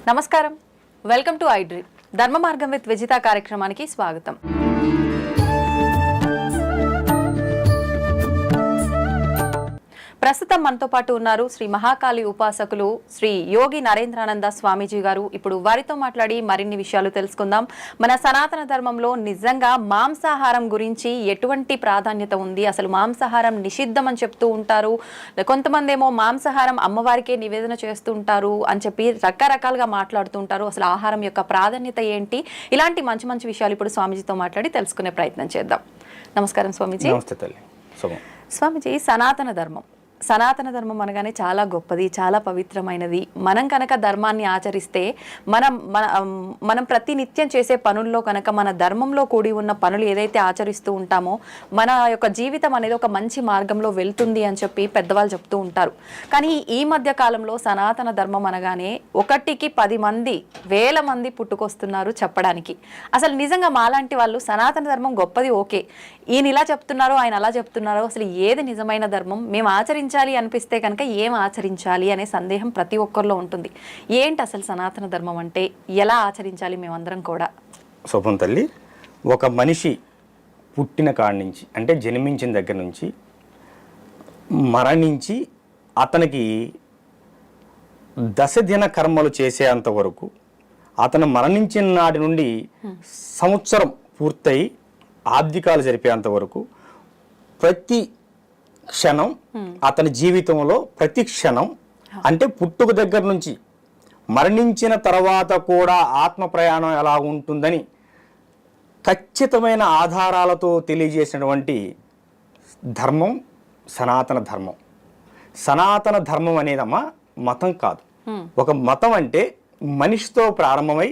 నమస్కారం, welcome to I dream. ధర్మ మార్గం విత్ విజిత కార్యక్రమానికి స్వాగతం. ప్రస్తుతం మనతో పాటు ఉన్నారు శ్రీ మహాకాళి ఉపాసకులు శ్రీ యోగి నరేంద్రానంద స్వామీజీ గారు. ఇప్పుడు వారితో మాట్లాడి మరిన్ని విషయాలు తెలుసుకుందాం. మన సనాతన ధర్మంలో నిజంగా మాంసాహారం గురించి ఎటువంటి ప్రాధాన్యత ఉంది? అసలు మాంసాహారం నిషిద్ధం అని చెప్తూ ఉంటారు, కొంతమంది ఏమో మాంసాహారం అమ్మవారికే నివేదన చేస్తూ ఉంటారు అని చెప్పి రకరకాలుగా మాట్లాడుతూ ఉంటారు. అసలు ఆహారం యొక్క ప్రాధాన్యత ఏంటి? ఇలాంటి మంచి మంచి విషయాలు ఇప్పుడు స్వామీజీతో మాట్లాడి తెలుసుకునే ప్రయత్నం చేద్దాం. నమస్కారం స్వామీజీ. స్వామీజీ, సనాతన ధర్మం అనగానే చాలా గొప్పది, చాలా పవిత్రమైనది. మనం కనుక ధర్మాన్ని ఆచరిస్తే మనం ప్రతి నిత్యం చేసే పనుల్లో కనుక మన ధర్మంలో కూడి ఉన్న పనులు ఏదైతే ఆచరిస్తూ ఉంటామో మన యొక్క జీవితం అనేది ఒక మంచి మార్గంలో వెళ్తుంది అని చెప్పి పెద్దవాళ్ళు చెప్తూ ఉంటారు. కానీ ఈ మధ్య కాలంలో సనాతన ధర్మం అనగానే 1కి 10 మంది 1000 మంది పుట్టుకొస్తున్నారు చెప్పడానికి. అసలు నిజంగా మాలాంటి వాళ్ళు సనాతన ధర్మం గొప్పది, ఓకే, ఈయన ఇలా చెప్తున్నారో ఆయన అలా చెప్తున్నారో, అసలు ఏది నిజమైన ధర్మం, మేము ఆచరించాలి అనిపిస్తే కనుక ఏం ఆచరించాలి అనే సందేహం ప్రతి ఒక్కరిలో ఉంటుంది. ఏంటి అసలు సనాతన ధర్మం అంటే, ఎలా ఆచరించాలి మేమందరం కూడా? శుభం తల్లి, ఒక మనిషి పుట్టిన కాడి నుంచి, అంటే జన్మించిన దగ్గర నుంచి మరణించి అతనికి దశదిన కర్మలు చేసేంత వరకు, అతను మరణించిన నాటి నుండి సంవత్సరం పూర్తయి ఆబ్దికాలు జరిపేంత వరకు ప్రతి క్షణం, అతని జీవితంలో ప్రతి క్షణం, అంటే పుట్టుక దగ్గర నుంచి మరణించిన తర్వాత కూడా ఆత్మ ప్రయాణం ఎలా ఉంటుందని ఖచ్చితమైన ఆధారాలతో తెలియజేసినటువంటి ధర్మం సనాతన ధర్మం. సనాతన ధర్మం అనేదమ్మా మతం కాదు. ఒక మతం అంటే మనిషితో ప్రారంభమై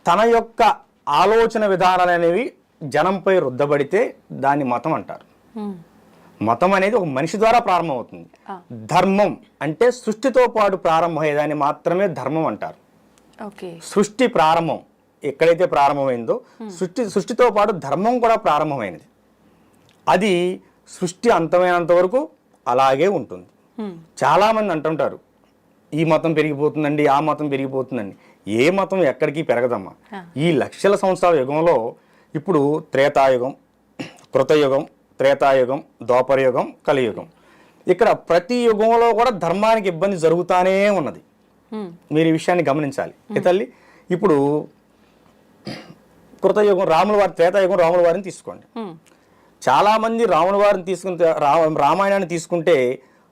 తన యొక్క ఆలోచన విధానాలు అనేవి జనంపై రుద్దబడితే దాన్ని మతం అంటారు. మతం అనేది ఒక మనిషి ద్వారా ప్రారంభమవుతుంది. ధర్మం అంటే సృష్టితో పాటు ప్రారంభమయ్యేదాన్ని మాత్రమే ధర్మం అంటారు. సృష్టి ప్రారంభం ఎక్కడైతే ప్రారంభమైందో సృష్టితో పాటు ధర్మం కూడా ప్రారంభమైనది. అది సృష్టి అంతమైనంత వరకు అలాగే ఉంటుంది. చాలామంది అంటుంటారు ఈ మతం పెరిగిపోతుందండి, ఆ మతం పెరిగిపోతుందండి. ఏ మతం ఎక్కడికి పెరగదమ్మా. ఈ లక్షల సంవత్సరాల యుగంలో ఇప్పుడు త్రేతాయుగం, కృతయుగం, త్రేతాయుగం, ద్వాపరయుగం, కలియుగం, ఇక్కడ ప్రతి యుగంలో కూడా ధర్మానికి ఇబ్బంది జరుగుతానే ఉన్నది. మీరు ఈ విషయాన్ని గమనించాలి తల్లి. ఇప్పుడు కృతయుగం రాముల వారి, త్రేతాయుగం రాముల వారిని తీసుకోండి. చాలామంది రాముల వారిని తీసుకుంటే, రామాయణాన్ని తీసుకుంటే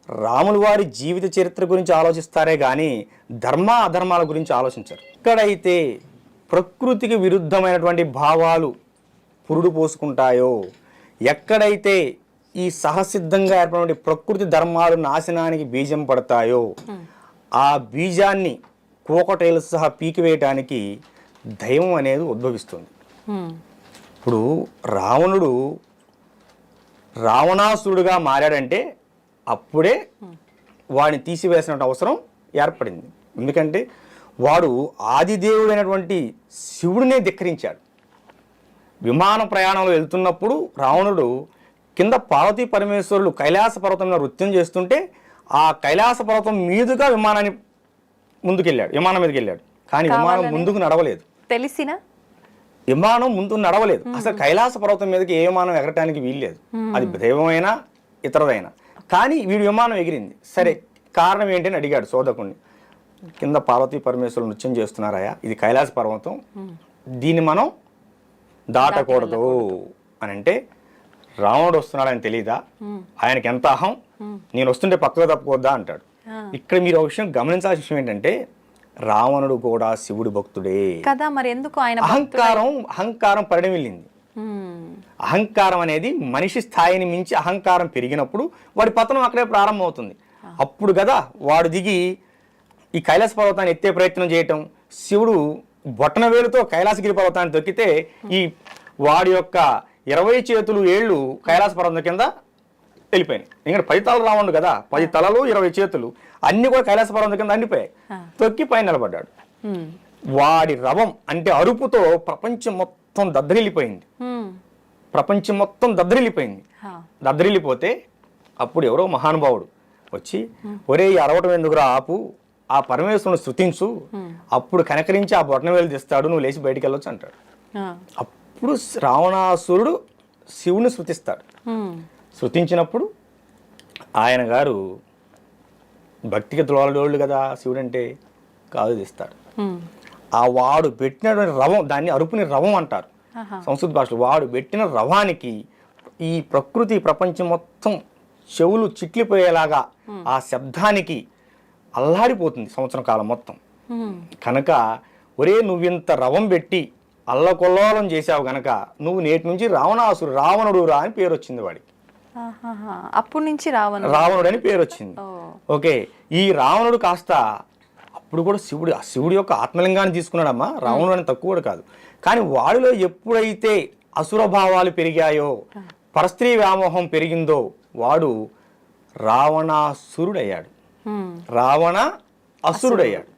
రాముల వారి జీవిత చరిత్ర గురించి ఆలోచిస్తారే కానీ ధర్మ అధర్మాల గురించి ఆలోచించరు. ఎక్కడైతే ప్రకృతికి విరుద్ధమైనటువంటి భావాలు పురుడు పోసుకుంటాయో, ఎక్కడైతే ఈ సహసిద్ధంగా ఏర్పడిన ప్రకృతి ధర్మాలు నాశనానికి బీజం పడతాయో, ఆ బీజాన్ని కోకటేలు సహా పీకివేయటానికి దైవం అనేది ఉద్భవిస్తుంది. ఇప్పుడు రావణుడు రావణాసురుడుగా మారాడంటే అప్పుడే వాడిని తీసివేసిన అవసరం ఏర్పడింది. ఎందుకంటే వాడు ఆదిదేవుడైనటువంటి శివుడినే ధిక్కరించాడు. విమాన ప్రయాణంలో వెళ్తున్నప్పుడు రావణుడు కింద పార్వతీ పరమేశ్వరులు కైలాస పర్వతం మీద నృత్యం చేస్తుంటే ఆ కైలాస పర్వతం మీదుగా విమానం మీదకి వెళ్ళాడు. కానీ విమానం ముందుకు నడవలేదు. తెలిసిన విమానం ముందు నడవలేదు. అసలు కైలాస పర్వతం మీదకి ఏ విమానం ఎగరటానికి వీల్లేదు. అది దైవమైనా ఇతరదైనా. కానీ వీడి విమానం ఎగిరింది. సరే, కారణం ఏంటని అడిగాడు శోధకుడిని. కింద పార్వతీ పరమేశ్వరులు నృత్యం చేస్తున్నారయ్యా, ఇది కైలాస పర్వతం, దీన్ని మనం దాటకూడదు అని అంటే, రావణుడు వస్తున్నాడని తెలీదా, ఆయనకి ఎంత అహం, నేను వస్తుంటే పక్కకు తప్పుకోద్దా అంటాడు. ఇక్కడ మీరు ఒక విషయం గమనించాల్సిన విషయం ఏంటంటే, రావణుడు కూడా శివుడి భక్తుడే కదా. మరి ఎందుకు ఆయన అహంకారం పరిణమిల్లింది. అహంకారం అనేది మనిషి స్థాయిని మించి అహంకారం పెరిగినప్పుడు వాడి పతనం అక్కడే ప్రారంభమవుతుంది. అప్పుడు కదా వాడు దిగి ఈ కైలాస పర్వతాన్ని ఎత్తే ప్రయత్నం చేయటం. శివుడు బొట్టన వేలుతో కైలాసగిరి పర్వతాన్ని తొక్కితే ఈ వాడి యొక్క 20 చేతులు ఏళ్ళు కైలాస పర్వతం కింద వెళ్ళిపోయినాయి. ఎందుకంటే 10 తలలు రావణుడు కదా, 10 తలలు 20 చేతులు అన్ని కూడా కైలాస పర్వతం కింద అండిపోయాయి. తొక్కి పైన నిలబడ్డాడు. వాడి రవం అంటే అరుపుతో ప్రపంచం మొత్తం దద్దరిల్లిపోయింది. దద్దరిల్లిపోతే అప్పుడు ఎవరో మహానుభావుడు వచ్చి ఒరే ఈ అరవటం ఎందుకురా ఆపు, ఆ పరమేశ్వరుని స్తుతించు, అప్పుడు కనకరించి ఆ బొటనవేలు తీస్తాడు, నువ్వు లేచి బయటికి వెళ్ళొచ్చు అంటాడు. అప్పుడు రావణాసురుడు శివుని శృతిస్తాడు. శృతించినప్పుడు ఆయన గారు భక్తికి ద్రోళడోళ్ళు కదా శివుడు అంటే, కాదు తీస్తాడు. ఆ వాడు పెట్టినటువంటి రవం, దాన్ని అరుపుని రవం అంటారు సంస్కృత భాషలో. వాడు పెట్టిన రవానికి ఈ ప్రకృతి ప్రపంచం మొత్తం చెవులు చిట్లిపోయేలాగా ఆ శబ్దానికి అల్లాడిపోతుంది సంవత్సరం కాలం మొత్తం. కనుక ఒరే నువ్వింత రవం పెట్టి అల్లకొల్లోలం చేసావు గనక నువ్వు నేటి నుంచి రావణుడు రా అని పేరు వచ్చింది వాడికి. అప్పటి నుంచి రావణుడు అని పేరు వచ్చింది. ఓకే, ఈ రావణుడు కాస్త అప్పుడు కూడా శివుడి యొక్క ఆత్మలింగాన్ని తీసుకున్నాడమ్మా. రావణుడు అని తక్కువ కూడా కాదు. కానీ వాడిలో ఎప్పుడైతే అసురభావాలు పెరిగాయో, పరస్త్రీ వ్యామోహం పెరిగిందో, వాడు రావణాసురుడయ్యాడు. రావణ అసురుడయ్యాడు.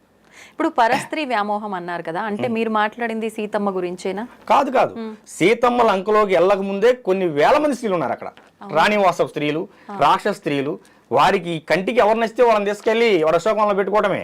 ఇప్పుడు పరస్త్రీ వ్యామోహం అన్నారు కదా, అంటే మీరు మాట్లాడింది సీతమ్మ గురించేనా? కాదు కాదు, సీతమ్మ లంకలోకి వెళ్ళక ముందే కొన్ని వేల మంది స్త్రీలు ఉన్నారు అక్కడ. రాణివాస స్త్రీలు, రాక్షస స్త్రీలు. వారికి కంటికి ఎవరు నచ్చితే వాళ్ళని తీసుకెళ్లి వాడు అశోకంలో పెట్టుకోవడమే.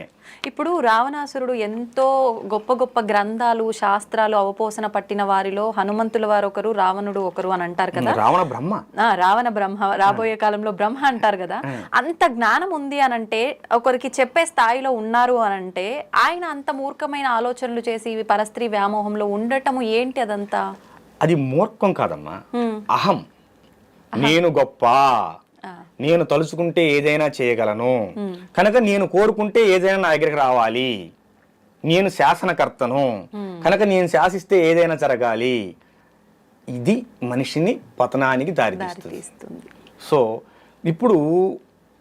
ఇప్పుడు రావణాసురుడు ఎంతో గొప్ప గొప్ప గ్రంథాలు, శాస్త్రాలు అవపోసన పట్టిన వారిలో హనుమంతుల వారు ఒకరు, రావణుడు ఒకరు అని అంటారు కదా. రావణ బ్రహ్మ, రావణ బ్రహ్మ, రాబోయే కాలంలో బ్రహ్మ అంటారు కదా. అంత జ్ఞానం ఉంది అనంటే, ఒకరికి చెప్పే స్థాయిలో ఉన్నారు అనంటే, ఆయన అంత మూర్ఖమైన ఆలోచనలు చేసి పరస్త్రీ వ్యామోహంలో ఉండటము ఏంటి అదంతా? అది మూర్ఖం కాదమ్మా, అహం. నేను గొప్ప, నేను తలుచుకుంటే ఏదైనా చేయగలను, కనుక నేను కోరుకుంటే ఏదైనా నా దగ్గరికి రావాలి, నేను శాసనకర్తను కనుక నేను శాసిస్తే ఏదైనా జరగాలి. ఇది మనిషిని పతనానికి దారితీస్తుంది. సో ఇప్పుడు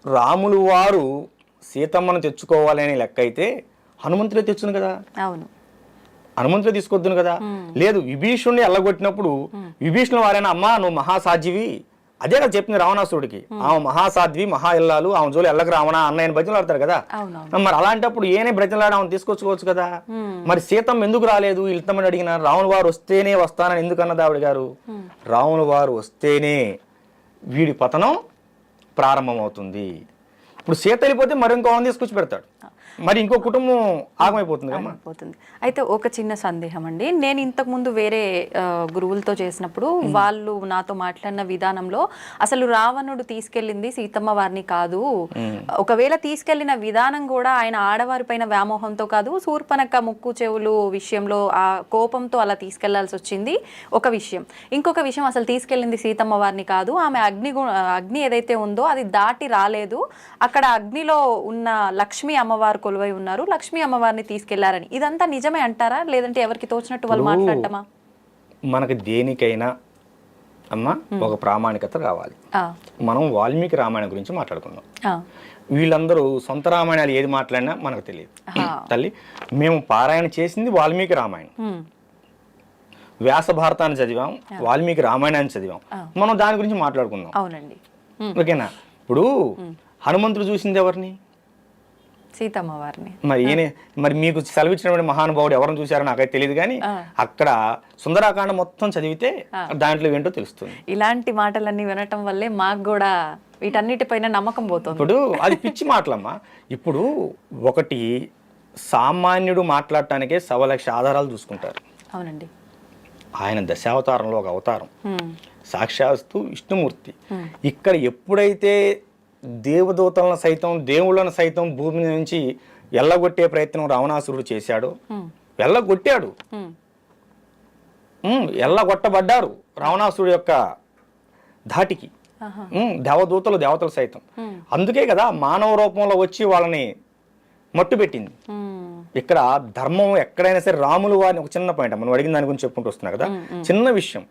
రాములు వారు సీతమ్మను తెచ్చుకోవాలనే లెక్క అయితే హనుమంతుడే తెచ్చును కదా. అవును, హనుమంతుడే తీసుకొద్దును కదా. లేదు, విభీషణుని ఎల్లగొట్టినప్పుడు విభీషణుడు వారైనా అమ్మా నువ్వు మహాసాధ్యవి, అదే కదా చెప్పింది రావణాసురుడికి. ఆమె మహాసాధ్వి, మహా ఇల్లాలు, ఆమె జోలి ఎల్లకి రావణ అన్నయ్యని బ్రతిలాడతారు కదా. మరి అలాంటప్పుడు ఏనే బ్రతిలాడి ఆమెను తీసుకొచ్చుకోవచ్చు కదా. మరి సీతమ్మ ఎందుకు రాలేదు వెళ్తామని అడిగిన? రాములు వారు వస్తేనే వస్తానని ఎందుకు అన్నది ఆవిడ గారు? రాములు వారు వస్తేనే వీడి పతనం ప్రారంభమవుతుంది. ఇప్పుడు సీత వెళ్ళిపోతే మరి ఇంకో తీసుకొచ్చి పెడతాడు, మరి ఇంకో కుటుంబం ఆగమైపోతుంది. అయితే ఒక చిన్న సందేహం అండి, నేను ఇంతకు ముందు వేరే గురువులతో చేసినప్పుడు వాళ్ళు నాతో మాట్లాడిన విధానంలో అసలు రావణుడు తీసుకెళ్ళింది సీతమ్మ వారిని కాదు, ఒకవేళ తీసుకెళ్లిన విధానం కూడా ఆయన ఆడవారి పైన వ్యామోహంతో కాదు, శూర్పణఖ ముక్కు చెవులు విషయంలో ఆ కోపంతో అలా తీసుకెళ్లాల్సి వచ్చింది ఒక విషయం. ఇంకొక విషయం, అసలు తీసుకెళ్ళింది సీతమ్మ వారిని కాదు, ఆమె అగ్ని ఏదైతే ఉందో అది దాటి రాలేదు, అక్కడ అగ్నిలో ఉన్న లక్ష్మీ అమ్మవారు కొలువై ఉన్నారు, లక్ష్మీ అమ్మవారిని తీసుకెళ్లారని. ఇదంతా నిజమే అంటారా, లేదంటే ఎవరికి తోచినట్టు వాళ్ళు మాట్లాడటమా? మనకు దేనికైనా అమ్మా ఒక ప్రామాణికత రావాలి. మనం వాల్మీకి రామాయణం గురించి మాట్లాడుకుందాం. వీళ్ళందరూ సొంత రామాయణాలు ఏది మాట్లాడినా మనకు తెలియదు తల్లి. మేము పారాయణ చేసింది వాల్మీకి రామాయణం, వ్యాస భారతాన్ని చదివాం, వాల్మీకి రామాయణాన్ని చదివాం, మనం దాని గురించి మాట్లాడుకుందాం. అవునండి, ఓకేనా. ఇప్పుడు హనుమంతుడు చూసింది ఎవరిని? సీతమ్మ వారిని. మరి మీకు సెలవిచ్చినటువంటి మహానుభావుడు ఎవరిని చూసారో నాకైతే తెలియదు, కానీ అక్కడ సుందరాకాండ మొత్తం చదివితే దాంట్లో ఏంటో తెలుస్తుంది. ఇలాంటి మాటలన్నీ వినటం వల్లే మాకు కూడా వీటన్నిటిపైన నమ్మకం పోతుంది. ఇప్పుడు అది పిచ్చి మాటలమ్మా. ఇప్పుడు ఒకటి సామాన్యుడు మాట్లాడటానికే 1,00,000 ఆధారాలు చూసుకుంటారు. అవునండి, ఆయన దశావతారంలో ఒక అవతారం, సాక్షాత్తు విష్ణుమూర్తి. ఇక్కడ ఎప్పుడైతే దేవదూతలను సైతం, దేవుళ్ళను సైతం భూమి నుంచి ఎల్లగొట్టే ప్రయత్నం రావణాసురుడు చేశాడు, ఎల్లగొట్టాడు, ఎల్లగొట్టబడ్డారు రావణాసురుడు యొక్క ధాటికి దేవతలు సైతం. అందుకే కదా మానవ రూపంలో వచ్చి వాళ్ళని మట్టు పెట్టింది. ఇక్కడ ధర్మం ఎక్కడైనా సరే, రాములు వారిని ఒక చిన్న పాయింట్ మనం అడిగిన దాని గురించి చెప్పుకుంటూ వస్తున్నా కదా, చిన్న విషయం.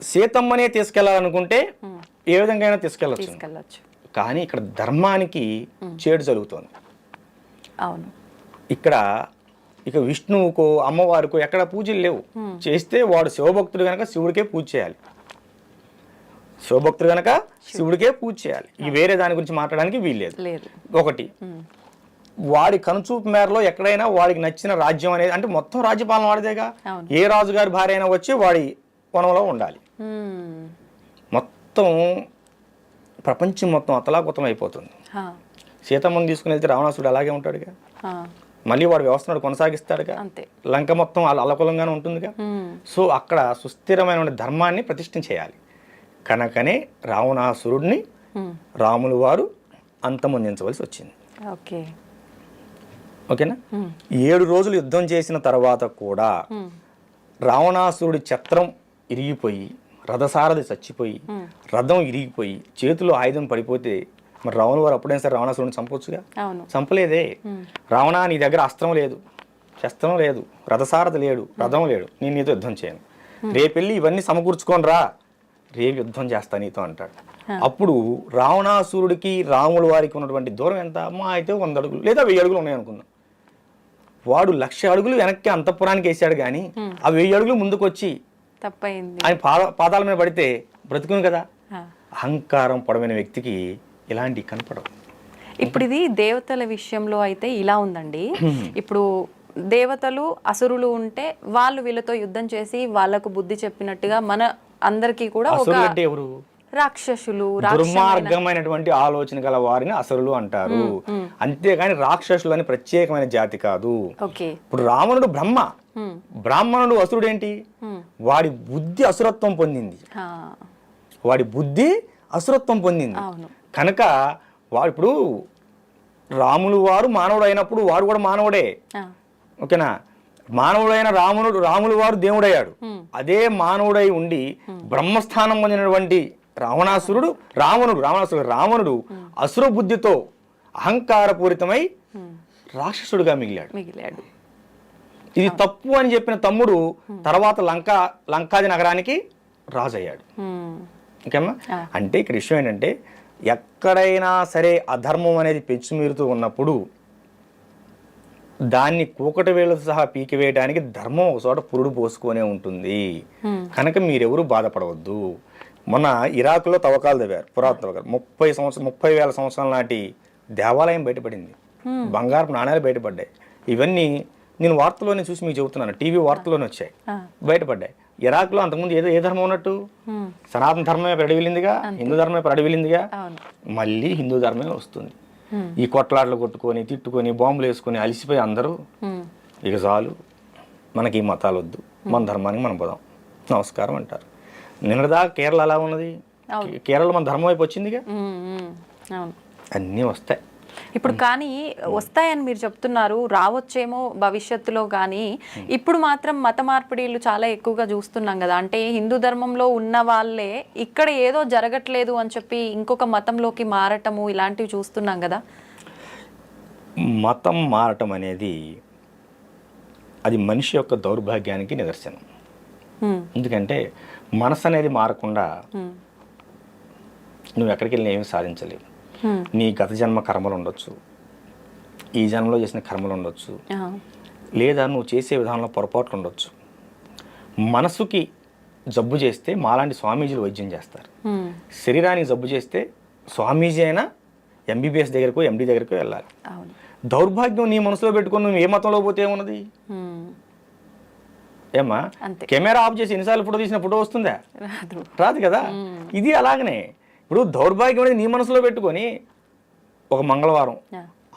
సీతమ్మనే తీసుకెళ్లాలనుకుంటే ఏ విధంగా అయినా తీసుకెళ్ళచ్చు, కానీ ఇక్కడ ధర్మానికి చేడు జరుగుతోంది. అవును, ఇక్కడ ఇక విష్ణువుకో అమ్మవారికో ఎక్కడ పూజలు లేవు. చేస్తే వాడు శివభక్తుడు కనుక శివుడికే పూజ చేయాలి, శివభక్తుడు కనుక శివుడికే పూజ చేయాలి. ఈ వేరే దాని గురించి మాట్లాడడానికి వీల్లేదు. ఒకటి, వాడి కనుచూపు మేరలో ఎక్కడైనా వాడికి నచ్చిన రాజ్యం అనేది, అంటే మొత్తం రాజ్యపాలన వాడిదేగా. ఏ రాజుగారి భార్య అయినా వచ్చి వాడి వనంలో ఉండాలి. మొత్తం ప్రపంచం మొత్తం అతలాకుతలం అయిపోతుంది. హా, సీతమ్మని తీసుకుని వెళ్తే రావణాసుడు అలాగే ఉంటాడుగా, హా, మళ్ళీ వాడు వ్యవస్థను కొనసాగిస్తాడుగా, అంతే. లంక మొత్తం అల్లకూలంగానే ఉంటుందిగా. సో అక్కడ సుస్థిరమైన ధర్మాన్ని ప్రతిష్ఠ చేయాలి. కనుకనే రావణాసురుడిని రాములు వారు అంతమొందించవలసి వచ్చింది. ఓకే. ఓకేనా. 7 రోజులు యుద్ధం చేసిన తర్వాత కూడా రావణాసురుడి ఛత్రం ఇరిగిపోయి, రథసారథి చచ్చిపోయి, రథం ఇరిగిపోయి, చేతిలో ఆయుధం పడిపోతే మరి రావణుడు వారు అప్పుడైనా సరే రావణాసురుడిని చంపొచ్చుగా. చంపలేదే. రావణ, నీ దగ్గర అస్త్రం లేదు, శస్త్రం లేదు, రథసారథి లేడు, రథం లేడు, నేను నీతో యుద్ధం చేయను. రేపెళ్ళి ఇవన్నీ సమకూర్చుకొని రా, రేపు యుద్ధం చేస్తా నీతో అంటాడు. అప్పుడు రావణాసురుడికి రాముల వారికి ఉన్నటువంటి దూరం ఎంత? మా అయితే 100 అడుగులు లేదా 1000 అడుగులు ఉన్నాయి అనుకుందాం. వాడు 1,00,000 అడుగులు వెనక్కి అంతఃపురానికి వేసాడు కానీ ఆ 1000 అడుగులు ముందుకు వచ్చి తప్పైంది ఆయన పాదాల మీద పడితే బ్రతుకుని కదా. అహంకారం పొడమైన వ్యక్తికి ఇలాంటి కనపడవు. ఇప్పుడు ఇది దేవతల విషయంలో అయితే ఇలా ఉందండి. ఇప్పుడు దేవతలు అసురులు ఉంటే వాళ్ళు వీళ్ళతో యుద్ధం చేసి వాళ్ళకు బుద్ధి చెప్పినట్టుగా మన అందరికీ కూడా ఒక అసురులు అంటే ఎవరు? రాక్షసులు, దుర్మార్గమైనటువంటి ఆలోచన గల వారిని అసురులు అంటారు. అంతేగాని రాక్షసులు అని ప్రత్యేకమైన జాతి కాదు. ఇప్పుడు రావణుడు బ్రహ్మ, బ్రాహ్మణుడు అసురుడు ఏంటి? వాడి బుద్ధి అసురత్వం పొందింది, వాడి బుద్ధి అసురత్వం పొందింది. కనుక వాడు ఇప్పుడు రాములు వారు మానవుడు అయినప్పుడు వాడు కూడా మానవుడే. ఓకేనా. మానవుడైన రాములు వారు దేవుడయ్యాడు. అదే మానవుడై ఉండి బ్రహ్మస్థానం పొందినటువంటి రావణుడు అసుర బుద్ధితో అహంకారపూరితమై రాక్షసుడుగా మిగిలాడు. ఇది తప్పు అని చెప్పిన తమ్ముడు తర్వాత లంకాది నగరానికి రాజయ్యాడు. ఓకేమ్మా. అంటే ఇక్కడ విషయం ఏంటంటే, ఎక్కడైనా సరే అధర్మం అనేది పెంచుమీరుతూ ఉన్నప్పుడు దాన్ని కూకటి వేళ్ళతో సహా పీకివేయడానికి ధర్మం ఒక చోట పురుడు పోసుకొనే ఉంటుంది. కనుక మీరెవరూ బాధపడవద్దు. మొన్న ఇరాక్లో తవ్వకాలు తవ్వారు, పురాతన తవ్వకాలు. 30,000 సంవత్సరాల నాటి దేవాలయం బయటపడింది, బంగారపు నాణ్యాలు బయటపడ్డాయి. ఇవన్నీ నేను వార్తలోనే చూసి మీకు చెబుతున్నాను, టీవీ వార్తలోనే వచ్చాయి, బయటపడ్డాయి. ఇరాక్లో అంతకుముందు ఏ ధర్మం ఉన్నట్టు? సనాతన ధర్మమే ప్రడివిలిందిగా, హిందూ ధర్మమే ప్రడివిలిందిగా. మళ్ళీ హిందూ ధర్మమే వస్తుంది. ఈ కొట్లాటలు కొట్టుకొని తిట్టుకొని బాంబులు వేసుకొని అలిసిపోయి అందరూ ఇక చాలు, మనకి ఈ మతాలు వద్దు, మన ధర్మానికి మనం పోదాం, నమస్కారం అంటారు. నిన్నదా కేరళ అలా ఉన్నది, కేరళ మన ధర్మం వైపు వచ్చిందిగా. అన్నీ వస్తాయి ఇప్పుడు. కానీ వస్తాయని మీరు చెప్తున్నారు, రావచ్చేమో భవిష్యత్తులో. కానీ ఇప్పుడు మాత్రం మత మార్పిడిలు చాలా ఎక్కువగా చూస్తున్నాం కదా. అంటే హిందూ ధర్మంలో ఉన్న వాళ్ళే ఇక్కడ ఏదో జరగట్లేదు అని చెప్పి ఇంకొక మతంలోకి మారటము ఇలాంటివి చూస్తున్నాం కదా. మతం మారటం అనేది అది మనిషి యొక్క దౌర్భాగ్యానికి నిదర్శనం. ఎందుకంటే మనసు అనేది మారకుండా నువ్వు ఎక్కడికి వెళ్ళినా ఏమీ సాధించలేవు. నీ గత జన్మ కర్మలు ఉండొచ్చు, ఈ జన్మలో చేసిన కర్మలు ఉండొచ్చు, లేదా నువ్వు చేసే విధానంలో పొరపాట్లు ఉండొచ్చు. మనసుకి జబ్బు చేస్తే మాలాంటి స్వామీజీలు వైద్యం చేస్తారు. శరీరానికి జబ్బు చేస్తే స్వామీజీ అయినా ఎంబీబీఎస్ దగ్గరకు ఎండి దగ్గరకు వెళ్ళాలి. దౌర్భాగ్యం నీ మనసులో పెట్టుకుని నువ్వు ఏ మతంలో పోతే ఏమున్నది? ఏమా కెమెరా ఆఫ్ చేసి ఎన్నిసార్లు ఫోటో తీసిన ఫోటో వస్తుందా? రాదు కదా. ఇది అలాగనే ఇప్పుడు దౌర్భాగ్యం అనేది నీ మనసులో పెట్టుకొని ఒక మంగళవారం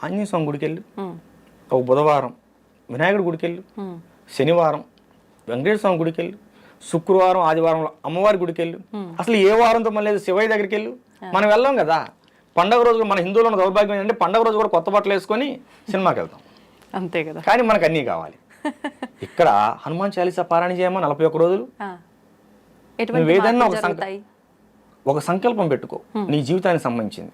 ఆంజనేయ స్వామి గుడికి వెళ్ళు, ఒక బుధవారం వినాయకుడి గుడికి వెళ్ళు, శనివారం వెంకటేశ్వర స్వామి గుడికి వెళ్ళు, శుక్రవారం ఆదివారంలో అమ్మవారి గుడికి వెళ్ళు. అసలు ఏ వారంతో మళ్ళీ శివయ్య దగ్గరికి వెళ్ళు. మనం వెళ్ళాం కదా. పండగ రోజు మన హిందువులో ఉన్న దౌర్భాగ్యం ఏంటంటే పండగ రోజు కూడా కొత్త బట్టలు వేసుకొని సినిమాకి వెళ్తాం, అంతే కదా. కానీ మనకు అన్నీ కావాలి. ఇక్కడ హనుమాన్ చాలీసా పారాయణ చేయమా 41 రోజులు. ఏదన్నా ఒక సంకల్పం పెట్టుకో, నీ జీవితానికి సంబంధించింది.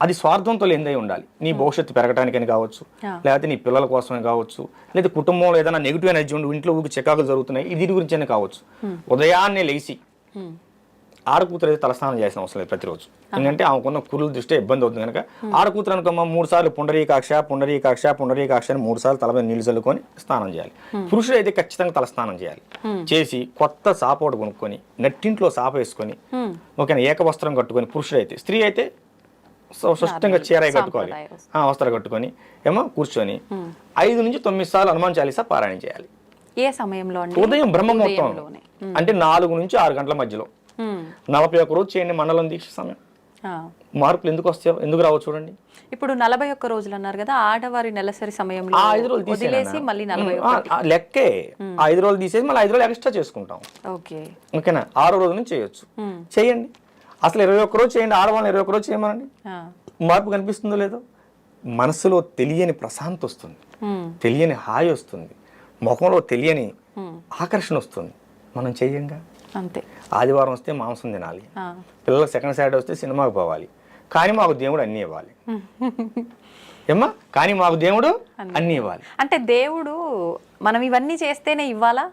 అది స్వార్థంతో లేనిదై ఉండాలి. నీ భవిష్యత్తు పెరగడానికని కావచ్చు, లేకపోతే నీ పిల్లల కోసమే కావచ్చు, లేదా కుటుంబంలో ఏదైనా నెగిటివ్ ఎనర్జీ ఉండి ఇంట్లో ఊరికి చికాకులు జరుగుతున్నాయి, ఇది గురించి అని కావచ్చు. ఉదయాన్నే లేచి ఆడకూతురు అయితే తలస్నానం చేసిన అవసరం లేదు ప్రతిరోజు. ఎందుకంటే ఆమెకున్న కురుల దృష్టి ఇబ్బంది అవుతుంది కనుక ఆడకూతురు అనుకోమ్మ 3 సార్లు పుండరీకాక్ష అని 3 సార్లు తల మీద నీళ్లు చల్లుకొని స్నానం చేయాలి. పురుషుడు అయితే ఖచ్చితంగా తలస్నానం చేయాలి. చేసి కొత్త సాపోటు కొనుక్కొని నెట్టింట్లో సాప వేసుకొని ఓకేనా ఏకవస్త్రం కట్టుకొని పురుషుడు అయితే, స్త్రీ అయితే స్పష్టంగా చీర కట్టుకోవాలి, వస్త్రాలు కట్టుకొని ఏమో కూర్చొని 5 నుంచి 9 సార్లు హనుమాన్ చాలీసా పారాయణ చేయాలి. ఏ సమయంలో? ఉదయం బ్రహ్మముహూర్తం అంటే 4 నుంచి 6 గంటల మధ్యలో. 41 రోజు చేయండి మండలం దీక్ష సమయం. ఆ. మార్పులు ఎందుకు వస్తాయో ఎందుకు రావో చూడండి. ఇప్పుడు 41 రోజులు అన్నారు కదా, ఆడవారి నెలసరి సమయంలో ఆ 5 రోజులు వదిలేసి మళ్ళీ 41. లెక్కే 5 రోజులు తీసేసి మళ్ళీ 5 రోజులు ఎక్స్ట్రా చేసుకుంటాం. ఓకే. ఓకేనా, 6వ రోజు నుంచి చేయొచ్చు. చేయండి, అసలు 21 రోజు చేయండి, ఆడవాళ్ళని 21 రోజు చేయమనండి. మార్పు కనిపిస్తుందో లేదో. మనసులో తెలియని ప్రశాంతి వస్తుంది, తెలియని హాయి వస్తుంది, ముఖంలో తెలియని ఆకర్షణ వస్తుంది. మనం చెయ్యంగా. అంతే. ఆదివారం వస్తే మాంసం తినాలి, పిల్లలకు సెకండ్ సాటర్డే వస్తే సినిమాకి పోవాలి, కానీ మాకు దేవుడు అన్నీ ఇవ్వాలి. ఏమ్మా, కానీ మాకు దేవుడు అన్నీ ఇవ్వాలి. అంటే దేవుడు మనం ఇవన్నీ చేస్తేనే ఇవ్వాలా?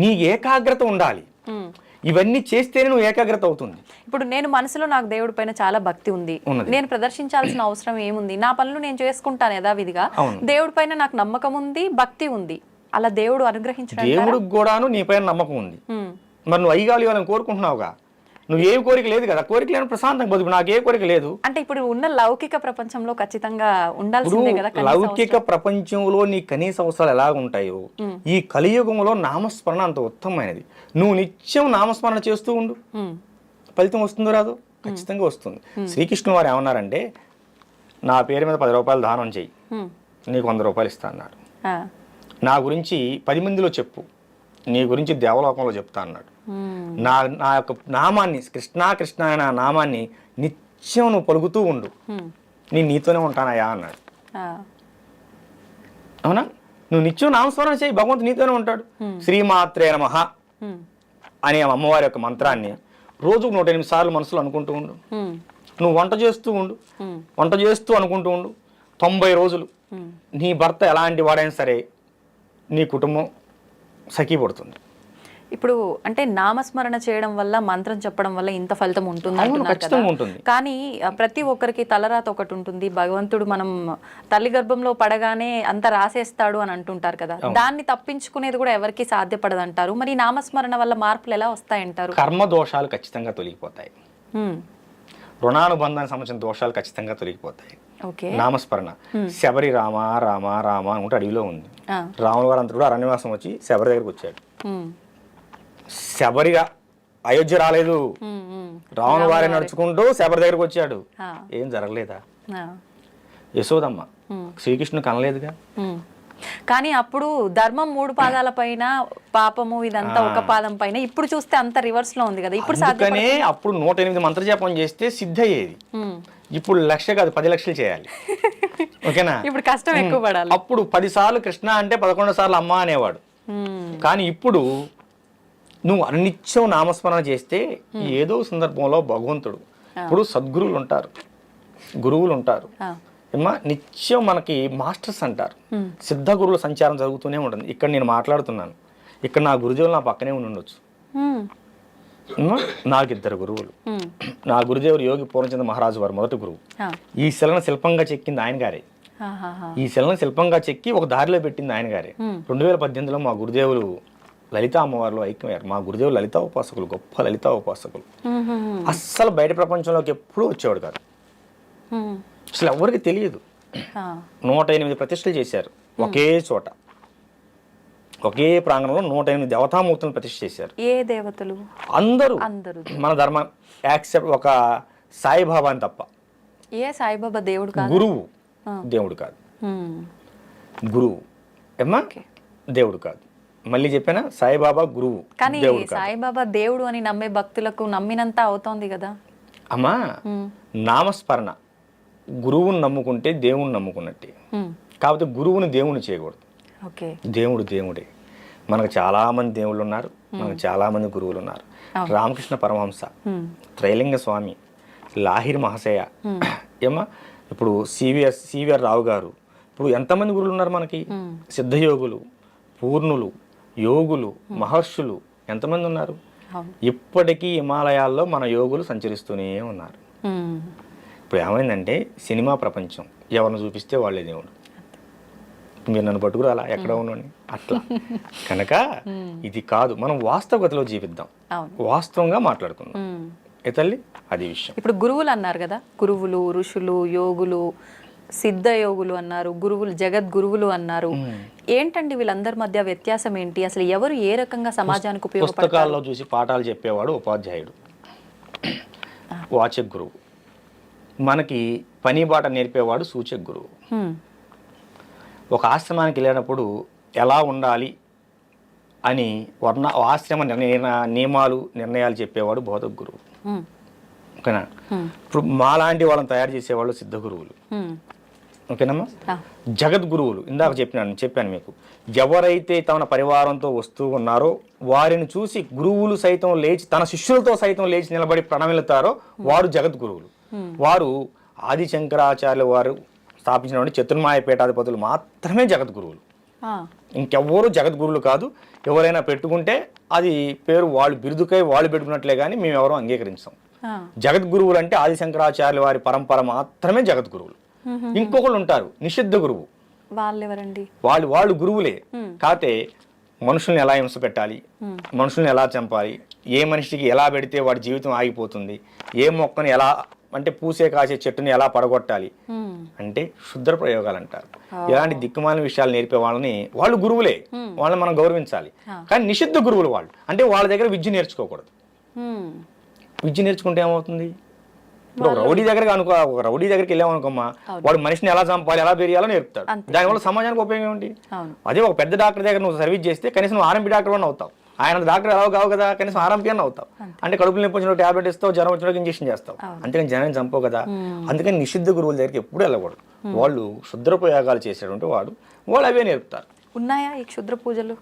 నీ ఏకాగ్రత ఉండాలి. ఇవన్నీ చేస్తేనే నువ్వు ఏకాగ్రత అవుతుంది. ఇప్పుడు నేను మనసులో నాకు దేవుడి పైన చాలా భక్తి ఉంది, నేను ప్రదర్శించాల్సిన అవసరం ఏముంది? నా పనులు నేను చేసుకుంటాను యథావిధిగా. దేవుడి పైన నాకు నమ్మకం ఉంది, భక్తి ఉంది. అలా దేవుడు అనుగ్రహించడం. దేవుడికి కూడాను నీ పైన నమ్మకం ఉంది. మరి నువ్వు అయ్యాలి అని కోరుకుంటున్నావుగా. నువ్వు ఏ కోరిక లేదు కదా, కోరిక లేని ప్రశాంతంగా బతుకు. నాకు ఏ కోరిక లేదు. అంటే ఇప్పుడు ఉన్న లౌకిక ప్రపంచంలో ఖచ్చితంగా ఉండాల్సిందే కదా. లౌకిక ప్రపంచంలో నీ కనీస అవసరాలు ఎలా ఉంటాయో, ఈ కలియుగంలో నామస్మరణ అంత ఉత్తమమైనది. నువ్వు నిత్యం నామస్మరణ చేస్తూ ఉండు, ఫలితం వస్తుందో రాదో? ఖచ్చితంగా వస్తుంది. శ్రీకృష్ణుడు వారు ఏమన్నారంటే, నా పేరు మీద 10 రూపాయలు దానం చెయ్యి, నీకు 100 రూపాయలు ఇస్తా అన్నాడు. నా గురించి 10 మందిలో చెప్పు, నీ గురించి దేవలోకంలో చెప్తా అన్నాడు. నా యొక్క నామాన్ని, కృష్ణ కృష్ణ అనే నామాన్ని నిత్యం నువ్వు పలుకుతూ ఉండు, నీతోనే ఉంటానయా అన్నాడు. అవునా? నువ్వు నిత్యం నామస్మరణ చేయి, భగవంతుడు నీతోనే ఉంటాడు. శ్రీమాత్రే నమః అనే అమ్మవారి యొక్క మంత్రాన్ని రోజుకు 108 సార్లు మనసులో అనుకుంటూ ఉండు. నువ్వు వంట చేస్తూ ఉండు, వంట చేస్తూ అనుకుంటూ ఉండు. 90 రోజులు నీ భర్త ఎలాంటి వాడైనా సరే నీ కుటుంబం సఖీపడుతుంది. ఇప్పుడు అంటే నామస్మరణ చేయడం వల్ల, మంత్రం చెప్పడం వల్ల ఇంత ఫలితం ఉంటుంది అంటున్నారు కదా. కానీ ప్రతి ఒక్కరికి తలరాత ఒకటి ఉంటుంది. భగవంతుడు మనం తల్లి గర్భంలో పడగానే అంత రాసేస్తాడు అని అంటుంటారు కదా, దాన్ని తప్పించుకునేది కూడా ఎవరికి సాధ్యపడదు అంటారు. మరి నామస్మరణ వల్ల మార్పులు ఎలా వస్తాయంటారు? కర్మ దోషాలు ఖచ్చితంగా తొలగిపోతాయి, రుణానుబంధానికి సంబంధించిన దోషాలు ఖచ్చితంగా తొలగిపోతాయి. నామస్మరణ. శబరి రామ రామ రామ అనుకుంటే అడవిలో ఉంది. రాముల వారు అంతా కూడా అరణ్యవాసం వచ్చి శబరి దగ్గరికి వచ్చాడు. శబరిగా అయోధ్య రాలేదు, రావణ వారే నడుచుకుంటూ శబరి దగ్గరకు వచ్చాడు. ఏం జరగలేదా? యశోదమ్మ శ్రీకృష్ణుడు కనలేదుగా. కానీ అప్పుడు ధర్మం 3 పాదాల పైన, పాపము ఇదంతా ఒక పాదం పైన. ఇప్పుడు చూస్తే అంత రివర్స్ లో ఉంది కదా. ఇప్పుడు సాధ్యమే. అప్పుడు 108 మంత్రజపం చేస్తే సిద్ధయ్యేది. ఇప్పుడు 1,00,000 కాదు 10 లక్షలు చేయాలి. ఓకేనా? ఇప్పుడు కష్టం ఎక్కువ పడాలి. అప్పుడు 10 సార్లు కృష్ణ అంటే 11 సార్లు అమ్మ అనేవాడు. కానీ ఇప్పుడు నువ్వు అనిత్యం నామస్మరణ చేస్తే ఏదో సందర్భంలో భగవంతుడు, ఇప్పుడు సద్గురువులు ఉంటారు, గురువులు ఉంటారు, ఏమా నిత్యం మనకి మాస్టర్స్ అంటారు. సిద్ధ గురువుల సంచారం జరుగుతూనే ఉంటుంది. ఇక్కడ నేను మాట్లాడుతున్నాను, ఇక్కడ నా గురుదేవులు నా పక్కనే ఉండొచ్చు. నాకు 2 గురువులు. నా గురుదేవుడు యోగి పూర్ణచంద్ర మహారాజు వారు మొదటి గురువు. ఈ శిలను శిల్పంగా చెక్కింది ఆయన గారే. ఈ శిలను శిల్పంగా చెక్కి ఒక దారిలో పెట్టింది ఆయన గారే. 2018లో మా గురుదేవులు లలిత అమ్మవారిలో ఐక్యమయ్యారు. మా గురుదేవులు లలితా ఉపాసకులు, గొప్ప లలితా ఉపాసకులు. అస్సలు బయట ప్రపంచంలోకి ఎప్పుడూ వచ్చేవాడు కాదు, అసలు ఎవరికి తెలియదు. 108 ప్రతిష్టలు చేశారు ఒకే చోట, ఒకే ప్రాంగణంలో 108 దేవతామూర్తులను ప్రతిష్ఠ చేశారు. ఏ దేవతలు? అందరూ మన ధర్మం యాక్సెప్ట్ ఒక సాయిబాబా అని తప్ప. ఏ సాయిబాబా దేవుడు కాదు, గురువు దేవుడు కాదు. గురువు ఏమ్మా దేవుడు కాదు. మళ్ళీ చెప్పానా, సాయిబాబా గురువు. కానీ సాయిబాబా దేవుడు అని నమ్మే భక్తులకు నమ్మినంత అవుతోంది కదా అమ్మా. నామస్మరణ గురువుని నమ్ముకుంటే దేవుని నమ్ముకున్నట్టే. కాకపోతే గురువుని దేవుని చేయకూడదు. దేవుడు దేవుడే. మనకు చాలా మంది దేవుళ్ళు ఉన్నారు, మనకు చాలా మంది గురువులు ఉన్నారు. రామకృష్ణ పరమహంస, త్రైలింగ స్వామి, లాహిరి మహాశయ, ఏమా ఇప్పుడు సివిఆర్ రావు గారు. ఇప్పుడు ఎంతమంది గురువులు ఉన్నారు మనకి? సిద్ధయోగులు, పూర్ణులు, యోగులు, మహర్షులు ఎంతమంది ఉన్నారు? ఇప్పటికీ హిమాలయాల్లో మన యోగులు సంచరిస్తూనే ఉన్నారు. ఇప్పుడు ఏమైందంటే సినిమా ప్రపంచం, ఎవరిని చూపిస్తే వాళ్ళే దేవుడు. మీరు నన్ను పట్టుకురా అలా ఎక్కడ ఉన్నాను అట్లా. కనుక ఇది కాదు, మనం వాస్తవగతిలో జీవిద్దాం, వాస్తవంగా మాట్లాడుకుందాం. ఏ తల్లి, అది విషయం. ఇప్పుడు గురువులు అన్నారు కదా, గురువులు, ఋషులు, యోగులు, సిద్ధ యోగులు అన్నారు, గురువులు, జగద్గురువులు అన్నారు. ఏంటండి వీళ్ళందరి మధ్య వ్యత్యాసం ఏంటి? అసలు ఎవరు ఏ రకంగా సమాజానికి ఉపయోగపడతారు? పుస్తకాల్లో చూసి పాఠాలు చెప్పేవాడు ఉపాధ్యాయుడు, వాచక గురువు. మనకి పని బాట నేర్పేవాడు సూచక గురువు. ఒక ఆశ్రమానికి వెళ్ళినప్పుడు ఎలా ఉండాలి అని ఆశ్రమ నియమాలు నిర్ణయాలు చెప్పేవాడు బోధక గురువు. ఓకేనా? ఇప్పుడు మాలాంటి వాళ్ళని తయారు చేసేవాళ్ళు సిద్ధ గురువులు. ఓకేనమ్మా? జగద్గురువులు ఇందాక చెప్పాను మీకు. ఎవరైతే తమ పరివారంతో వస్తూ ఉన్నారో వారిని చూసి గురువులు సైతం లేచి తన శిష్యులతో సైతం లేచి నిలబడి ప్రణమిలుతారో వారు జగద్గురువులు. వారు ఆది శంకరాచార్యుల వారు స్థాపించినటువంటి చతుర్మాయ పీఠాధిపతులు మాత్రమే జగద్గురువులు. ఇంకెవ్వరూ జగద్గురువులు కాదు. ఎవరైనా పెట్టుకుంటే అది పేరు వాళ్ళు బిరుదుకై వాళ్ళు పెట్టుకున్నట్లే కానీ మేము ఎవరూ అంగీకరించాం. జగద్గురువులు అంటే ఆది శంకరాచార్యుల వారి పరంపర మాత్రమే జగద్గురువులు. ఇంకొకళ్ళు ఉంటారు నిషిద్ధ గురువు. వాళ్ళు గురువులే, కాకపోతే మనుషుల్ని ఎలా హింస పెట్టాలి, మనుషుల్ని ఎలా చంపాలి, ఏ మనిషికి ఎలా పెడితే వాడి జీవితం ఆగిపోతుంది, ఏ మొక్కని ఎలా అంటే పూసే కాసే చెట్టుని ఎలా పడగొట్టాలి అంటే శుద్ర ప్రయోగాలు అంటారు. ఇలాంటి దిక్కుమాలిన విషయాలు నేర్పే వాళ్ళని వాళ్ళు గురువులే, వాళ్ళని మనం గౌరవించాలి. కానీ నిషిద్ధ గురువులు వాళ్ళు అంటే వాళ్ళ దగ్గర విద్య నేర్చుకోకూడదు. విద్య నేర్చుకుంటే ఏమవుతుంది? ఇప్పుడు ఒక రౌడీ దగ్గరికి వెళ్ళామనుకోమ్మా, వాడు మనిషిని ఎలా చంపాలి ఎలా పెరియాలో నేర్పుతాడు. దానివల్ల సమాజానికి ఉపయోగం ఏంటి? అదే ఒక పెద్ద డాక్టర్ దగ్గర నువ్వు సర్వీస్ చేస్తే కనీసం నువ్వు ఆర్ఎంపీ డాక్టర్ అని అవుతావు. ఆయన డాక్టర్ ఎలా కావు కదా, కనీసం ఆర్ఎంపీ అని అవుతావు. అంటే కడుపులు నొప్పి వచ్చిన ట్యాబ్లెట్ ఇస్తావు, జ్వరం వచ్చిన ఇంజెక్షన్ చేస్తావు. అంతేకాని జనాన్ని చంపవు కదా. అందుకని నిషిద్ధ గురువుల దగ్గరికి ఎప్పుడు వెళ్ళకూడదు. వాళ్ళు శుద్ర ప్రయోగాలు చేసేటువంటి వాళ్ళు అవే నేర్పుతారు. ఉన్నాయా ఈ క్షుద్ర పూజలు?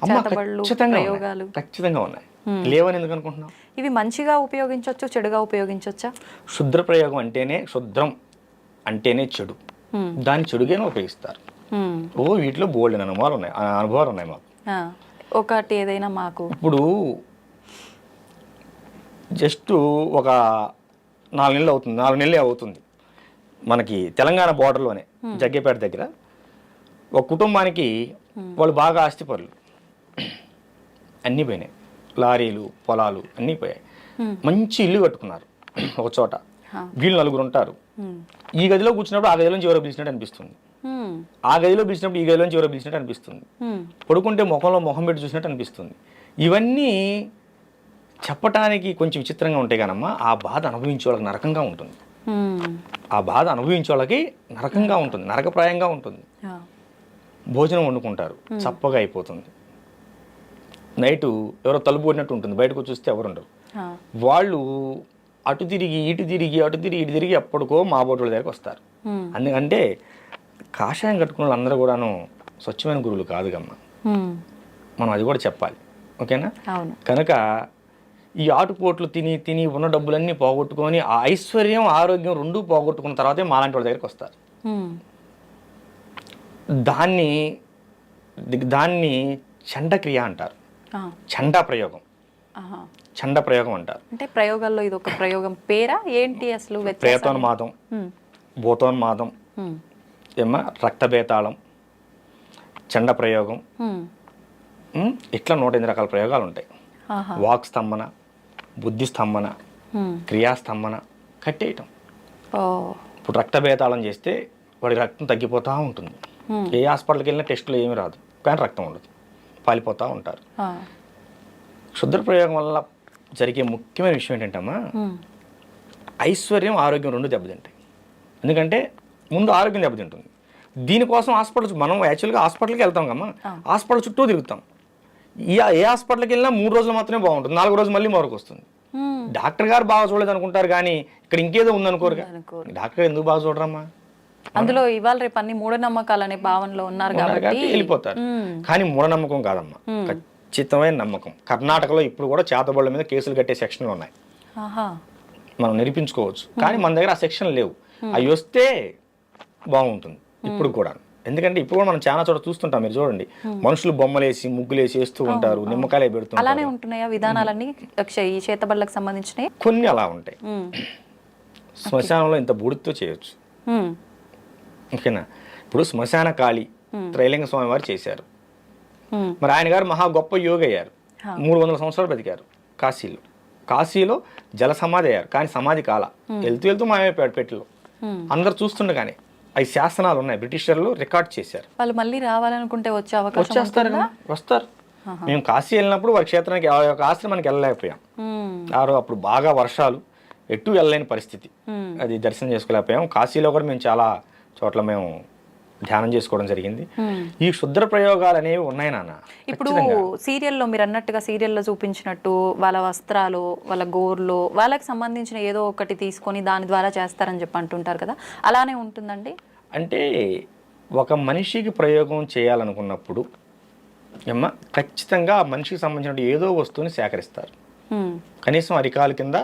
ఖచ్చితంగా ఉన్నాయి. లేవని ఎందుకు అనుకుంటున్నావు? ఇవి మంచిగా ఉపయోగించవచ్చు, చెడుగా ఉపయోగించవచ్చా? శుద్ర ప్రయోగం అంటేనే శుద్రం అంటేనే చెడు, దాన్ని చెడుగానే ఉపయోగిస్తారు. వీటిలో బోల్డ్ అనుభవాలు ఉన్నాయి మాకు. ఒకటి ఏదైనా మాకు ఇప్పుడు జస్ట్ ఒక 4 నెలలు అవుతుంది మనకి తెలంగాణ బోర్డర్లోనే జగ్గేపేట దగ్గర ఒక కుటుంబానికి వాళ్ళు బాగా ఆస్తిపరులు, అన్నీ పోయినాయి. లారీలు పొలాలు అన్నీ పోయాయి. మంచి ఇల్లు కట్టుకున్నారు ఒక చోట. వీళ్ళు 4 ఉంటారు. ఈ గదిలో కూర్చున్నప్పుడు ఆ గదిలోంచి ఎవరో పిలిచినట్టు అనిపిస్తుంది, ఆ గదిలో పిలిచినప్పుడు ఈ గదిలోంచి ఎవరో పిలిచినట్టు అనిపిస్తుంది, పడుకుంటే ముఖంలో మొహం పెట్టి చూసినట్టు అనిపిస్తుంది. ఇవన్నీ చెప్పటానికి కొంచెం విచిత్రంగా ఉంటాయి కానమ్మా, ఆ బాధ అనుభవించే వాళ్ళకి నరకంగా ఉంటుంది. ఆ బాధ అనుభవించే వాళ్ళకి నరకంగా ఉంటుంది, నరకప్రాయంగా ఉంటుంది. భోజనం వండుకుంటారు, చప్పగా అయిపోతుంది. నైటు ఎవరో తలుపు కొట్టినట్టు ఉంటుంది, బయటకు చూస్తే ఎవరు ఉండరు. వాళ్ళు అటు తిరిగి ఇటు తిరిగి ఎప్పటికో మా బోటుల దగ్గరకు వస్తారు. అందుకంటే కాషాయం కట్టుకున్న వాళ్ళందరూ కూడాను స్వచ్ఛమైన గురువులు కాదు గమ్మ, మనం అది కూడా చెప్పాలి. ఓకేనా? కనుక ఈ ఆటుపోట్లు తిని ఉన్న డబ్బులన్నీ పోగొట్టుకొని ఆ ఐశ్వర్యం ఆరోగ్యం రెండూ పోగొట్టుకున్న తర్వాతే మాలాంటి వాళ్ళ దగ్గరికి వస్తారు. దాన్ని చండక్రియ అంటారు, చండా ప్రయోగం అంటారు. అంటే ప్రయోగాల్లో ఇది ఒక ప్రయోగం పేరా ఏంటి అసలు? ప్రేతోన్మాదం, భూతోన్మాదం, రక్తబేతాళం, చండ ప్రయోగం, ఇట్లా 108 రకాల ప్రయోగాలు ఉంటాయి. వాక్ స్తంభన, బుద్ధి స్తంభన, క్రియాస్తంభన, కట్టేయటం. ఇప్పుడు రక్తబేతాళం చేస్తే వాడి రక్తం తగ్గిపోతూ ఉంటుంది. ఏ హాస్పిటల్కి వెళ్ళినా టెస్టులు ఏమీ రాదు, కానీ రక్తం ఉండదు, పాలిపోతూ ఉంటారు. క్షుద్ర ప్రయోగం వల్ల జరిగే ముఖ్యమైన విషయం ఏంటంటమ్మా, ఐశ్వర్యం ఆరోగ్యం రెండు దెబ్బతింటాయి. ఎందుకంటే ముందు ఆరోగ్యం దెబ్బతింటుంది. దీనికోసం మనం యాక్చువల్గా హాస్పిటల్కి వెళ్తాం కమ్మా, హాస్పిటల్ చుట్టూ తిరుగుతాం. ఏ హాస్పిటల్కి వెళ్ళినా 3 రోజులు మాత్రమే బాగుంటుంది, 4 రోజులు మళ్ళీ మొరకు వస్తుంది. డాక్టర్ గారు బాగా చూడలేదు అనుకుంటారు, కానీ ఇక్కడ ఇంకేదో ఉందనుకోరు. డాక్టర్ ఎందుకు బాగా చూడరమ్మా? అందులో ఇవాళ రేపు అన్ని మూఢనమ్మకాలు అనే భావనలో ఉన్నారు కాబట్టి వెళ్ళిపోతారు. కానీ మూఢనమ్మకం కాదమ్మా, ఖచ్చితమైన నమ్మకం. కర్ణాటకలో ఇప్పుడు కూడా చేతబడుల మీద కేసులు కట్టే సెక్షన్లు ఉన్నాయి, మనం నిరూపించుకోవచ్చు. కానీ మన దగ్గర ఆ సెక్షన్ లేవు. అవి వస్తే బాగుంటుంది ఇప్పుడు కూడా. ఎందుకంటే ఇప్పుడు కూడా మనం చాలా చోట చూస్తుంటాం, మీరు చూడండి, మనుషులు బొమ్మలేసి ముగ్గులేసి వేస్తూ ఉంటారు, నిమ్మకాయలే పెడుతుంటారు. అలానే ఉంటున్నాయా విధానాలన్నీ ఈ చేతబడులకు సంబంధించినవి? కొన్ని అలా ఉంటాయి. శ్మశానంలో ఇంత బూడితో చేయొచ్చు. ఓకేనా? ఇప్పుడు శ్మశాన కాళి త్రైలింగ స్వామి వారు చేశారు. మరి ఆయన గారు మహా గొప్ప యోగి అయ్యారు, 300 సంవత్సరాలు బతికారు కాశీలో జల సమాధి అయ్యారు. కానీ సమాధి కాల, వెళ్తూ మాయమైపోయాడు పెట్టిలో. అందరు చూస్తుండగానే అవి శాసనాలు ఉన్నాయి, బ్రిటిషర్లు రికార్డ్ చేశారు. వాళ్ళు మళ్ళీ రావాలనుకుంటే వచ్చే అవకాశం వస్తారు. మేము కాశీ వెళ్ళినప్పుడు వారి క్షేత్రానికి ఆశ్రమానికి వెళ్ళలేకపోయాం. అప్పుడు బాగా వర్షాలు, ఎటు వెళ్ళలేని పరిస్థితి. అది దర్శనం చేసుకోలేకపోయాం. కాశీలో కూడా మేము చాలా చోట్ల మేము ధ్యానం చేసుకోవడం జరిగింది. ఈ క్షుద్ర ప్రయోగాలు అనేవి ఉన్నాయి నాన్న. ఇప్పుడు సీరియల్లో మీరు అన్నట్టుగా సీరియల్లో చూపించినట్టు వాళ్ళ వస్త్రాలు, వాళ్ళ గోర్లు, వాళ్ళకి సంబంధించిన ఏదో ఒకటి తీసుకొని దాని ద్వారా చేస్తారని చెప్పి అంటుంటారు కదా, అలానే ఉంటుందండి? అంటే ఒక మనిషికి ప్రయోగం చేయాలనుకున్నప్పుడు ఏమ్మా ఖచ్చితంగా ఆ మనిషికి సంబంధించిన ఏదో వస్తువుని సేకరిస్తారు. కనీసం అరికాలు కింద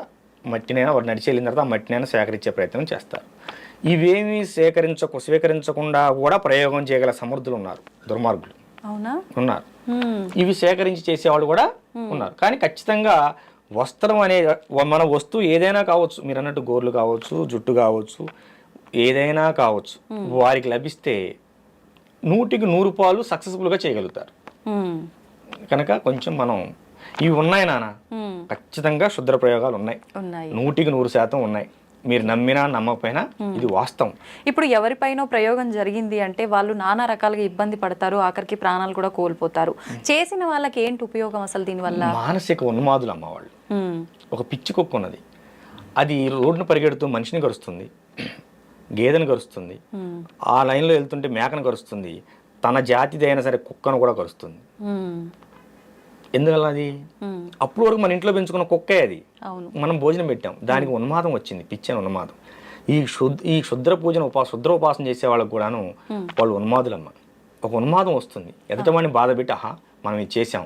మట్టినైనా వాడు నడిచి వెళ్ళిన తర్వాత ఆ మట్టినైనా సేకరించే ప్రయత్నం చేస్తారు. ఇవేమీ స్వీకరించకుండా కూడా ప్రయోగం చేయగల సమర్థులు ఉన్నారు, దుర్మార్గులు ఉన్నారు. ఇవి సేకరించి చేసేవాళ్ళు కూడా ఉన్నారు. కానీ ఖచ్చితంగా వస్త్రం అనే మన వస్తువు ఏదైనా కావచ్చు, మీరు అన్నట్టు గోర్లు కావచ్చు, జుట్టు కావచ్చు, ఏదైనా కావచ్చు, వారికి లభిస్తే 100కి 100 పాలు సక్సెస్ఫుల్గా చేయగలుగుతారు. కనుక కొంచెం మనం ఇవి ఉన్నాయి నాన్న, ఖచ్చితంగా క్షుద్ర ప్రయోగాలు ఉన్నాయి, 100కి 100% ఉన్నాయి. మీరు నమ్మినా నమ్మకపోయినా ఇది వాస్తవం. ఇప్పుడు ఎవరిపైనో ప్రయోగం జరిగింది అంటే వాళ్ళు నానా రకాలుగా ఇబ్బంది పడతారు, ఆఖరికి ప్రాణాలు కూడా కోల్పోతారు. చేసిన వాళ్ళకి ఏంటి ఉపయోగం అసలు దీనివల్ల? మానసిక ఉన్మాదులు అమ్మ వాళ్ళు. ఒక పిచ్చి కుక్క ఉన్నది, అది రోడ్డును పరిగెడుతూ మనిషిని కరుస్తుంది, గేదెను కరుస్తుంది, ఆ లైన్లో వెళ్తుంటే మేకను కరుస్తుంది, తన జాతిది అయినా సరే కుక్కను కూడా కరుస్తుంది. ఎందువల్ల అది? అప్పుడు వరకు మన ఇంట్లో పెంచుకున్న కుక్కే అది, మనం భోజనం పెట్టాం, దానికి ఉన్మాదం వచ్చింది, పిచ్చని ఉన్మాదం. ఈ క్షుద్ర పూజను శుద్ర ఉపాసన చేసే వాళ్ళకు కూడాను వాళ్ళు ఉన్మాదులమ్మ. ఒక ఉన్మాదం వస్తుంది, ఎదుటవాడిని బాధ పెట్టి ఆహా మనం ఇది చేసాం,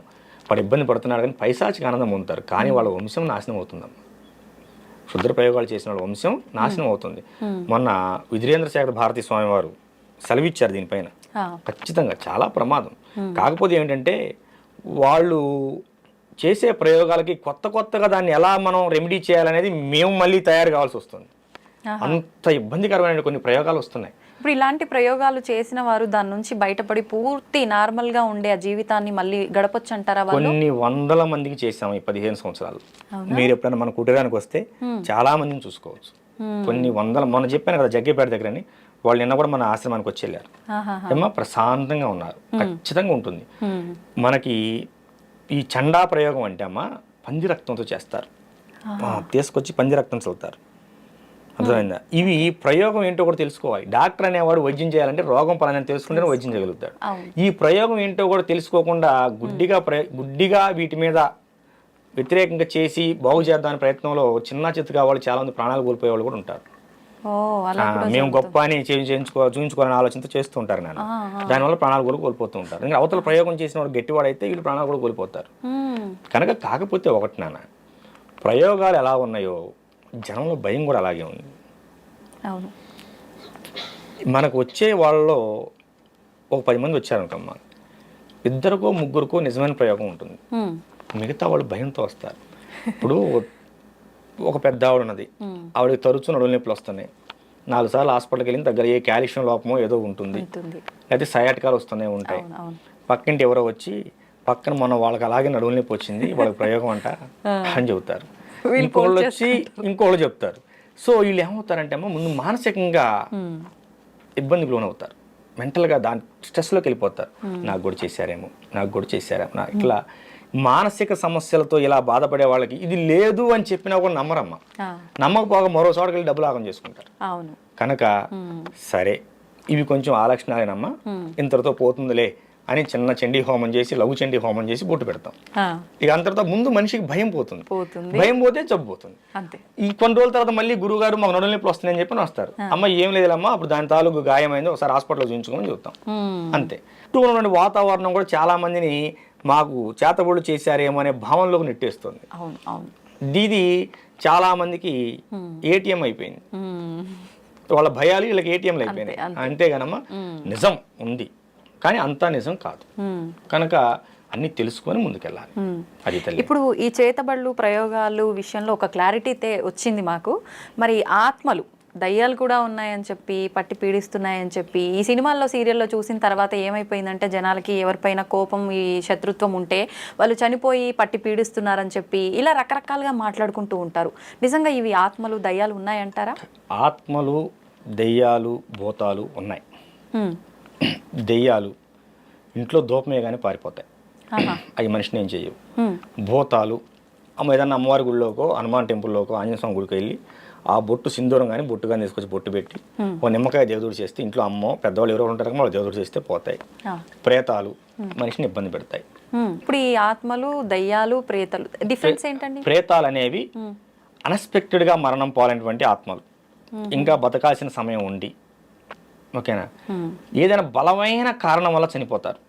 వాడు ఇబ్బంది పడుతున్నాడు కానీ పైశాచిక ఆనందం పొందుతారు. కానీ వాళ్ళ వంశం నాశనం అవుతుందమ్మ. క్షుద్ర ప్రయోగాలు చేసిన వాళ్ళ వంశం నాశనం అవుతుంది. మొన్న విధురేంద్ర శేఖర భారతీ స్వామి వారు సెలవిచ్చారు దీనిపైన. ఖచ్చితంగా చాలా ప్రమాదం. కాకపోతే ఏంటంటే వాళ్ళు చేసే ప్రయోగాలకి కొత్తగా దాన్ని ఎలా మనం రెమెడీ చేయాలనేది మేము మళ్ళీ తయారు కావాల్సి వస్తుంది. అంత ఇబ్బందికరమైన కొన్ని ప్రయోగాలు వస్తున్నాయి. ఇప్పుడు ఇలాంటి ప్రయోగాలు చేసిన వారు దాని నుంచి బయటపడి పూర్తి నార్మల్ గా ఉండే ఆ జీవితాన్ని మళ్ళీ గడపొచ్చు అంటారా? కొన్ని వందల మందికి చేసాము ఈ 15 సంవత్సరాలు. మీరు ఎప్పుడైనా మన కుటీరానికి వస్తే చాలా మందిని చూసుకోవచ్చు. కొన్ని వందల, మొన్న చెప్పాను కదా జగ్గేపేట దగ్గరని, వాళ్ళు నిన్న కూడా మన ఆశ్రమానికి వచ్చి వెళ్ళారు. ఏమో ప్రశాంతంగా ఉన్నారు. ఖచ్చితంగా ఉంటుంది. మనకి ఈ చండా ప్రయోగం అంటే అమ్మ పంది రక్తంతో చేస్తారు, తీసుకొచ్చి పంది రక్తం చల్లుతారు. అర్థమైందా? ఇవి ప్రయోగం ఏంటో కూడా తెలుసుకోవాలి. డాక్టర్ అనేవాడు వైద్యం చేయాలంటే రోగం పలానా తెలుసుకుంటేనే వైద్యం చేయగలుగుతాడు. ఈ ప్రయోగం ఏంటో కూడా తెలుసుకోకుండా గుడ్డిగా వీటి మీద వ్యతిరేకంగా చేసి బాగు చేద్దామనే ప్రయత్నంలో చిన్న చిత్తుగా వాళ్ళు చాలా మంది ప్రాణాలు కోల్పోయే వాళ్ళు కూడా ఉంటారు. మేము గొప్ప అని చూపించుకోవాలని ఆలోచనతో చేస్తూ ఉంటారు నాన్న. దానివల్ల ప్రాణాలు కూడా కోల్పోతూ ఉంటారు. ఇంకా అవతల ప్రయోగం చేసిన వాడు గట్టివాడైతే వీళ్ళు ప్రాణాలు కూడా కోల్పోతారు. కనుక కాకపోతే ఒకటి నాన్న, ప్రయోగాలు ఎలా ఉన్నాయో జనంలో భయం కూడా అలాగే ఉంది. మనకు వచ్చే వాళ్ళలో ఒక 10 మంది వచ్చారనుకమ్మా, 2కో 3కో నిజమైన ప్రయోగం ఉంటుంది, మిగతా వాళ్ళు భయంతో వస్తారు. ఇప్పుడు ఒక పెద్ద ఆవిడ ఉన్నది, ఆవిడకి తరచూ నడుము నొప్పులు వస్తున్నాయి, 4 సార్లు హాస్పిటల్కి వెళ్ళిన దగ్గర ఏ కాల్షియం లోపమో ఏదో ఉంటుంది, లేకపోతే సయాటికాలు వస్తూనే ఉంటాయి. పక్కింటి ఎవరో వచ్చి పక్కన మొన్న వాళ్ళకి అలాగే నడుము నొప్పి వచ్చింది, వాళ్ళకి ప్రయోగం అంట అని చెబుతారు. ఇంకోళ్ళు వచ్చి ఇంకోళ్ళు చెప్తారు. సో వీళ్ళు ఏమవుతారంటే అమ్మ ముందు మానసికంగా ఇబ్బందికి లోనవుతారు, మెంటల్గా దాని స్ట్రెస్లోకి వెళ్ళిపోతారు. నాకు కూడా చేశారేమో ఇట్లా మానసిక సమస్యలతో ఇలా బాధపడే వాళ్ళకి ఇది లేదు అని చెప్పినా కూడా నమ్మరమ్మ. నమ్మకపోగా మరో చోటకి వెళ్ళి డబ్బులు ఆగం చేసుకుంటారు. కనుక సరే ఇవి కొంచెం ఆ లక్షణాలేనమ్మా, ఇంతటితో పోతుందిలే అని చిన్న చండీ హోమం చేసి, లఘు చండీ హోమం చేసి బొట్టు పెడతాం. ఇక అంతటితో ముందు మనిషికి భయం పోతుంది, భయం పోతే జబ్బు పోతుంది. ఈ కొన్ని రోజుల తర్వాత మళ్ళీ గురువు గారు మాకు నడుము నొప్పులు వస్తున్నాయని చెప్పి వస్తారు. అమ్మ ఏం లేదమ్మా, అప్పుడు దాని తాలూకు గాయమైంది, ఒకసారి హాస్పిటల్లో చూపించుకోమని చెప్తాం. అంతే. చుట్టూ ఉన్నటువంటి వాతావరణం కూడా చాలా మందిని మాకు చేతబడులు చేశారేమో అనే భావనలోకి నెట్టేస్తుంది. ఇది చాలా మందికి ఏటీఎం అయిపోయింది, వాళ్ళ భయాలు వీళ్ళకి ఏటీఎంలు అయిపోయినాయి. అంతేగానమ్మా నిజం ఉంది కానీ అంతా నిజం కాదు. కనుక అన్ని తెలుసుకొని ముందుకెళ్ళాలి. అది తల్లి. ఇప్పుడు ఈ చేతబడులు ప్రయోగాలు విషయంలో ఒక క్లారిటీ వచ్చింది మాకు. మరి ఆత్మలు, దయ్యాలు కూడా ఉన్నాయని చెప్పి, పట్టి పీడిస్తున్నాయని చెప్పి ఈ సినిమాల్లో సీరియల్లో చూసిన తర్వాత ఏమైపోయిందంటే జనాలకి ఎవరిపైన కోపం, ఈ శత్రుత్వం ఉంటే వాళ్ళు చనిపోయి పట్టి పీడిస్తున్నారని చెప్పి ఇలా రకరకాలుగా మాట్లాడుకుంటూ ఉంటారు. నిజంగా ఇవి ఆత్మలు, దయ్యాలు ఉన్నాయంటారా? ఆత్మలు, దెయ్యాలు, భూతాలు ఉన్నాయి. దెయ్యాలు ఇంట్లో దూపమే కానీ పారిపోతాయి, అవి మనిషిని ఏం చేయవు. భూతాలు ఏదన్నా అమ్మవారి గుడిలోకో హనుమాన్ టెంపుల్లోకో ఆంజనేయ స్వామి గుడికి వెళ్ళి ఆ బొట్టు సింధూరం కానీ బొట్టు కానీ తీసుకొచ్చి బొట్టు పెట్టి ఓ నిమ్మకాయ దేవుడు చేస్తే ఇంట్లో అమ్మో పెద్దవాళ్ళు ఎవరో ఉంటారు వాళ్ళు దేవుడు చేస్తే పోతాయి. ప్రేతాలు మనిషిని ఇబ్బంది పెడతాయి. ఇప్పుడు ఈ ఆత్మలు, దయ్యాలు, ప్రేతాలు డిఫరెన్స్ ఏంటండి? ప్రేతాలు అనేవి అన్ఎక్స్పెక్టెడ్గా మరణం పోలేనటువంటి ఆత్మలు, ఇంకా బతకాల్సిన సమయం ఉండి, ఓకేనా, ఏదైనా బలమైన కారణం వల్ల చనిపోతారు.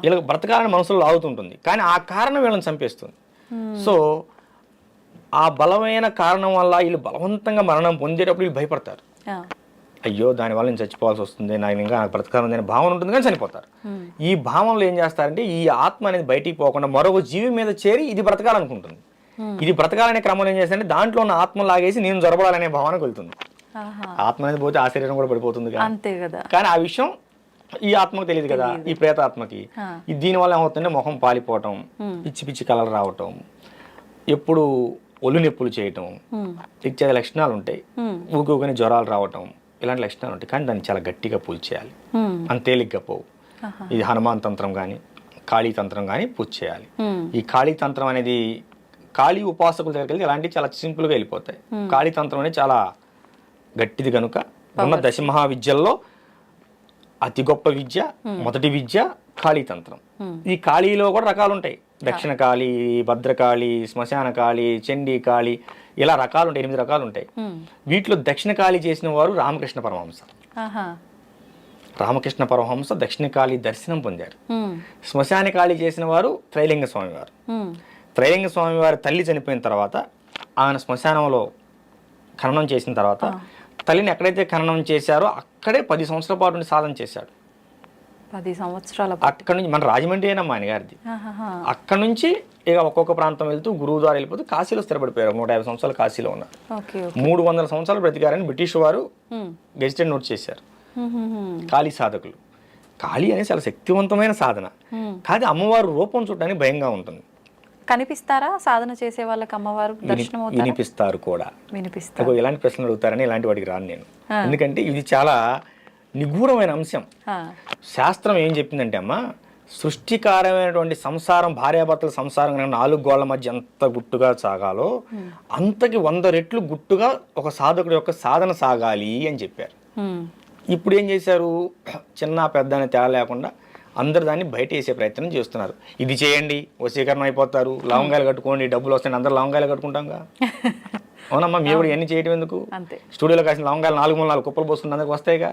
వీళ్ళకి బ్రతకాలని మనసులో లాగుతుంటుంది, కానీ ఆ కారణం వీళ్ళని చంపేస్తుంది. సో ఆ బలమైన కారణం వల్ల వీళ్ళు బలవంతంగా మరణం పొందేటప్పుడు వీళ్ళు భయపడతారు. అయ్యో దానివల్ల నేను చచ్చిపోవాల్సి వస్తుంది, నాకు ఇంకా నాకు బ్రతకాలని అనే భావన ఉంటుంది, కానీ చనిపోతారు. ఈ భావనలో ఏం చేస్తారంటే ఈ ఆత్మ అనేది బయటికి పోకుండా మరొక జీవి మీద చేరి ఇది బ్రతకాలనుకుంటుంది. ఇది బ్రతకాలనే క్రమంలో ఏం చేస్తారంటే దాంట్లో ఉన్న ఆత్మ లాగేసి నేను జరబడాలనే భావనకు వెళ్తుంది. ఆత్మ అనేది పోతే ఆ శరీరం కూడా పడిపోతుంది కదా. కానీ ఆ విషయం ఈ ఆత్మకు తెలియదు కదా, ఈ ప్రేతాత్మకి. దీనివల్ల ఏమవుతుందంటే ముఖం పాలిపోవటం, పిచ్చి పిచ్చి కలర్ రావటం, ఎప్పుడు ఒళ్ళు నొప్పులు చేయటం ఇత్యాది లక్షణాలు ఉంటాయి. ఊకని జ్వరాలు రావటం, ఇలాంటి లక్షణాలు ఉంటాయి. కానీ దాన్ని చాలా గట్టిగా పూజ చేయాలి, అంత తేలిగ్గా పోవు. ఇది హనుమాన్ తంత్రం కానీ కాళీ తంత్రం కానీ పూజ చేయాలి. ఈ కాళీ తంత్రం అనేది కాళీ ఉపాసకుల దగ్గరికి వెళ్తే ఇలాంటివి చాలా సింపుల్గా వెళ్ళిపోతాయి. కాళీ తంత్రం అనేది చాలా గట్టిది కనుక ఉన్న దశమహా విద్యల్లో అతి గొప్ప విద్య, మొదటి విద్య కాళీ తంత్రం. ఈ కాళీలో కూడా రకాలు ఉంటాయి. దక్షిణ కాళీ, భద్రకాళి, శ్మశాన కాళీ, చండీ కాళీ, ఇలా రకాలు ఉంటాయి. 8 రకాలు ఉంటాయి. వీటిలో దక్షిణ కాళీ చేసిన వారు రామకృష్ణ పరమహంస. రామకృష్ణ పరమహంస దక్షిణ కాళీ దర్శనం పొందారు. శ్మశాన కాళీ చేసిన వారు త్రైలింగ స్వామి వారు. త్రైలింగ స్వామి వారి తల్లి చనిపోయిన తర్వాత ఆయన శ్మశానంలో ఖననం చేసిన తర్వాత తల్లిని ఎక్కడైతే ఖననం చేశారో అక్కడే 10 సంవత్సరాల పాటు సాధన చేశాడు. 10 సంవత్సరాల అక్కడ నుంచి మన రాజమండ్రి అయినమ్మా ఆయన గారిది. అక్కడ నుంచి ఇక ఒక్కొక్క ప్రాంతం వెళ్తూ గురువు ద్వారా వెళ్ళిపోతూ కాశీలో స్థిరపడిపోయారు. 150 సంవత్సరాలు కాశీలో ఉన్నారు. 300 సంవత్సరాలు బ్రతికారని బ్రిటిష్ వారు గెజిటెడ్ నోట్ చేశారు. కాళీ సాధకులు. కాళీ అనేది చాలా శక్తివంతమైన సాధన, కాదు అమ్మవారు రూపం చూడడానికి భయంగా ఉంటుంది. కనిపిస్తారా సాధన చేసే వాళ్ళకి అమ్మవారు? దర్శనం వినిపిస్తారు కూడా. వినిపిస్తారు. ఎలాంటి ప్రశ్నలు అడుగుతారని ఇలాంటి వాటికి రాను నేను, ఎందుకంటే ఇది చాలా నిగూఢమైన అంశం. శాస్త్రం ఏం చెప్పిందంటే అమ్మ, సృష్టికారమైనటువంటి సంసారం, భార్యాభర్తల సంసారం 4 గోళ్ల మధ్య ఎంత గుట్టుగా సాగాలో అంతకి 100 రెట్లు గుట్టుగా ఒక సాధకుడి యొక్క సాధన సాగాలి అని చెప్పారు. ఇప్పుడు ఏం చేశారు, చిన్న పెద్ద అనే తేడా లేకుండా అందరు దాన్ని బయట వేసే ప్రయత్నం చేస్తున్నారు. ఇది చేయండి వశీకరణ అయిపోతారు, లవంగాలు కట్టుకోండి డబ్బులు వస్తాయి, అందరు లవంగాలు కట్టుకుంటాంగా. అవునమ్మా, మీరు కూడా ఎన్ని చేయటం ఎందుకు? స్టూడియోలో కాసిన లవంగాలు 4 కుప్పలు పోసుకుని అందరికి వస్తాయిగా.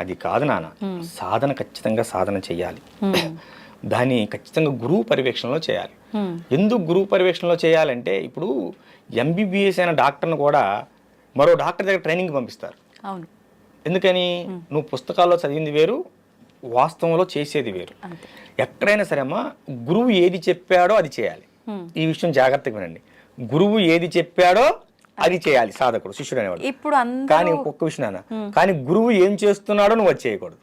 అది కాదు నాన్న, సాధన ఖచ్చితంగా సాధన చేయాలి. దాన్ని ఖచ్చితంగా గురువు పర్యవేక్షణలో చేయాలి. ఎందుకు గురువు పర్యవేక్షణలో చేయాలంటే ఇప్పుడు ఎంబీబీఎస్ అయిన డాక్టర్ను కూడా మరో డాక్టర్ దగ్గర ట్రైనింగ్ పంపిస్తారు. ఎందుకని? నువ్వు పుస్తకాల్లో చదివింది వేరు, వాస్తవంలో చేసేది వేరు. ఎక్కడైనా సరే అమ్మా, గురువు ఏది చెప్పాడో అది చేయాలి. ఈ విషయం జాగ్రత్తగా వినండి. గురువు ఏది చెప్పాడో అది చేయాలి సాధకుడు, శిష్యుడు అనేవాడు. ఇప్పుడు కానీ ఒక్క విషయం అన్న, కానీ గురువు ఏం చేస్తున్నాడో నువ్వు అది చేయకూడదు.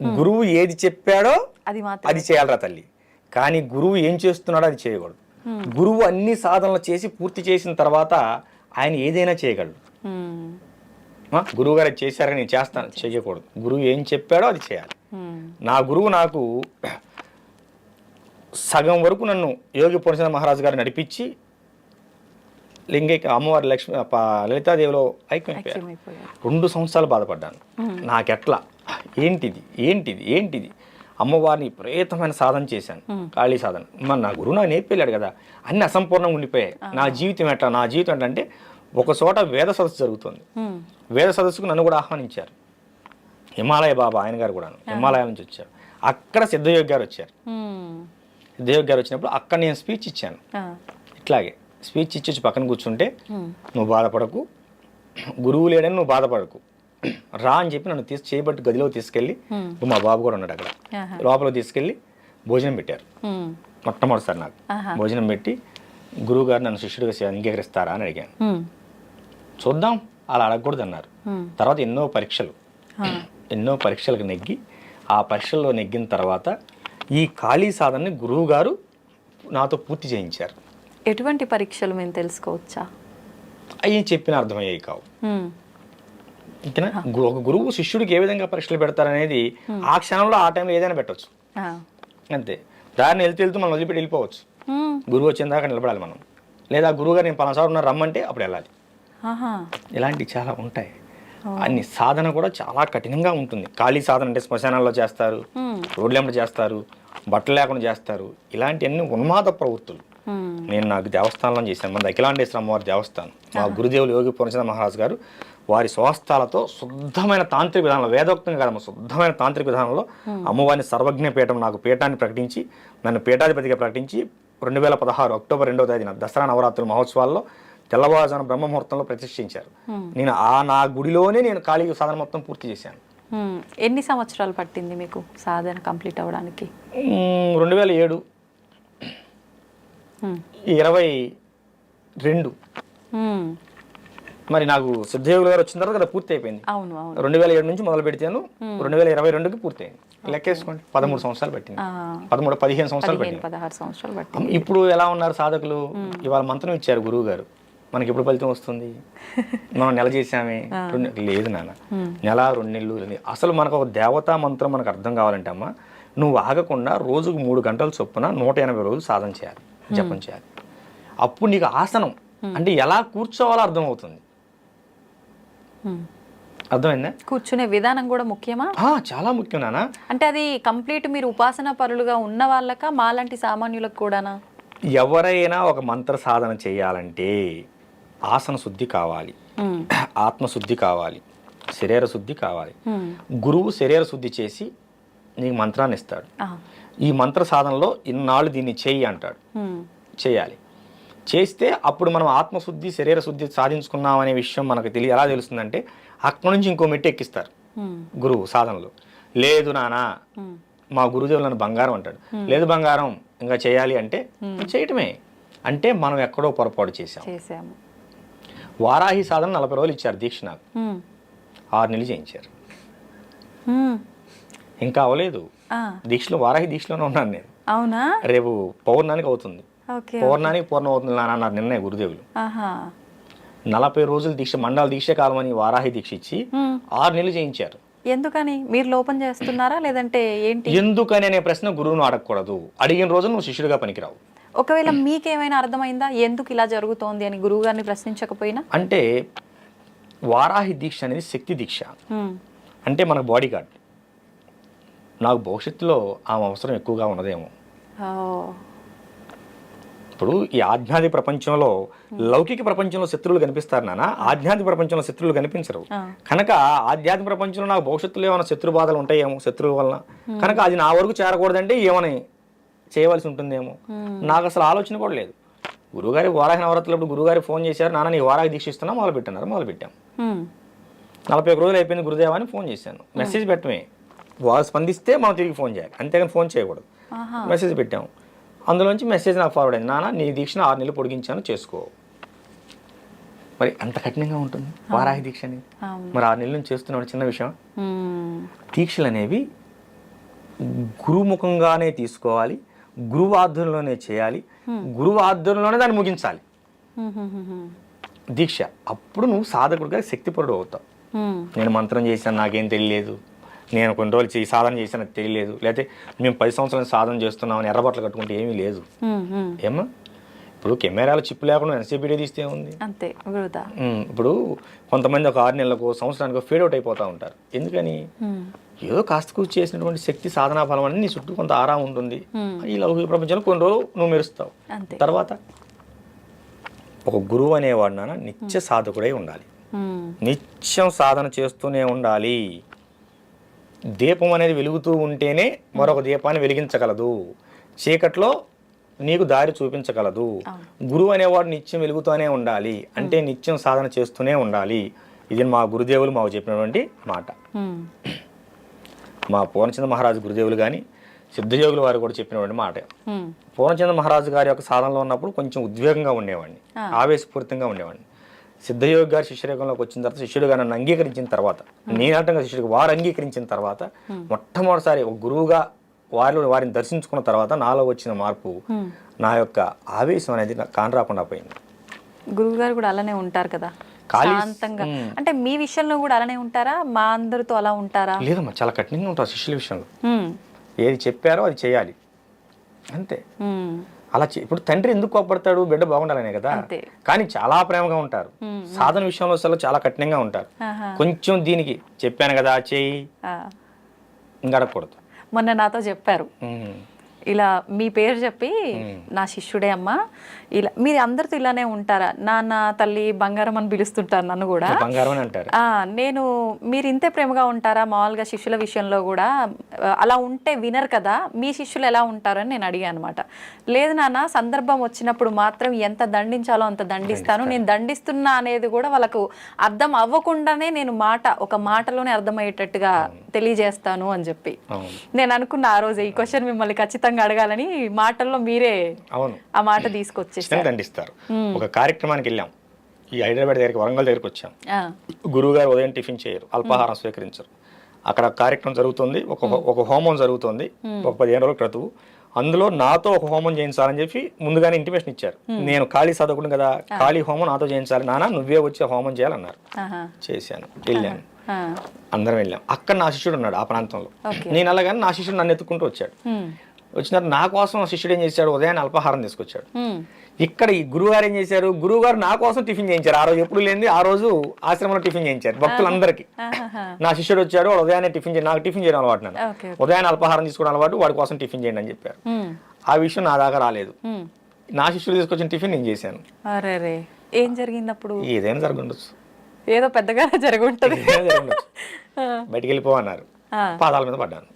గురువు ఏది చెప్పాడో అది చేయాలరా తల్లి, కానీ గురువు ఏం చేస్తున్నాడో అది చేయకూడదు. గురువు అన్ని సాధనలు చేసి పూర్తి చేసిన తర్వాత ఆయన ఏదైనా చేయగలడు. గురువు గారు చేశారు నేను చేస్తాను చేయకూడదు. గురువు ఏం చెప్పాడో అది చేయాలి. నా గురువు నాకు సగం వరకు నన్ను యోగి పూర్ణచంద్ర మహారాజు గారు నడిపించి లింగైక అమ్మవారి లలితాదేవిలో ఐక్యమైపోయారు. 2 సంవత్సరాలు బాధపడ్డాను. నాకెట్లా ఏంటిది అమ్మవారిని విపరీతమైన సాధన చేశాను, కాళీ సాధన. మరి నా గురువు నాకు నేర్పేలాడు కదా, అన్ని అసంపూర్ణంగా ఉండిపోయాయి. నా జీవితం ఎట్లా అంటే ఒక చోట వేద సదస్సు జరుగుతుంది. వేద సదస్సుకు నన్ను కూడా ఆహ్వానించారు. హిమాలయ బాబా ఆయన గారు కూడా హిమాలయాల నుంచి వచ్చారు. అక్కడ సిద్ధయోగి గారు వచ్చారు. సిద్ధయోగి గారు వచ్చినప్పుడు అక్కడ నేను స్పీచ్ ఇచ్చాను. ఇట్లాగే స్పీచ్ ఇచ్చి పక్కన కూర్చుంటే, నువ్వు బాధపడకు, గురువు లేడని నువ్వు బాధపడకు, రా అని చెప్పి నన్ను చేయబట్టి గదిలో తీసుకెళ్ళి, మా బాబు కూడా ఉన్నాడు అక్కడ, లోపల తీసుకెళ్ళి భోజనం పెట్టారు. మొట్టమొదటిసారి నాకు భోజనం పెట్టి, గురువు గారు నన్ను శిష్యుడిగా అంగీకరిస్తారా అని అడిగాను. చూద్దాం, అలా అడగకూడదు అన్నారు. తర్వాత ఎన్నో పరీక్షలకు నెగ్గి, ఆ పరీక్షల్లో నెగ్గిన తర్వాత ఈ కాళీ సాధనని గురువు గారు నాతో పూర్తి చేయించారు. ఎటువంటి పరీక్షలు మేము తెలుసుకోవచ్చా? అవి చెప్పిన అర్థమయ్యాయి కావు. ఇంకేనా, ఒక గురువు శిష్యుడికి ఏ విధంగా పరీక్షలు పెడతారనేది ఆ క్షణంలో ఆ టైంలో ఏదైనా పెట్టవచ్చు అంతే. దారిని వెళ్తూ మనం వదిలిపెట్టి వెళ్ళిపోవచ్చు. గురువు వచ్చిన దాకా నిలబడాలి మనం. లేదా గురువు గారు నేను పలానా ఉన్నారు రమ్మంటే అప్పుడు వెళ్ళాలి. ఇలాంటివి చాలా ఉంటాయి. అన్ని సాధన కూడా చాలా కఠినంగా ఉంటుంది. ఖాళీ సాధన అంటే శ్మశానాల్లో చేస్తారు, రోడ్లెంబడి చేస్తారు, బట్టలు లేకుండా చేస్తారు. ఇలాంటివన్నీ ఉన్మాద ప్రవృత్తులు. నేను నాకు దేవస్థానంలో చేశాను. మన అఖిలాండేశ్వర అమ్మవారి దేవస్థానం. మా గురుదేవులు యోగి పూర్ణచంద్ర మహారాజు గారు వారి స్వహస్తాలతో శుద్ధమైన తాంత్రిక విధానంలో, వేదోక్తంగా కాదమ్మ, శుద్ధమైన తాంత్రిక విధానంలో అమ్మవారిని సర్వజ్ఞ పీఠం, నాకు పీఠాన్ని ప్రకటించి నన్ను పీఠాధిపతిగా ప్రకటించి 2016 అక్టోబర్ 2వ తేదీన దసరా నవరాత్రుల మహోత్సవాల్లో తెల్లవారుజామున బ్రహ్మముహూర్తంలో ప్రతిష్ఠించారు. నేను నా గుడిలోనే నేను ఖాళీ సాధన మొత్తం పూర్తి చేశాను. ఎన్ని సంవత్సరాలు పట్టింది మీకు సాధన కంప్లీట్ అవ్వడానికి? 2007 22. మరి నాకు సిద్ధయోగులు గారు వచ్చిన తర్వాత కదా పూర్తి అయిపోయింది. 2007 నుంచి మొదలు పెడితేను 2022కి పూర్తయింది. లెక్కేసుకోండి, 13 సంవత్సరాలు పట్టింది. 15 సంవత్సరాలు పట్టింది. ఇప్పుడు ఎలా ఉన్నారు సాధకులు? ఇవాళ మంత్రం ఇచ్చారు గురువు గారు, మనకి ఎప్పుడు ఫలితం వస్తుంది? మనం నెల చేసామే, లేదు నాన్న, నెల 2 నెలలు. అసలు మనకు ఒక దేవతా మంత్రం మనకు అర్థం కావాలంటే అమ్మ, నువ్వు ఆగకుండా రోజుకు 3 గంటల చొప్పున 180 రోజులు సాధన చేయాలి, జపం చేయాలి. అప్పుడు నీకు ఆసనం అంటే ఎలా కూర్చోవాలో అర్థమవుతుంది. అర్థమైందా? కూర్చునే విధానం కూడా ముఖ్యమా? చాలా ముఖ్యం నాన్న. అంటే అది కంప్లీట్ మీరు ఉపాసన పరులుగా ఉన్న వాళ్ళక, మాలాంటి సామాన్యులకు కూడానా? ఎవరైనా ఒక మంత్ర సాధన చేయాలంటే ఆసన శుద్ధి కావాలి, ఆత్మశుద్ధి కావాలి, శరీర శుద్ధి కావాలి. గురువు శరీర శుద్ధి చేసి నీకు మంత్రాన్ని ఇస్తాడు. ఈ మంత్ర సాధనలో ఇన్నాళ్ళు దీన్ని చెయ్యి అంటాడు, చేయాలి. చేస్తే అప్పుడు మనం ఆత్మశుద్ధి శరీర శుద్ధి సాధించుకున్నాం అనే విషయం మనకు ఎలా తెలుస్తుందంటే, అక్కడి నుంచి ఇంకో మెట్టు ఎక్కిస్తారు గురువు సాధనలో. లేదు నానా, మా గురుదేవులు నన్ను బంగారం అంటాడు. లేదు బంగారం, ఇంకా చేయాలి అంటే చేయటమే. అంటే మనం ఎక్కడో పొరపాటు చేసాము. వారాహి సాధన 40 రోజులు ఇచ్చారు దీక్ష, నాకు 6 నెలలు చేయించారు. ఇంకా అవలేదు దీక్షలో, వారాహి దీక్షలోనే ఉన్నాను నేను. అవునా? రేపు పౌర్ణానికి అవుతుంది, పౌర్ణానికి పూర్ణం అవుతుంది అన్నారు నిన్నే గురుదేవులు. 40 రోజులు దీక్ష, మండల దీక్ష కాలం అని వారాహి దీక్ష ఇచ్చి 6 నెలలు చేయించారు. ఎందుకని? మీరు లోపం చేస్తున్నారా లేదంటే ఏంటి? ఎందుకని అనే ప్రశ్న గురువును అడగకూడదు. అడిగిన రోజు నువ్వు శిష్యుడిగా పనికిరావు. ఒకవేళ మీకేమైనా అర్థమైందా ఎందుకు ఇలా జరుగుతోంది అని గురువు గారిని ప్రశ్నించకపోయినా? అంటే వారాహి దీక్ష అనేది శక్తి దీక్ష. అంటే మనకు బాడీ గార్డ్. నాకు భవిష్యత్తులో ఆమె అవసరం ఎక్కువగా ఉన్నదేమో. ఇప్పుడు ఈ ఆధ్యాత్మిక ప్రపంచంలో, లౌకిక ప్రపంచంలో శత్రువులు కనిపిస్తారు నాన్న, ఆధ్యాత్మిక ప్రపంచంలో శత్రువులు కనిపించరు. కనుక ఆధ్యాత్మిక ప్రపంచంలో నాకు భవిష్యత్తులో ఏమైనా శత్రు బాధలు ఉంటాయేమో శత్రువు వలన, కనుక అది నా వరకు చేరకూడదంటే ఏమని చేయవలసి ఉంటుందేమో. నాకు అసలు ఆలోచన కూడా లేదు. గురువుగారి వారాహి నవరాత్రులప్పుడు గురువుగారి ఫోన్ చేశారు, నాన్న నీ వారాహి దీక్షిస్తున్నా, మొదలుపెట్టాం. 41 రోజులు అయిపోయింది గురుదేవా అని ఫోన్ చేశాను. మెసేజ్ పెట్టమే, వాళ్ళు స్పందిస్తే మనం తిరిగి ఫోన్ చేయాలి, అంతేగాని ఫోన్ చేయకూడదు. మెసేజ్ పెట్టాము, అందులోంచి మెసేజ్ నాకు ఫార్వర్డ్ అయింది, నాన్న నీ దీక్షను 6 నెలలు పొడిగించాను, చేసుకో. మరి అంత కఠినంగా ఉంటుంది వారాహి దీక్ష అనేది. మరి 6 నెలల నుంచి చేస్తున్నాడు, చిన్న విషయం. దీక్షలు అనేవి గురుముఖంగానే తీసుకోవాలి, గురువు ఆధ్వర్యంలోనే చేయాలి, గురువు ఆధ్వర్యంలోనే దాన్ని ముగించాలి దీక్ష. అప్పుడు నువ్వు సాధకుడిగా శక్తిపరుడు అవుతావు. నేను మంత్రం చేశాను, నాకేం తెలియలేదు, నేను కొన్ని రోజులు సాధన చేశాను తెలియలేదు, లేకపోతే మేము 10 సంవత్సరాలు సాధన చేస్తున్నామని ఎర్రబట్టలు కట్టుకుంటే ఏమీ లేదు. ఏమా ఇప్పుడు కెమెరాల చిప్పు లేకుండా ఎంతసేపు వీడియో తీస్తే ఉంది అంతే. ఇప్పుడు కొంతమంది ఒక 6 నెలలకు సంవత్సరానికి ఫేడ్ అవుట్ అయిపోతూ ఉంటారు. ఎందుకని? ఏదో కాస్త కూర్చి చేసినటువంటి శక్తి సాధనా ఫలం అని నీ చుట్టూ కొంత ఆరా ఉంటుంది. ఈ లౌకిక ప్రపంచంలో కొన్ని రోజులు నువ్వు మెరుస్తావు. తర్వాత ఒక గురువు అనేవాడు నాన్న నిత్య సాధకుడై ఉండాలి, నిత్యం సాధన చేస్తూనే ఉండాలి. దీపం అనేది వెలుగుతూ ఉంటేనే మరొక దీపాన్ని వెలిగించగలదు, చీకట్లో నీకు దారి చూపించగలదు. గురువు అనేవాడు నిత్యం వెలుగుతూనే ఉండాలి, అంటే నిత్యం సాధన చేస్తూనే ఉండాలి. ఇది మా గురుదేవులు మాకు చెప్పినటువంటి మాట. మా పూర్ణచంద్ర మహారాజు గురుదేవులు కానీ సిద్ధయోగులు వారు కూడా చెప్పినటువంటి మాట. పూర్ణచంద్ర మహారాజు గారి యొక్క సాధనలో ఉన్నప్పుడు కొంచెం ఉద్వేగంగా ఉండేవాడిని, ఆవేశపూరితంగా ఉండేవాడిని. సిద్ధయోగి గారి శిష్యరేఖంలోకి వచ్చిన తర్వాత, శిష్యుడుగా నన్ను అంగీకరించిన తర్వాత, నేనంటంగా శిష్యుడికి వారు అంగీకరించిన తర్వాత, మొట్టమొదటిసారి ఒక గురువుగా వారిని దర్శించుకున్న తర్వాత నాలో వచ్చిన మార్పు, నా యొక్క ఆవేశం అనేది కానరాకుండా పోయింది. గురువు గారు కూడా అలానే ఉంటారు కదా శాంతంగా? అంటే మీ విషయంలో కూడా అలానే ఉంటారా? మా అందరితో అలా ఉంటారా? లేదమ్మా, చాలా కఠినంగా ఉంటారు శిష్యుల విషయంలో. ఏది చెప్పారో అది చేయాలి అంతే. అలా ఇప్పుడు తండ్రి ఎందుకు కోపడతాడు, బిడ్డ బాగుండాలనే కదా. అంతే. కానీ చాలా ప్రేమగా ఉంటారు. సాధన విషయంలో అసలు చాలా కఠినంగా ఉంటారు. కొంచెం దీనికి చెప్పాను కదా చేయి ఇంకడకూడదు. మొన్న నాతో చెప్పారు, ఇలా మీ పేరు చెప్పి నా శిష్యుడే అమ్మా, ఇలా మీరు అందరితో ఇలానే ఉంటారా, నాన్న తల్లి బంగారం అని పిలుస్తుంటారు నన్ను కూడా. బంగారం అని అంటారు. నేను మీరు ఇంతే ప్రేమగా ఉంటారా మామూలుగా శిష్యుల విషయంలో కూడా, అలా ఉంటే వినరు కదా, మీ శిష్యులు ఎలా ఉంటారని నేను అడిగాను అనమాట. లేదు నాన్న, సందర్భం వచ్చినప్పుడు మాత్రం ఎంత దండించాలో అంత దండిస్తాను, నేను దండిస్తున్నా అనేది కూడా వాళ్ళకు అర్థం అవ్వకుండానే నేను ఒక మాటలోనే అర్థమయ్యేటట్టుగా తెలియజేస్తాను అని చెప్పి నేను అనుకున్న ఆ రోజు ఈ క్వశ్చన్ మిమ్మల్ని ఖచ్చితంగా అడగాలని మాటల్లో మీరే ఆ మాట తీసుకొచ్చేసారు. దండిస్తారు. ఒక కార్యక్రమానికి వెళ్ళాం, ఈ హైదరాబాద్ దగ్గరికి, వరంగల్ దగ్గరికి వచ్చాం. గురువు గారు ఉదయం టిఫిన్ చేయరు, అల్పాహారం స్వీకరించరు. అక్కడ కార్యక్రమం జరుగుతుంది, ఒక హోమం జరుగుతుంది, ఒక 15 రోజుల క్రితం. అందులో నాతో ఒక హోమం చేయించాలని చెప్పి ముందుగానే ఇంటిమేషన్ ఇచ్చారు. నేను ఖాళీ చదవకుండా కదా, ఖాళీ హోమం నాతో చేయించాలి నాన్న, నువ్వే వచ్చి హోమం చేయాలన్నారు. చేశాను, వెళ్ళాను, అందరం వెళ్ళాం. అక్కడ నా శిష్యుడు ఉన్నాడు ఆ ప్రాంతంలో. నేను అలాగని నా శిష్యుడు నన్ను ఎత్తుకుంటూ వచ్చాడు. వచ్చినారు నా కోసం శిష్యుడు ఏం చేశాడు, ఉదయాన్నే అల్పాహారం తీసుకొచ్చాడు. ఇక్కడ ఈ గురువుగారు ఏం చేశారు, గురువుగారు నా కోసం టిఫిన్ చేయించారు. ఆ రోజు ఎప్పుడు లేని ఆ రోజు ఆశ్రమంలో టిఫిన్ చేయించారు భక్తులందరికీ. నా శిష్యుడు వచ్చాడు, వాడు ఉదయాన్నే టిఫిన్ చేయండి, నాకు టిఫిన్ చేయడం అలవాటు, నన్ను ఉదయాన్నే అల్పాహారం తీసుకోవడం అలవాటు, వాడి కోసం టిఫిన్ చేయండి అని చెప్పారు. ఆ విషయం నా దాకా రాలేదు. నా శిష్యుడు తీసుకొచ్చిన టిఫిన్ నేను చేశాను. ఏం జరిగింది అప్పుడు? ఏదైనా జరగండొచ్చు, ఏదో పెద్దగా జరుగుంటది. బయటికి వెళ్ళిపోవన్నారు, పాదాల మీద పడ్డాను.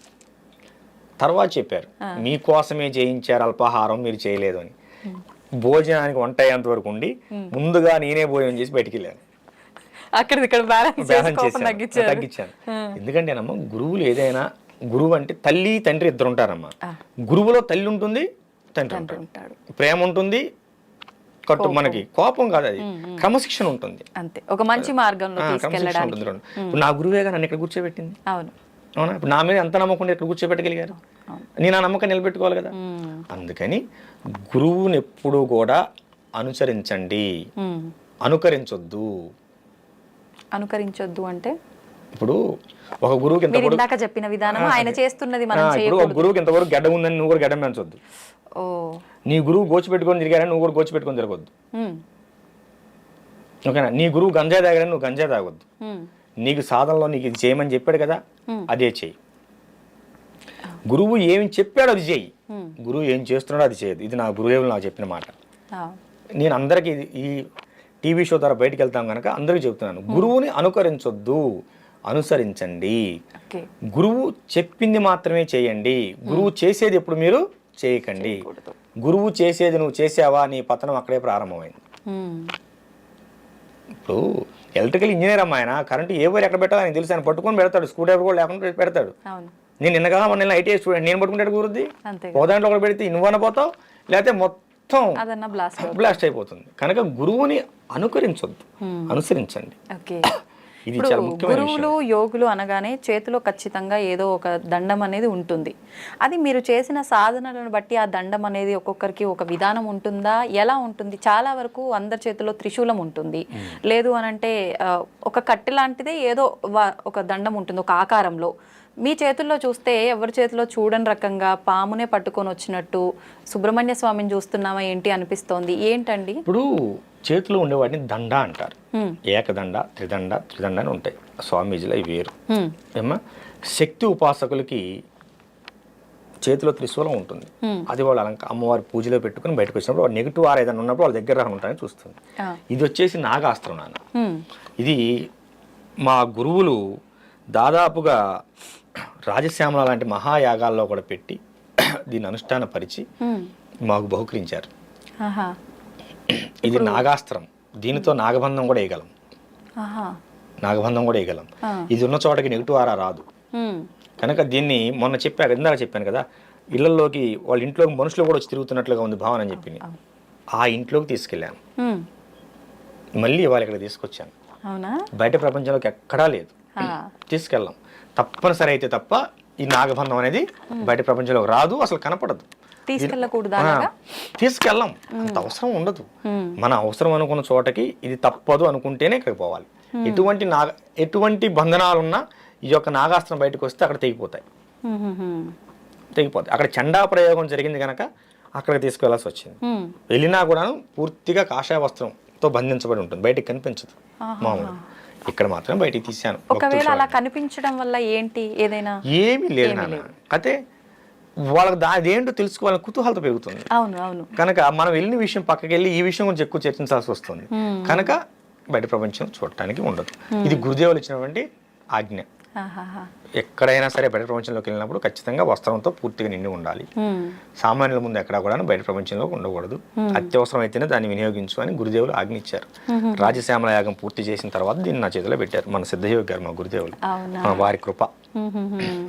తర్వాత చెప్పారు, మీకోసమే చేయించారు అల్పాహారం, మీరు చేయలేదు అని. భోజనానికి వంట అయ్యేంత వరకు ఉండి ముందుగా నేనే భోజనం చేసి బయటికి వెళ్ళాను. తగ్గించాను. ఎందుకంటే నమ్మ గురువులు ఏదైనా, గురువు అంటే తల్లి తండ్రి ఇద్దరు ఉంటారమ్మా. గురువులో తల్లి ఉంటుంది, తండ్రి ఉంటాడు, ప్రేమ ఉంటుంది, మనకి కోపం కాదు, అది క్రమశిక్షణ ఉంటుంది. అంతే, ఒక మంచి మార్గంలో తీసుకెళ్ళడానికి. ఇప్పుడు నా గురువేగా నన్ను ఇక్కడ కూర్చోబెట్టింది. అవునా, ఇప్పుడు నా మీద ఎంత నమ్మకం ఇక్కడ కూర్చోబెట్టగలిగారు, నేను ఆ నమ్మకం నిలబెట్టుకోవాలి కదా. అందుకని గురువుని ఎప్పుడు కూడా అనుసరించండి, అనుకరించొద్దు. అనుకరించొద్దు అంటే ఇప్పుడు ఒక గురువుకి ఇందాక చెప్పిన విధానం ఆయన చేస్తున్నది మనం చేయకూడదు. ఇప్పుడు ఒక గురువుకి ఇంతవరకు గడ్డ ఉందని నువ్వు కూడా గడ్డం పెంచొద్దు. నీ గురువు గోచిపెట్టుకొని తిరిగారని నువ్వు కూడా గోచిపెట్టుకొని తిరగొద్దు. ఓకేనా, నీ గురువు గంజాయి తాగారని నువ్వు గంజాయి తాగొద్దు. నీకు సాధనలో నీకు ఇది చేయమని చెప్పాడు కదా, అదే చెయ్యి. గురువు ఏమి చెప్పాడు అది చెయ్యి, గురువు ఏం చేస్తున్నాడో అది చేయదు. ఇది నా గురుదేవులు నాకు చెప్పిన మాట. నేను అందరికీ ఈ టీవీ షో ద్వారా బయటకు వెళ్తాం కనుక అందరికీ చెప్తున్నాను, గురువుని అనుకరించొద్దు, అనుసరించండి. గురువు చెప్పింది మాత్రమే చేయండి, గురువు చేసేది ఎప్పుడు మీరు చేయకండి. గురువు చేసేది నువ్వు చేసావా, నీ పతనం అక్కడే ప్రారంభమైంది. ఇప్పుడు ఎలక్ట్రికల్ ఇంజనీర్ అమ్మా, ఆయన కరెంట్ ఏ వైర్ ఎక్కడ పెట్టాలో ఆయన తెలుసు, ఆయన పట్టుకొని పెడతాడు, స్క్రూ డ్రైవర్ కూడా లేకుండా పెడతాడు. నేను నిన్నగా మొన్న ఐటీఐ స్టూడెంట్, నేను పట్టుకుంటే కుదురుద్ది, ఓ దాంట్లో ఒకటి పెడితే ఇన్వన్న పోతావు, లేకపోతే మొత్తం బ్లాస్ట్ అయిపోతుంది. కనుక గురువుని అనుకరించొద్దు, అనుసరించండి. ఇది చాలా ముఖ్యమైన విషయం. గురువులు యోగులు అనగానే చేతిలో ఖచ్చితంగా ఏదో ఒక దండం అనేది ఉంటుంది. అది మీరు చేసిన సాధనలను బట్టి ఆ దండం అనేది ఒక్కొక్కరికి ఒక విధానం ఉంటుందా, ఎలా ఉంటుంది? చాలా వరకు అందరి చేతిలో త్రిశూలం ఉంటుంది, లేదు అనంటే ఒక కట్టె లాంటిదే ఏదో ఒక దండం ఉంటుంది ఒక ఆకారంలో. మీ చేతుల్లో చూస్తే ఎవరి చేతిలో చూడని రకంగా పామునే పట్టుకొని వచ్చినట్టు సుబ్రహ్మణ్య స్వామిని చూస్తున్నామా ఏంటి అనిపిస్తోంది. ఏంటండి? ఇప్పుడు చేతిలో ఉండేవాడిని దండ అంటారు, ఏకదండ, త్రిదండ, త్రిదండ అని ఉంటాయి. స్వామీజీలో అవి వేరు. ఏమా శక్తి ఉపాసకులకి చేతిలో త్రిశూలం ఉంటుంది, అది వాళ్ళు అమ్మవారి పూజలో పెట్టుకుని బయటకు వచ్చినప్పుడు వాళ్ళు నెగిటివ్ ఆర్ ఏదైనా ఉన్నప్పుడు వాళ్ళ దగ్గర ఉంటాయని చూస్తుంది. ఇది వచ్చేసి నాగాస్త్రం నాన్న. ఇది మా గురువులు దాదాపుగా రాజశ్యామల లాంటి మహాయాగాల్లో కూడా పెట్టి దీన్ని అనుష్ఠానపరిచి మాకు బహుకరించారు. ఇది నాగాస్త్రం, దీనితో నాగబంధం కూడా వేయగలం, నాగబంధం కూడా వేయగలం. ఇది ఉన్న చోటకి నెగిటివ్ ఆరా రాదు. కనుక దీన్ని మొన్న ఇందాక చెప్పాను కదా, ఇళ్లలోకి వాళ్ళ ఇంట్లోకి మనుషులు కూడా వచ్చి తిరుగుతున్నట్లుగా ఉంది భావన అని చెప్పి ఆ ఇంట్లోకి తీసుకెళ్ళాను, మళ్ళీ ఇవాళ ఇక్కడ తీసుకొచ్చాను. బయట ప్రపంచంలోకి ఎక్కడా లేదు, తీసుకెళ్ళాం. తప్పనిసరి అయితే తప్ప ఈ నాగబంధం అనేది బయట ప్రపంచంలోకి రాదు, అసలు కనపడదు. తీసుకెళ్ళాం, అంత అవసరం ఉండదు. మన అవసరం అనుకున్న చోటకి ఇది తప్పదు అనుకుంటేనే ఇక్కడికి పోవాలి. ఎటువంటి బంధనాలున్నా ఈ యొక్క నాగాస్త్రం బయటకు వస్తే అక్కడ తెగిపోతాయి. అక్కడ చండా ప్రయోగం జరిగింది కనుక అక్కడికి తీసుకువెళ్ళాల్సి వచ్చింది. వెళ్ళినా కూడా పూర్తిగా కాషాయ వస్త్రంతో బంధించబడి ఉంటుంది, బయటికి కనిపించదు. మామూలు ఇక్కడ మాత్రం బయటికి తీశాను. ఒకవేళ అలా కనిపించడం వల్ల ఏంటి ఏదైనా? ఏమీ లేదు నాన్న. అయితే వాళ్ళకి అదేంటో తెలుసుకోవాలని కుతూహలత పెరుగుతుంది. అవును అవును. కనుక మనం వెళ్ళిన విషయం పక్కకి వెళ్ళి ఈ విషయం గురించి ఎక్కువ చర్చించాల్సి వస్తుంది. కనుక బయట ప్రపంచం చూడటానికి ఉండదు. ఇది గురుదేవులు ఇచ్చినటువంటి ఆజ్ఞ. ఎక్కడైనా సరే బయట ప్రపంచంలోకి వెళ్ళినప్పుడు ఖచ్చితంగా వస్త్రంతో పూర్తిగా నిండి ఉండాలి. సామాన్యుల ముందు ఎక్కడా కూడా బయట ప్రపంచంలో ఉండకూడదు. అత్యవసరం అయితేనే దాన్ని వినియోగించు అని గురుదేవులు ఆజ్ఞ ఇచ్చారు. రాజశ్యామల యాగం పూర్తి చేసిన తర్వాత దీన్ని నా చేతిలో పెట్టారు మన సిద్ధయోగి గారు, మా గురుదేవులు, వారి కృప.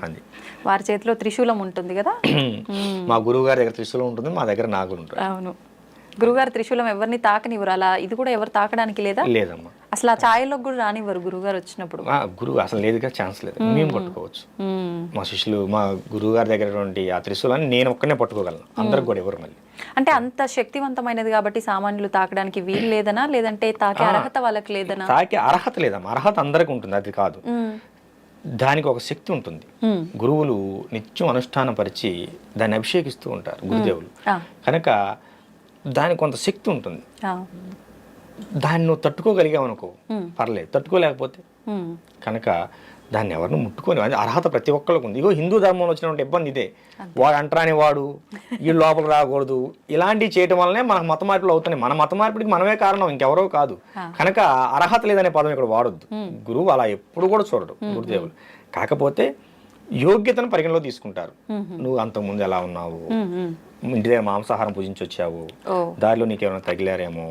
అది వారి చేతిలో త్రిశూలం ఉంటుంది కదా. మా గురువు గారి దగ్గర త్రిశూలం ఉంటుంది, మా దగ్గర నాగులు ఉంటుంది. అవును. గురుగారు త్రిశూలం ఎవరిని తాకనివ్వరు, అలా ఇది కూడా ఎవరు తాకడానికి లేదా? లేదమ్మా, అసలు ఆ ఛాయలోకి కూడా రానివ్వరు గురుగారు వచ్చినప్పుడు. గురువు అసలు లేదుగా, ఛాన్స్ లేదు. మేము పట్టుకోవచ్చు. మా శిష్యులు మా గురువు గారి దగ్గర ఆ త్రిశూలాన్ని నేను ఒక్కనే పట్టుకోగలను, అందరికి కూడా ఎవరు. మళ్ళీ అంటే అంత శక్తివంతమైనది కాబట్టి సామాన్యులు తాకడానికి వీలు లేదనా, లేదంటే తాకే అర్హత వాళ్ళకి లేదనా? తాకే అర్హత లేదమ్మా, అర్హత అందరికి ఉంటుంది, అది కాదు. దానికి ఒక శక్తి ఉంటుంది. గురువులు నిత్యం అనుష్ఠానం పరిచి దాన్ని అభిషేకిస్తూ ఉంటారు గురుదేవులు. కనుక దానికి కొంత శక్తి ఉంటుంది. దాన్ని నువ్వు తట్టుకోగలిగావు అనుకో పర్లేదు, తట్టుకోలేకపోతే కనుక దాన్ని ఎవరిని ముట్టుకొని, అది అర్హత ప్రతి ఒక్కరికి ఉంది. ఇగో హిందూ ధర్మంలో వచ్చినటువంటి ఇబ్బంది ఇదే, వాడు అంటరాని వాడు, ఈ లోపల రాకూడదు, ఇలాంటివి చేయటం వల్లనే మనకు మత మార్పులు అవుతున్నాయి. మన మత మార్పిడికి మనమే కారణం, ఇంకెవరో కాదు. కనుక అర్హత లేదనే పదం ఇక్కడ వాడొద్దు. గురువు అలా ఎప్పుడు కూడా చూడడు గురుదేవులు. కాకపోతే యోగ్యతను పరిగణలో తీసుకుంటారు. నువ్వు అంతకుముందు ఎలా ఉన్నావు, ఇంటి దగ్గర మాంసాహారం పూజించి వచ్చావు, దారిలో నీకేమైనా తగిలారేమో,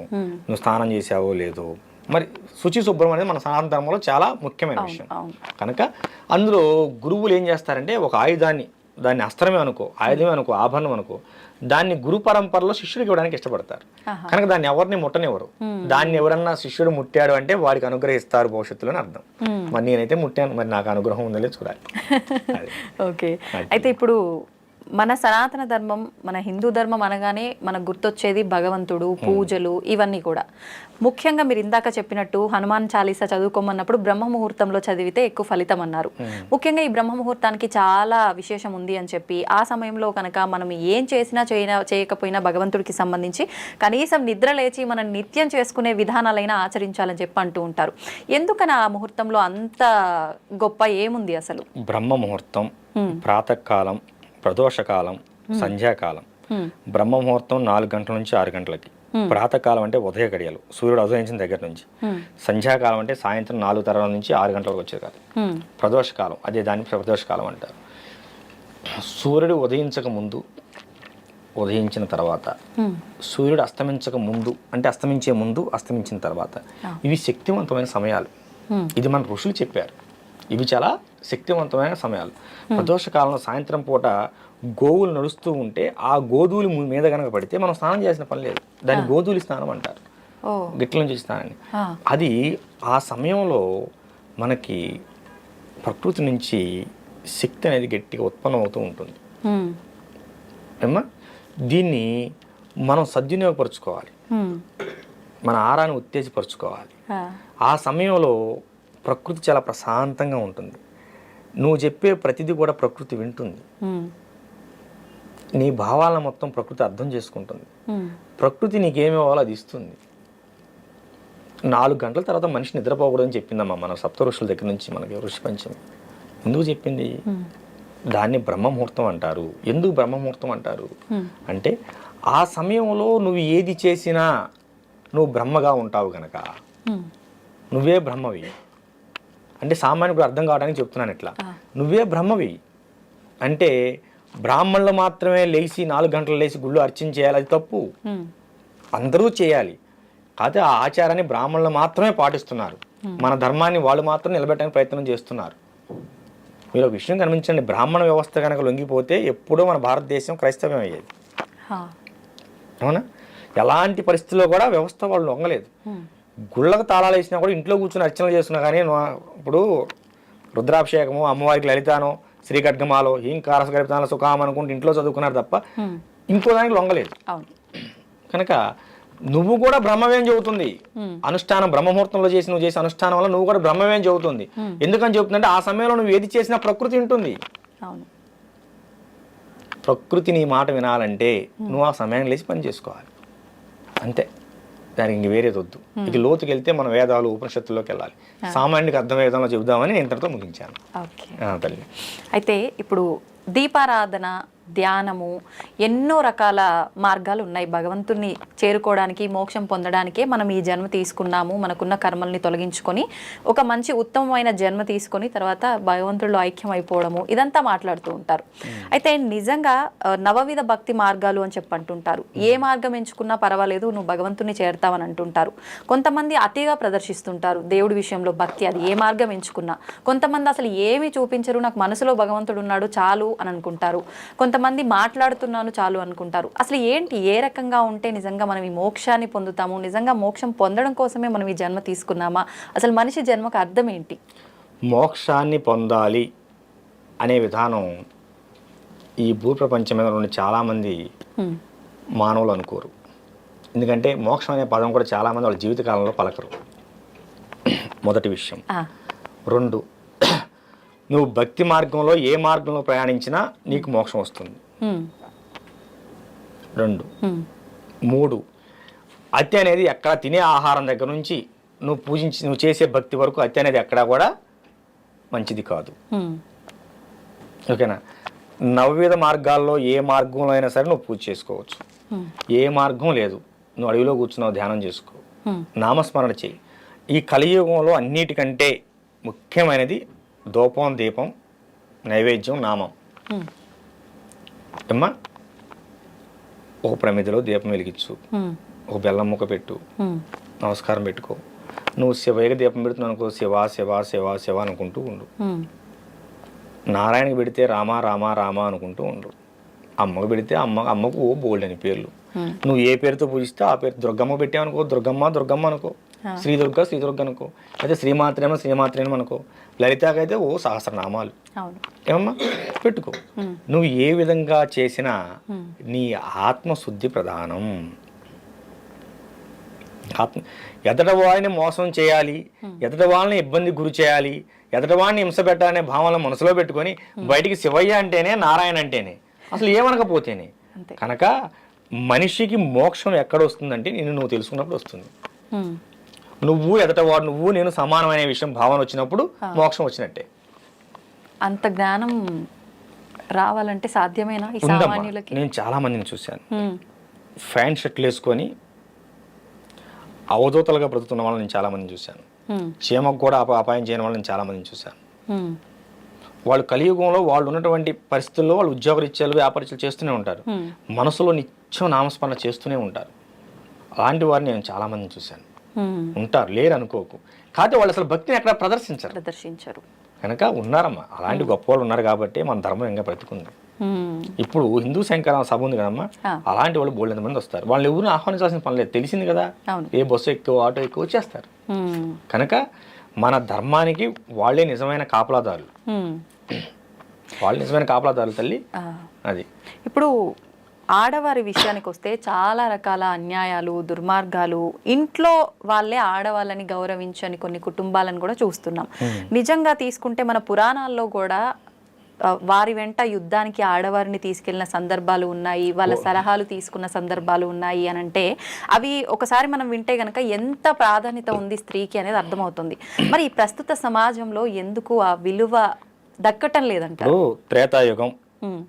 నువ్వు స్నానం చేసావో లేదో, మరి శుచి శుభ్రం అనేది మన సనాతన ధర్మంలో చాలా ముఖ్యమైన విషయం. కనుక అందులో గురువులు ఏం చేస్తారంటే ఒక ఆయుధాన్ని, దాన్ని అస్త్రమే అనుకో, ఆయుధమే అనుకో, ఆభరణం అనుకో, దాన్ని గురు పరంపరలో శిష్యుడికి ఇవ్వడానికి ఇష్టపడతారు. కనుక దాన్ని ఎవరిని ముట్టనివ్వరు. దాన్ని ఎవరన్నా శిష్యుడు ముట్టాడు అంటే వాడికి అనుగ్రహిస్తారు భవిష్యత్తులో అని అర్థం. మరి నేనైతే ముట్టాను, మరి నాకు అనుగ్రహం ఉందో చూడాలి. ఓకే. అయితే ఇప్పుడు మన సనాతన ధర్మం, మన హిందూ ధర్మం అనగానే మనకు గుర్తొచ్చేది భగవంతుడు, పూజలు, ఇవన్నీ కూడా. ముఖ్యంగా మీరు ఇందాక చెప్పినట్టు హనుమాన్ చాలీసా చదువుకోమన్నప్పుడు బ్రహ్మ ముహూర్తంలో చదివితే ఎక్కువ ఫలితం అన్నారు. ముఖ్యంగా ఈ బ్రహ్మ ముహూర్తానికి చాలా విశేషం ఉంది అని చెప్పి, ఆ సమయంలో కనుక మనం ఏం చేసినా చేయకపోయినా భగవంతుడికి సంబంధించి కనీసం నిద్ర లేచి మనం నిత్యం చేసుకునే విధానాలైనా ఆచరించాలని చెప్పి అంటూ ఉంటారు. ఎందుకని ఆ ముహూర్తంలో అంత గొప్ప ఏముంది అసలు? బ్రహ్మ ముహూర్తం, ప్రాతకాలం, ప్రదోషకాలం, సంధ్యాకాలం. బ్రహ్మ ముహూర్తం 4 గంటల నుంచి 6 గంటలకి. ప్రాతకాలం అంటే ఉదయ గడియలు, సూర్యుడు ఉదయించిన దగ్గర నుంచి. సంధ్యాకాలం అంటే సాయంత్రం 4 తర్వాత నుంచి 6 గంటల వరకు వచ్చే కాలం. ప్రదోషకాలం, అదే దాన్ని ప్రదోషకాలం అంటారు. సూర్యుడు ఉదయించక ముందు, ఉదయించిన తర్వాత, సూర్యుడు అస్తమించక ముందు అంటే అస్తమించే ముందు, అస్తమించిన తర్వాత, ఇవి శక్తివంతమైన సమయాలు. ఇది మన ఋషులు చెప్పారు. ఇవి చాలా శక్తివంతమైన సమయాలు. ప్రదోషకాలంలో సాయంత్రం పూట గోవులు నడుస్తూ ఉంటే ఆ గోధూలి మీద కనుక పడితే మనం స్నానం చేసిన పని లేదు, దాన్ని గోధూలి స్నానం అంటారు, గిట్ల నుంచి స్నానాన్ని. అది ఆ సమయంలో మనకి ప్రకృతి నుంచి శక్తి అనేది గట్టిగా ఉత్పన్నం అవుతూ ఉంటుంది. ఏమ్మా, దీన్ని మనం సద్వినియోగపరుచుకోవాలి, మన ఆహారాన్ని ఉత్తేజపరుచుకోవాలి. ఆ సమయంలో ప్రకృతి చాలా ప్రశాంతంగా ఉంటుంది. నువ్వు చెప్పే ప్రతిదీ కూడా ప్రకృతి వింటుంది. నీ భావాలను మొత్తం ప్రకృతి అర్థం చేసుకుంటుంది. ప్రకృతి నీకేమి ఇవ్వాలో అది ఇస్తుంది. 4 గంటల తర్వాత మనిషి నిద్రపోకూడదని చెప్పిందమ్మా మన సప్త ఋషుల దగ్గర నుంచి. మనకి ఋషి పంచమి ఎందుకు చెప్పింది? దాన్ని బ్రహ్మముహూర్తం అంటారు. ఎందుకు బ్రహ్మముహూర్తం అంటారు అంటే ఆ సమయంలో నువ్వు ఏది చేసినా నువ్వు బ్రహ్మగా ఉంటావు గనక నువ్వే బ్రహ్మవి. అంటే సామాన్యుడు అర్థం కావడానికి చెప్తున్నాను ఇట్లా, నువ్వే బ్రహ్మవి అంటే బ్రాహ్మణులు మాత్రమే లేచి 4 గంటలు లేచి గుళ్ళు అర్చన చేయాలి, అది తప్పు. అందరూ చేయాలి. కాకపోతే ఆ ఆచారాన్ని బ్రాహ్మణులు మాత్రమే పాటిస్తున్నారు. మన ధర్మాన్ని వాళ్ళు మాత్రం నిలబెట్టడానికి ప్రయత్నం చేస్తున్నారు. మీరు ఒక విషయం గమనించండి, బ్రాహ్మణ వ్యవస్థ కనుక లొంగిపోతే ఎప్పుడో మన భారతదేశం క్రైస్తవ్యం అయ్యేది. అవునా? ఎలాంటి పరిస్థితుల్లో కూడా వ్యవస్థ వాళ్ళు లొంగలేదు. గుళ్ళకు తాళాలు వేసినా కూడా ఇంట్లో కూర్చొని అర్చనలు చేస్తున్నా కానీ ఇప్పుడు రుద్రాభిషేకము, అమ్మవారికి లలితానో, శ్రీఖడ్గమాలో, హీంకారసగరితానో, సుఖాం అనుకుంటే ఇంట్లో చదువుకున్నారు తప్ప ఇంకో దానికి లొంగలేదు. కనుక నువ్వు కూడా బ్రహ్మవేం చెబుతుంది అనుష్ఠానం. బ్రహ్మముహూర్తంలో నువ్వు చేసే అనుష్ఠానం వల్ల నువ్వు కూడా బ్రహ్మవేం చెబుతుంది. ఎందుకని చెబుతుందంటే ఆ సమయంలో నువ్వు ఏది చేసినా ప్రకృతి ఉంటుంది. ప్రకృతి నీ మాట వినాలంటే నువ్వు ఆ సమయాన్ని లేచి పని చేసుకోవాలి అంతే. దానికి ఇంక వేరేది వద్దు. ఇక లోతుకి వెళ్తే మన వేదాలు ఉపనిషత్తుల్లోకి వెళ్ళాలి. సామాన్యుడికి అర్థమయ్యే విధంలో చెబుదామని నేను ఇంతటితో ముగించాను. తల్లి, అయితే ఇప్పుడు దీపారాధన, ధ్యానము, ఎన్నో రకాల మార్గాలు ఉన్నాయి భగవంతుని చేరుకోవడానికి, మోక్షం పొందడానికే మనం ఈ జన్మ తీసుకున్నాము. మనకున్న కర్మల్ని తొలగించుకొని ఒక మంచి ఉత్తమమైన జన్మ తీసుకొని తర్వాత భగవంతుడిలో ఐక్యం అయిపోవడము, ఇదంతా మాట్లాడుతూ ఉంటారు. అయితే నిజంగా నవవిధ భక్తి మార్గాలు అని చెప్పి అంటుంటారు. ఏ మార్గం ఎంచుకున్నా పర్వాలేదు, నువ్వు భగవంతుని చేరుతావని అంటుంటారు. కొంతమంది అతిగా ప్రదర్శిస్తుంటారు దేవుడి విషయంలో భక్తి, అది ఏ మార్గం ఎంచుకున్నా. కొంతమంది అసలు ఏమీ చూపించరు, నాకు మనసులో భగవంతుడు ఉన్నాడు చాలు అని అనుకుంటారు. కొంతమంది మాట్లాడుతున్నాను చాలు అనుకుంటారు. అసలు ఏంటి, ఏ రకంగా ఉంటే నిజంగా మనం ఈ మోక్షాన్ని పొందుతాము? నిజంగా మోక్షం పొందడం కోసమే మనం ఈ జన్మ తీసుకున్నామా? అసలు మనిషి జన్మకు అర్థం ఏంటి? మోక్షాన్ని పొందాలి అనే విధానం ఈ భూప్రపంచం మీద ఉన్న చాలామంది మానవులు అనుకోరు. ఎందుకంటే మోక్షం అనే పదం కూడా చాలామంది వాళ్ళ జీవితకాలంలో పలకరు. మొదటి విషయం. 2, నువ్వు భక్తి మార్గంలో ఏ మార్గంలో ప్రయాణించినా నీకు మోక్షం వస్తుంది. 2, 3, అతి అనేది ఎక్కడ తినే ఆహారం దగ్గర నుంచి నువ్వు చేసే భక్తి వరకు అతి అనేది ఎక్కడా కూడా మంచిది కాదు. ఓకేనా? నవవిధ మార్గాల్లో ఏ మార్గంలో అయినా సరే నువ్వు పూజ చేసుకోవచ్చు. ఏ మార్గం లేదు, నువ్వు అడవిలో కూర్చున్నావు, ధ్యానం చేసుకో, నామస్మరణ చేయి. ఈ కలియుగంలో అన్నిటికంటే ముఖ్యమైనది ధూపం, దీపం, నైవేద్యం, నామం. అమ్మా, ఒక ప్రమిదిలో దీపం వెలిగించు, ఒక బెల్లం ముక్క పెట్టు, నమస్కారం పెట్టుకో. నువ్వు శివయ్యకి దీపం పెడుతున్నావు అనుకో, శివ శివ శివ శివ అనుకుంటూ ఉండు. నారాయణకి పెడితే రామ రామ రామ అనుకుంటూ ఉండు. అమ్మకు పెడితే అమ్మకు బోల్డ్ అని పేర్లు. నువ్వు ఏ పేరుతో పూజిస్తే ఆ పేరు. దుర్గమ్మ పెట్టావనుకో, దుర్గమ్మ దుర్గమ్మ అనుకో, శ్రీదుర్గ శ్రీదుర్గ అనుకో, అయితే శ్రీమాత్రేమో శ్రీమాత్రేమో అనుకో, లలితాకైతే సహస్రనామాలు. ఏమమ్మా పెట్టుకో. నువ్వు ఏ విధంగా చేసినా నీ ఆత్మశుద్ధి ప్రధానం. ఎదటవాడిని మోసం చేయాలి, ఎదటవాళ్ళని ఇబ్బంది గురి చేయాలి, ఎదటవాడిని హింస పెట్టాలనే భావనలు మనసులో పెట్టుకొని బయటికి శివయ్య అంటేనే, నారాయణ అంటేనే, అసలు ఏమనకపోతేనే. కనుక మనిషికి మోక్షం ఎక్కడ వస్తుందంటే నువ్వు తెలుసుకున్నప్పుడు వస్తుంది. నువ్వు ఎదటవాడు, నువ్వు నేను సమానమైన విషయం భావన వచ్చినప్పుడు మోక్షం వచ్చినట్టే. అంత జ్ఞానం రావాలంటే సాధ్యమేనా ఈ సామాన్యులకి? నేను చాలా మందిని చూశాను, ఫ్యాన్ షర్ట్లు వేసుకొని అవధూతలుగా బ్రతుకుతున్న వాళ్ళని నేను చాలా మందిని చూశాను. చీమకు కూడా అపాయం చేయని వాళ్ళని చాలా మందిని చూశాను. వాళ్ళు కలియుగంలో వాళ్ళు ఉన్నటువంటి పరిస్థితుల్లో వాళ్ళు ఉద్యోగరీత్యాలు, వ్యాపారీత్యాలు చేస్తూనే ఉంటారు, మనసులో నిత్యం నామస్మరణ చేస్తూనే ఉంటారు. అలాంటి వారిని నేను చాలా మందిని చూశాను. ఉంటారు, లేరు అనుకోకు. కాకపోతే వాళ్ళు అసలు భక్తిని ఎక్కడ ప్రదర్శించరు. కనుక ఉన్నారమ్మా, అలాంటి గొప్ప వాళ్ళు ఉన్నారు కాబట్టి మన ధర్మం ఇంకా బ్రతుకుంది. ఇప్పుడు హిందూ శంకర సభ ఉంది కదమ్మా, అలాంటి వాళ్ళు బోల్డ్ మంది వస్తారు. వాళ్ళు ఎవరిని ఆహ్వానించాల్సిన పని లేదు, తెలిసింది కదా. ఏ బస్సు ఎక్కువ, ఆటో ఎక్కువ వచ్చేస్తారు. కనుక మన ధర్మానికి వాళ్ళే నిజమైన కాపలాదారులు. వాళ్ళు నిజమైన కాపలాదారులు తల్లి. అది ఇప్పుడు ఆడవారి విషయానికి వస్తే చాలా రకాల అన్యాయాలు, దుర్మార్గాలు, ఇంట్లో వాళ్ళే ఆడవాళ్ళని గౌరవించని కొన్ని కుటుంబాలను కూడా చూస్తున్నాం. నిజంగా తీసుకుంటే మన పురాణాల్లో కూడా వారి వెంట యుద్ధానికి ఆడవారిని తీసుకెళ్లిన సందర్భాలు ఉన్నాయి, వాళ్ళ సలహాలు తీసుకున్న సందర్భాలు ఉన్నాయి అని అంటే అవి ఒకసారి మనం వింటే గనక ఎంత ప్రాధాన్యత ఉంది స్త్రీకి అనేది అర్థమవుతుంది. మరి ఈ ప్రస్తుత సమాజంలో ఎందుకు ఆ విలువ దక్కటం లేదంటారు? త్రేతాయుగం,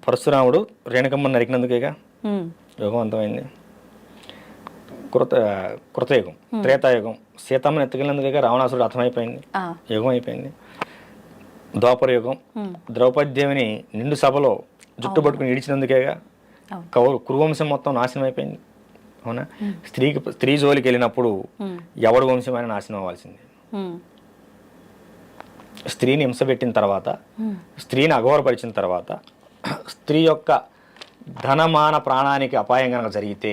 పరశురాముడు రేణుకమ్మ నరికినందుకేగా యుగం అంతమైంది. కృతయుగం, త్రేతాయుగం, సీతమ్మని ఎత్తుకెళ్ళినందుకేగా రావణాసురుడు అర్థమైపోయింది, యుగం అయిపోయింది. ద్వాపర యుగం, ద్రౌపది దేవిని నిండు సభలో జుట్టు పట్టుకుని ఇడిచినందుకేగా కురువంశం మొత్తం నాశనం అయిపోయింది. అవునా? స్త్రీ జోలికి వెళ్ళినప్పుడు ఎవడు వంశమైన నాశనం అవ్వాల్సింది. స్త్రీని హింస పెట్టిన తర్వాత, స్త్రీని అఘోరపరిచిన తర్వాత, స్త్రీ యొక్క ధనమాన ప్రాణానికి అపాయం కనుక జరిగితే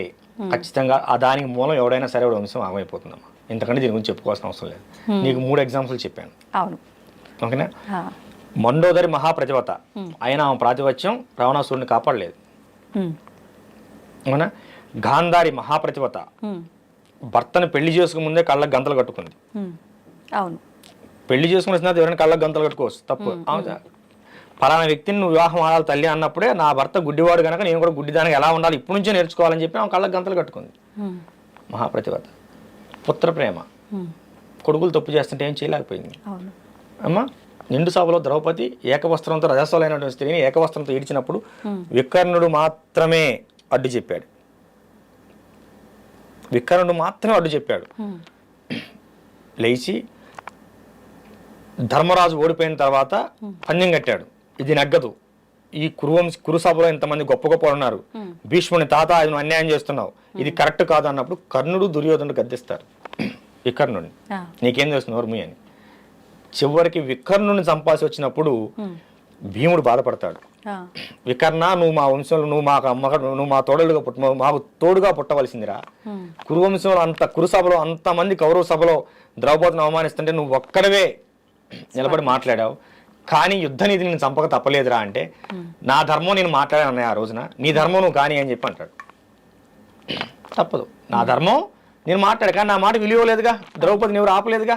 ఖచ్చితంగా దానికి మూలం ఎవడైనా సరే వంశం ఆగమైపోతుందమ్మా. ఇంతకంటే దీని గురించి చెప్పుకోవాల్సిన అవసరం లేదు. నీకు 3 ఎగ్జాంపుల్ చెప్పాను. అవును, ఓకేనా? మండోదరి మహాప్రతివత అయినా ఆమె ప్రాతిపత్యం రావణాసురుడిని కాపాడలేదు. అవునా? గాంధారి మహాప్రతివత భర్తను పెళ్లి చేసుకునే ముందే కళ్ళకు గంతలు కట్టుకుంది. అవును, పెళ్లి చేసుకున్న ఎవరైనా కళ్ళకు గంతలు కట్టుకోవచ్చు, తప్పు. పలానా వ్యక్తిని నువ్వు వివాహం ఆడాలి తల్లి అన్నప్పుడే నా భర్త గుడ్డివాడు కనుక నేను కూడా గుడ్డిదానికి ఎలా ఉండాలి ఇప్పటి నుంచే నేర్చుకోవాలని చెప్పి ఆమె కళ్ళకు గంతలు కట్టుకుంది. మహాప్రతివత. పుత్ర ప్రేమ. కొడుకులు తప్పు చేస్తుంటే ఏం చేయలేకపోయింది. అమ్మా నిండు సభలో ద్రౌపది ఏకవస్త్రంతో రజస్వలైనటువంటి స్త్రీని ఏకవస్త్రంతో ఈడ్చినప్పుడు వికర్ణుడు మాత్రమే అడ్డు చెప్పాడు. వికర్ణుడు మాత్రమే అడ్డు చెప్పాడు. లేచి ధర్మరాజు ఓడిపోయిన తర్వాత పందెం కట్టాడు, ఇది నగ్గదు, ఈ కురు సభలో ఇంతమంది గొప్ప గొప్ప ఉన్నారు, భీష్ముని తాత అది నువ్వు అన్యాయం చేస్తున్నావు, ఇది కరెక్ట్ కాదు అన్నప్పుడు కర్ణుడు దుర్యోధనుడు గద్దిస్తారు వికర్ణుడిని, నీకేం చేస్తున్నావు నోర్మి అని. చివరికి వికర్ణుని చంపాల్సి వచ్చినప్పుడు భీముడు బాధపడతాడు. వికర్ణ నువ్వు మా వంశంలో నువ్వు మా తోడుగా మాకు తోడుగా పుట్టవలసిందిరా. కురువంశంలో కురు సభలో అంతమంది కౌరవ సభలో ద్రౌపదిని అవమానిస్తుంటే నువ్వు ఒక్కడవే నిలబడి మాట్లాడావు, కానీ యుద్ధ నీతి నేను చంపక తప్పలేదురా అంటే నా ధర్మం నేను మాట్లాడాను అన్నయ్య ఆ రోజున, నీ ధర్మం నువ్వు కానీ అని చెప్పి అంటాడు. తప్పదు, నా ధర్మం నేను మాట్లాడు, కానీ నా మాట విలువ లేదుగా, ద్రౌపదిని ఎవరు ఆపలేదుగా,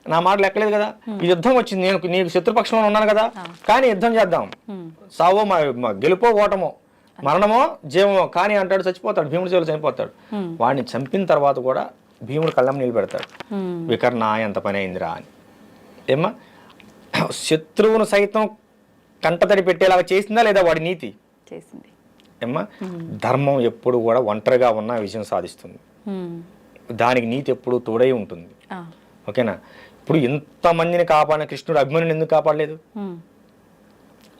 నా మాట లెక్కలేదు కదా. ఈ యుద్ధం వచ్చింది, నేను నీకు శత్రుపక్షంలో ఉన్నాను కదా, కానీ యుద్ధం చేద్దాం, సావో మా గెలుపో ఓటమో మరణమో జీవమో కానీ అంటాడు, చచ్చిపోతాడు, భీముడి చేతులు చనిపోతాడు. వాడిని చంపిన తర్వాత కూడా భీముడు కళ్ళం నిలబెడతాడు, వికర్ణ ఎంత పని అయిందిరా అని. ఏమ్మా శత్రువును సైతం కంటతడి పెట్టేలాగా చేసిందా లేదా వాడి నీతి చేసింది. ఏమ్మా ధర్మం ఎప్పుడు కూడా ఒంటరిగా ఉన్న విజయం సాధిస్తుంది, దానికి నీతి ఎప్పుడు తోడై ఉంటుంది. ఓకేనా. ఇప్పుడు ఇంతమందిని కాపాడిన కృష్ణుడు అభిమన్యుని ఎందుకు కాపాడలేదు?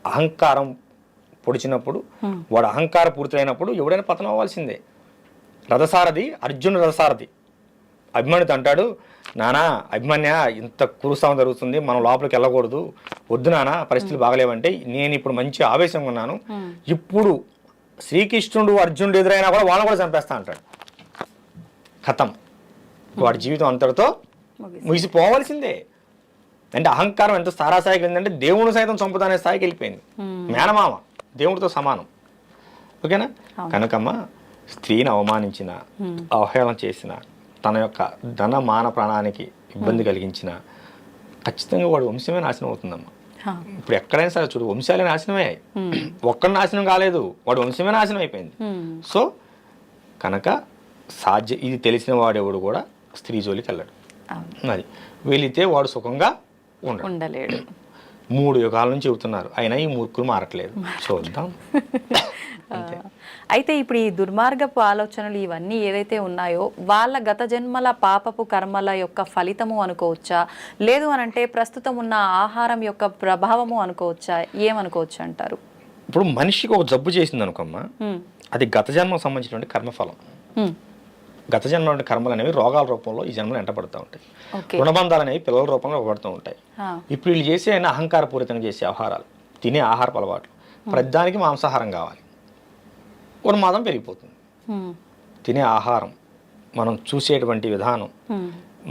అహంకారం పొడిచినప్పుడు వాడు అహంకారం పూర్తయినప్పుడు ఎవడైనా పతనం అవ్వాల్సిందే. రథసారథి అర్జునుడు రథసారథి. అభిమన్యుడు అంటాడు, నానా అభిమన్య ఇంత కురుసాం జరుగుతుంది, మనం లోపలికి వెళ్ళకూడదు, వద్దు నానా పరిస్థితులు బాగలేవంటే నేను ఇప్పుడు మంచి ఆవేశంగా ఉన్నాను, ఇప్పుడు శ్రీకృష్ణుడు అర్జునుడు ఎదురైనా కూడా వాళ్ళని కూడా చంపేస్తా అంటాడు. ఖతం, వాడి జీవితం అంతటితో ముగిసిపోవాల్సిందే. అంటే అహంకారం ఎంత స్థారాస్థాయికి వెళ్ళిందంటే దేవుని సైతం చంపుతానే స్థాయికి వెళ్ళిపోయింది. మేనమామ దేవుడితో సమానం. ఓకేనా. కనుకమ్మ స్త్రీని అవమానించిన, అవహేళన చేసిన, తన యొక్క ధన మాన ప్రాణానికి ఇబ్బంది కలిగించిన ఖచ్చితంగా వాడు వంశమే నాశనం అవుతుందమ్మా. ఇప్పుడు ఎక్కడైనా సరే చూడు, వంశాలే నాశనమే, ఒక్కడు నాశనం కాలేదు, వాడు వంశమే నాశనం అయిపోయింది. సో కనుక ఇది తెలిసిన వాడెవడు కూడా స్త్రీ జోలికి వెళ్ళాడు. అది వెళితే వాడు సుఖంగా ఉండలేడు. 3 యుగాల నుంచి చెబుతున్నారు, అయినా ఈ మూర్ఖులు మారట్లేదు. చూద్దాం. అయితే ఇప్పుడు ఈ దుర్మార్గపు ఆలోచనలు ఇవన్నీ ఏదైతే ఉన్నాయో వాళ్ళ గత జన్మల పాపపు కర్మల యొక్క ఫలితము అనుకోవచ్చా, లేదు అనంటే ప్రస్తుతం ఉన్న ఆహారం యొక్క ప్రభావము అనుకోవచ్చా, ఏమనుకోవచ్చు అంటారు? ఇప్పుడు మనిషికి ఒక జబ్బు చేసింది అనుకోమ్మా, అది గత జన్మకు సంబంధించినటువంటి కర్మఫలం. గత జన్మ కర్మలు అనేవి రోగాల రూపంలో ఈ జన్మలో ఎంటపడుతూ ఉంటాయి, రుణబంధాలు అనేవి పిల్లల రూపంలో ఇవ్వబడుతూ ఉంటాయి. ఇప్పుడు వీళ్ళు చేసే అహంకారపూరితంగా చేసే ఆహారాలు, తినే ఆహారపు అలవాట్లు, ప్రతిదానికి మాంసాహారం కావాలి, ఉన్మాదం పెరిగిపోతుంది. తినే ఆహారం, మనం చూసేటువంటి విధానం,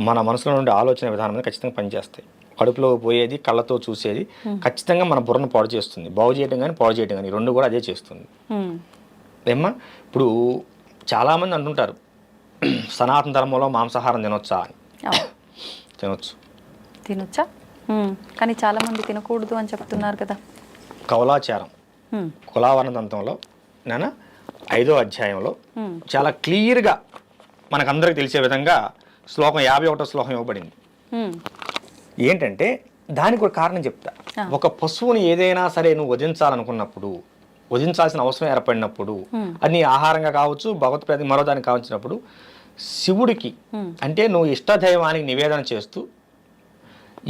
మన మనసులో నుండి ఆలోచన విధానం ఖచ్చితంగా పనిచేస్తాయి. కడుపులో పోయేది, కళ్ళతో చూసేది ఖచ్చితంగా మన బుర్రను పాడు చేస్తుంది. బాగు చేయడం కానీ పాడు చేయడం కానీ రెండు కూడా అదే చేస్తుంది. ఏమ్మా ఇప్పుడు చాలామంది అంటుంటారు సనాతన ధర్మంలో మాంసాహారం తినొచ్చా అని. తినొచ్చా, కానీ చాలా మంది తినకూడదు అని చెప్తున్నారు కదా. కౌలాచారం కులావరణ తంత్రంలో 5వ అధ్యాయంలో చాలా క్లియర్గా మనకందరికి తెలిసే విధంగా శ్లోకం 51వ శ్లోకం ఇవ్వబడింది. ఏంటంటే దానికి ఒక కారణం చెప్తా. ఒక పశువుని ఏదైనా సరే నువ్వు వధించాలనుకున్నప్పుడు, వధించాల్సిన అవసరం ఏర్పడినప్పుడు, అది నీ ఆహారంగా కావచ్చు, భగవత్ మరో దానికి కావచ్చినప్పుడు శివుడికి అంటే నువ్వు ఇష్టదైవానికి నివేదన చేస్తూ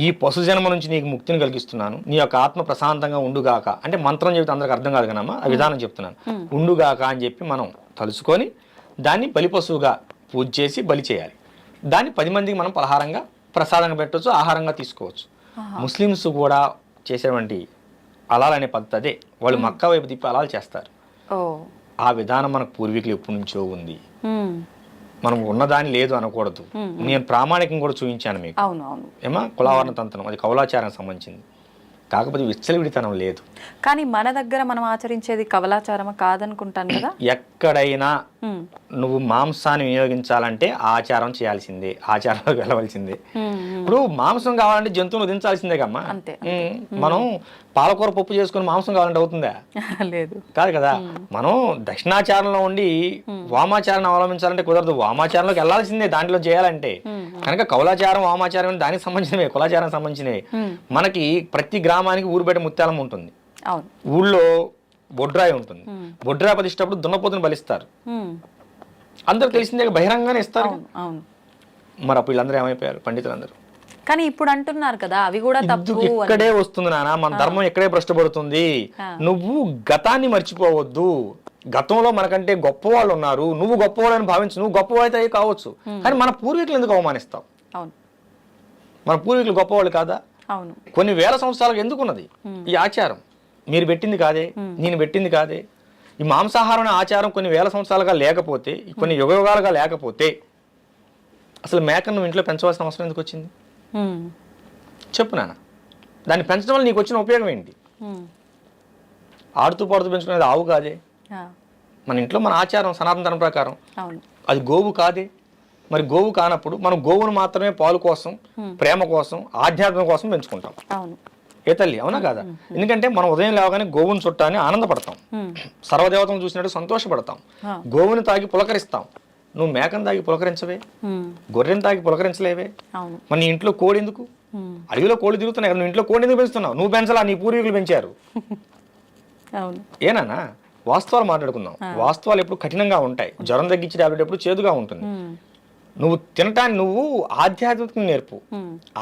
ఈ పశు జన్మ నుంచి నీకు ముక్తిని కలిగిస్తున్నాను, నీ యొక్క ఆత్మ ప్రశాంతంగా ఉండుగాక అంటే మంత్రం చెబితే అందరికి అర్థం కాదు కదమ్మా, ఆ విధానం చెప్తున్నాను, ఉండుగాక అని చెప్పి మనం తలుచుకొని దాన్ని బలి పశువుగా పూజ చేసి బలి చేయాలి. దాన్ని 10 మందికి మనం పలహారంగా ప్రసాదంగా పెట్టవచ్చు, ఆహారంగా తీసుకోవచ్చు. ముస్లిమ్స్ కూడా చేసేటువంటి అలాల్ అనే పద్ధతి అదే, వాళ్ళు మక్కా వైపు తిప్పి అలాలు చేస్తారు. ఆ విధానం మనకు పూర్వీకులు ఎప్పటి నుంచో ఉంది, మనం ఉన్నదాని లేదు అనకూడదు. నేను ప్రామాణికం కూడా చూపించాను మీకు. ఏమా కులావరణ తంత్రం అది కౌలాచారం సంబంధించింది, కాకపోతే విచ్చలవిడితనం లేదు. కానీ మన దగ్గర మనం ఆచరించేది కవలాచారమా కాదనుకుంటాను కదా. ఎక్కడైనా నువ్వు మాంసాన్ని వినియోగించాలంటే ఆచారం చేయాల్సిందే, ఆచారంలోకి వెళ్ళవలసిందే. ఇప్పుడు మాంసం కావాలంటే జంతువును వధించాల్సిందే కమ్మా. మనం పాలకూర పప్పు చేసుకుని మాంసం కావాలంటే అవుతుందా? లేదు, కాదు కదా. మనం దక్షిణాచారంలో ఉండి వామాచారాన్ని అవలంబించాలంటే కుదరదు, వామాచారంలోకి వెళ్ళాల్సిందే దాంట్లో చేయాలంటే. కనుక కౌలాచారం వామాచారం దానికి సంబంధించినవే, కులాచారం సంబంధించినవి. మనకి ప్రతి గ్రామానికి ఊరు బయట ముత్యాలం ఉంటుంది, ఊళ్ళో బొడ్రాయి ఉంటుంది, బొడ్రాయి ప్రతిష్టప్పుడు దున్నపోతుని బలిస్తారు, అందరూ తెలిసిందే, బహిరంగానే ఇస్తారు. మరి అప్పుడు వీళ్ళందరూ ఏమైపోయారు పండితులందరూ? కానీ ఇప్పుడు అంటున్నారు కదా అవి కూడా తప్పు. ఇక్కడే వస్తుంది నాన్న, మన ధర్మం ఇక్కడే భ్రష్టపడుతుంది. నువ్వు గతాన్ని మర్చిపోవద్దు. గతంలో మనకంటే గొప్ప వాళ్ళు ఉన్నారు, నువ్వు గొప్పవాళ్ళని భావించు, నువ్వు గొప్పవాళ్ళైతే కావచ్చు, కానీ మన పూర్వీకులు ఎందుకు అవమానిస్తావు? మన పూర్వీకులు గొప్పవాళ్ళు కాదా? కొన్ని వేల సంవత్సరాలకు ఎందుకున్నది ఈ ఆచారం? మీరు పెట్టింది కాదే, నేను పెట్టింది కాదే. ఈ మాంసాహారం అనే ఆచారం కొన్ని వేల సంవత్సరాలుగా లేకపోతే, కొన్ని యుగాలుగా లేకపోతే అసలు మేకను నువ్వు ఇంట్లో పెంచవలసిన అవసరం ఎందుకు వచ్చింది? చెప్పు నాన్న. దాన్ని పెంచడం వల్ల నీకు వచ్చిన ఉపయోగం ఏంటి? ఆడుతూ పాడుతూ పెంచుకునేది ఆవు కాదే. మన ఇంట్లో మన ఆచారం సనాతన ధర్మం ప్రకారం అది గోవు కాదే. మరి గోవు కానప్పుడు మనం గోవును మాత్రమే పాలు కోసం, ప్రేమ కోసం, ఆధ్యాత్మం కోసం పెంచుకుంటాం. ఏ తల్లి, అవునా కాదా? ఎందుకంటే మనం ఉదయం లేవగానే గోవుని చుట్టాన్ని ఆనందపడతాం, సర్వదేవతను చూసినట్టు సంతోషపడతాం, గోవుని తాగి పులకరిస్తాం. నువ్వు మేకను తాగి పులకరించవే, గొర్రెను తాగి పులకరించలేవే. మన ఇంట్లో కోడి ఎందుకు? అడవిలో కోడి తిరుగుతున్నాయి కదా, నువ్వు ఇంట్లో కోడి ఎందుకు పెంచుతున్నావు? నువ్వు పెంచలా, నీ పూర్వీకులు పెంచారు. ఏనా? వాస్తవాలు మాట్లాడుకుందాం. వాస్తవాలు ఎప్పుడు కఠినంగా ఉంటాయి. జ్వరం తగ్గించి టాబ్లెట్ ఎప్పుడు చేదుగా ఉంటుంది. నువ్వు తినటాన్ని నువ్వు ఆధ్యాత్మికం నేర్పు,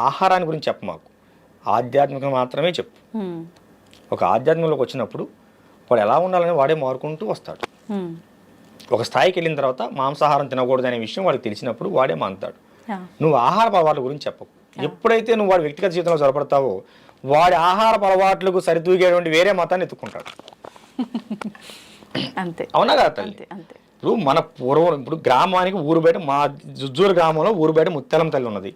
ఆహారాన్ని గురించి చెప్పు మాకు. ఆధ్యాత్మికం మాత్రమే చెప్పు. ఒక ఆధ్యాత్మికంలోకి వచ్చినప్పుడు వాడు ఎలా ఉండాలని వాడే మారుకుంటూ వస్తాడు. ఒక స్థాయికి వెళ్ళిన తర్వాత మాంసాహారం తినకూడదు అనే విషయం వాడికి తెలిసినప్పుడు వాడే మానుతాడు. నువ్వు ఆహార అలవాట్ల గురించి చెప్పకు. ఎప్పుడైతే నువ్వు వాడి వ్యక్తిగత జీవితంలో చొరపడతావో వాడి ఆహార అలవాట్లకు సరితూగేటువంటి వేరే మతాన్ని ఎత్తుకుంటాడు. అవునా కదా తల్లి? ఇప్పుడు మన పూర్వం, ఇప్పుడు గ్రామానికి ఊరు బయట, మా జుజ్జూరు గ్రామంలో ఊరు బయట ముత్యాలం తల్లి ఉన్నది.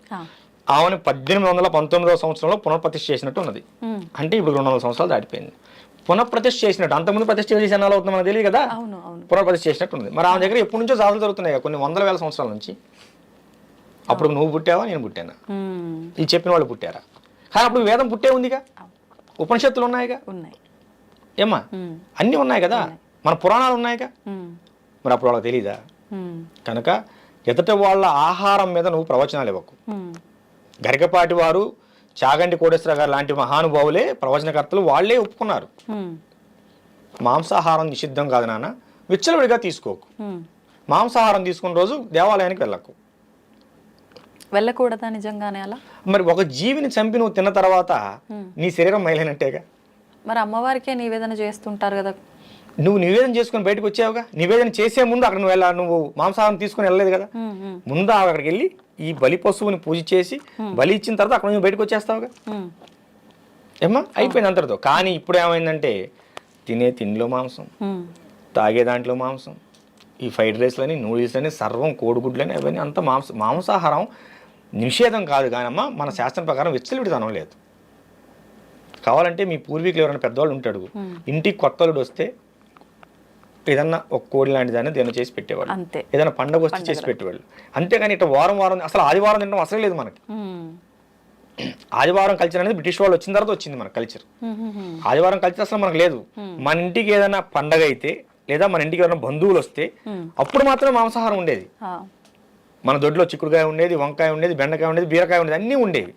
ఆమెను 1819వ సంవత్సరంలో పునఃప్రతిష్ఠ చేసినట్టు ఉన్నది. అంటే ఇప్పుడు 200 సంవత్సరాలు దాటిపోయింది. పునఃప్రతిష్ఠ చేసినట్టు, అంతకుముందు ప్రతిష్ఠ చేసి ఎన్నాళ్ళు అవుతుంది మనకు తెలియదు కదా. పునఃప్రతిష్ఠ చేసినట్టు ఉంది. మరి ఆమె దగ్గర ఎప్పటి నుంచో సాధనలు జరుగుతున్నాయి కదా, కొన్ని వందల వేల సంవత్సరాల నుంచి. అప్పుడు నువ్వు పుట్టావా, నేను పుట్టానా, ఈ చెప్పిన వాళ్ళు పుట్టారా? కానీ అప్పుడు వేదం పుట్టే ఉందిగా, ఉపనిషత్తులు ఉన్నాయిగా, ఏమ్మా అన్నీ ఉన్నాయి కదా, మన పురాణాలు ఉన్నాయిగా. మరి అప్పుడు వాళ్ళకి తెలీదా? కనుక ఎదుట వాళ్ళ ఆహారం మీద నువ్వు ప్రవచనాలు ఇవ్వకు. గరికపాటి వారు, చాగంటి కోటేశ్వర గారు లాంటి మహానుభావులే ప్రవచనకర్తలు, వాళ్లే ఒప్పుకున్నారు మాంసాహారం నిషిద్ధం కాదు నాన్న, విచ్చలవిడిగా తీసుకోకు. మాంసాహారం తీసుకున్న రోజు దేవాలయానికి వెళ్ళకూడదా నిజంగానే? అలా మరి ఒక జీవిని చంపి నువ్వు తిన్న తర్వాత నీ శరీరం మైలైనట్టేగా. మరి అమ్మవారికే నివేదన చేస్తుంటారు కదా. నువ్వు నివేదన చేసుకుని బయటకు వచ్చావుగా. నివేదన చేసే ముందు అక్కడ నువ్వు మాంసాహారం తీసుకుని వెళ్ళలేదు కదా. ముందు అక్కడికి వెళ్ళి ఈ బలి పశువుని పూజ చేసి బలి ఇచ్చిన తర్వాత అక్కడ నువ్వు బయటకు వచ్చేస్తావుగా. ఏమ్మా అయిపోయింది అంతటితో. కానీ ఇప్పుడు ఏమైందంటే తినే తిండిలో మాంసం, తాగే దాంట్లో మాంసం, ఈ ఫ్రైడ్ రైస్లని, నూడిల్స్లని, సర్వం కోడిగుడ్లని, అవన్నీ అంతా మాంసాహారం నిషేధం కాదు. కానమ్మా మన శాస్త్రం ప్రకారం విచ్చలవిడితనం లేదు. కావాలంటే మీ పూర్వీకులు ఎవరైనా పెద్దవాళ్ళు ఉంటాడు, ఇంటికి కొత్తలుడు వస్తే ఏదన్నా ఒక కోడి లాంటి దాన్ని దేని చేసి పెట్టేవాళ్ళు, ఏదైనా పండుగ వస్తే చేసి పెట్టేవాళ్ళు. అంతేగాని ఇట్లా వారం అసలు ఆదివారం తినడం అసలు లేదు మనకి. ఆదివారం కల్చర్ అనేది బ్రిటిష్ వాళ్ళు వచ్చిన తర్వాత వచ్చింది మన కల్చర్. ఆదివారం కల్చర్ అసలు మనకు లేదు. మన ఇంటికి ఏదైనా పండగ అయితే లేదా మన ఇంటికి ఎవరైనా బంధువులు వస్తే అప్పుడు మాత్రమే మాంసాహారం ఉండేది. మన దొడ్లో చిక్కుడుకాయ ఉండేది, వంకాయ ఉండేది, బెండకాయ ఉండేది, బీరకాయ ఉండేది, అన్నీ ఉండేవి.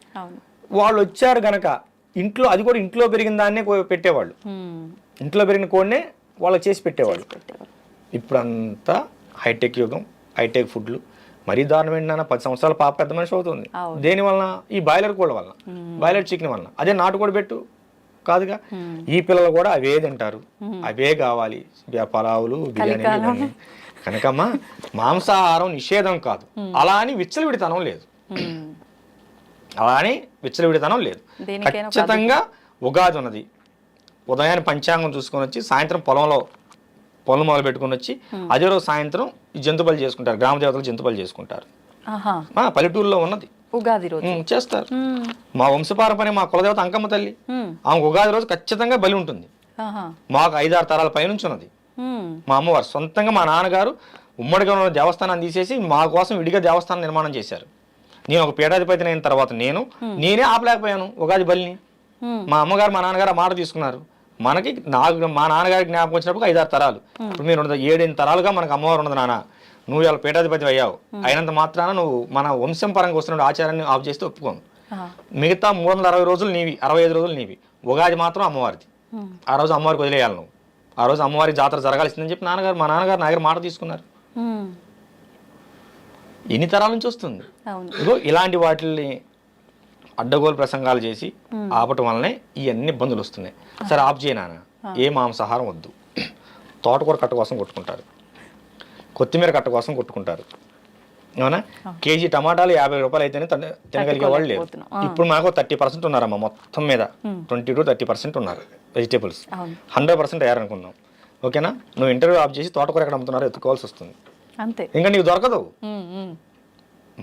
వాళ్ళు వచ్చారు గనక ఇంట్లో, అది కూడా ఇంట్లో పెరిగిన దాన్నే పెట్టేవాళ్ళు, ఇంట్లో పెరిగిన కోడినే వాళ్ళకి చేసి పెట్టేవాళ్ళు. ఇప్పుడంతా హైటెక్ యుగం, హైటెక్ ఫుడ్లు. మరీ దారుణం ఏంటన్నా, 10 సంవత్సరాల పాప పెద్ద మనిషి అవుతుంది. దేని వలన? ఈ బాయిలర్ కోళ్ళ వలన, బాయిలర్ చికెన్ వలన. అదే నాటుకోడి పెట్టు కాదుగా. ఈ పిల్లలు కూడా అవే తింటారు, అవే కావాలి, పలావులు, బిర్యానీ. కనుకమ్మా మాంసాహారం నిషేధం కాదు, అలా అని విచ్చలవిడితనం లేదు. ఖచ్చితంగా ఉగాది ఉన్నది, ఉదయాన్నే పంచాంగం చూసుకొని వచ్చి సాయంత్రం పొలం మొదలు పెట్టుకుని వచ్చి అదే రోజు సాయంత్రం ఈ జంతు బలి చేసుకుంటారు. గ్రామ దేవతలు జంతు బలి చేసుకుంటారు. పల్లెటూరులో ఉన్నది ఉగాది రోజు చేస్తారు. మా వంశపారంపర్యం మా కులదేవత అంకమ్మ తల్లి, ఆమె ఉగాది రోజు ఖచ్చితంగా బలి ఉంటుంది. మాకు 5-6 తరాల పైనుంచి ఉన్నది. మా అమ్మవారు సొంతంగా మా నాన్నగారు ఉమ్మడిగా ఉన్న దేవస్థానాన్ని తీసేసి మా కోసం విడిగా దేవస్థానం నిర్మాణం చేశారు. నేను ఒక పీఠాధిపతిని అయిన తర్వాత నేనే ఆపలేకపోయాను ఉగాది బలిని. మా అమ్మగారు మా నాన్నగారు ఆ మాట తీసుకున్నారు. నాకు మా నాన్నగారికి జ్ఞాపకం వచ్చినప్పుడు 5-6 తరాలు, ఇప్పుడు మీరు 7-8 తరాలుగా మనకు అమ్మవారు ఉన్నది నాన్న. నువ్వు ఇలా పీఠాధిపతి అయ్యావు, అయినంత మాత్రాన నువ్వు మన వంశం పరంగా వస్తున్న ఆచారాన్ని ఆఫ్ చేస్తే ఒప్పుకోను. మిగతా 360 రోజులు నీవి, 65 రోజులు నీవి. ఉగాది మాత్రం అమ్మవారిది. ఆ రోజు అమ్మవారికి వదిలేయాలి నువ్వు. ఆ రోజు అమ్మవారి జాతర జరగాల్సిందని చెప్పి మా నాన్నగారు నా దగ్గర మాట తీసుకున్నారు. ఎన్ని తరాల నుంచి వస్తుంది. ఇగో ఇలాంటి వాటిని అడ్డగోలు ప్రసంగాలు చేసి ఆపటం వల్లనే ఇవన్నీ ఇబ్బందులు వస్తున్నాయి. సరే ఆఫ్ చేయనా, ఏ మాంసాహారం వద్దు. తోటకూర కట్ట కోసం కొట్టుకుంటారు, కొత్తిమీర కట్ట కోసం కొట్టుకుంటారు. అవునా? కేజీ టమాటాలు 50 రూపాయలు అయితేనే తినగలిగే వాళ్ళు లేరు. ఇప్పుడు మాకు 30% ఉన్నారమ్మా మొత్తం మీద. 20 to 30% ఉన్నారు వెజిటేబుల్స్. 100% అయ్యారనుకున్నాం. ఓకేనా? నువ్వు ఇంటర్వ్యూ ఆఫ్ చేసి తోటకూర ఎక్కడ అమ్ముతున్నారో ఎత్తుకోవాల్సి వస్తుంది. ఇంకా నీకు దొరకదు.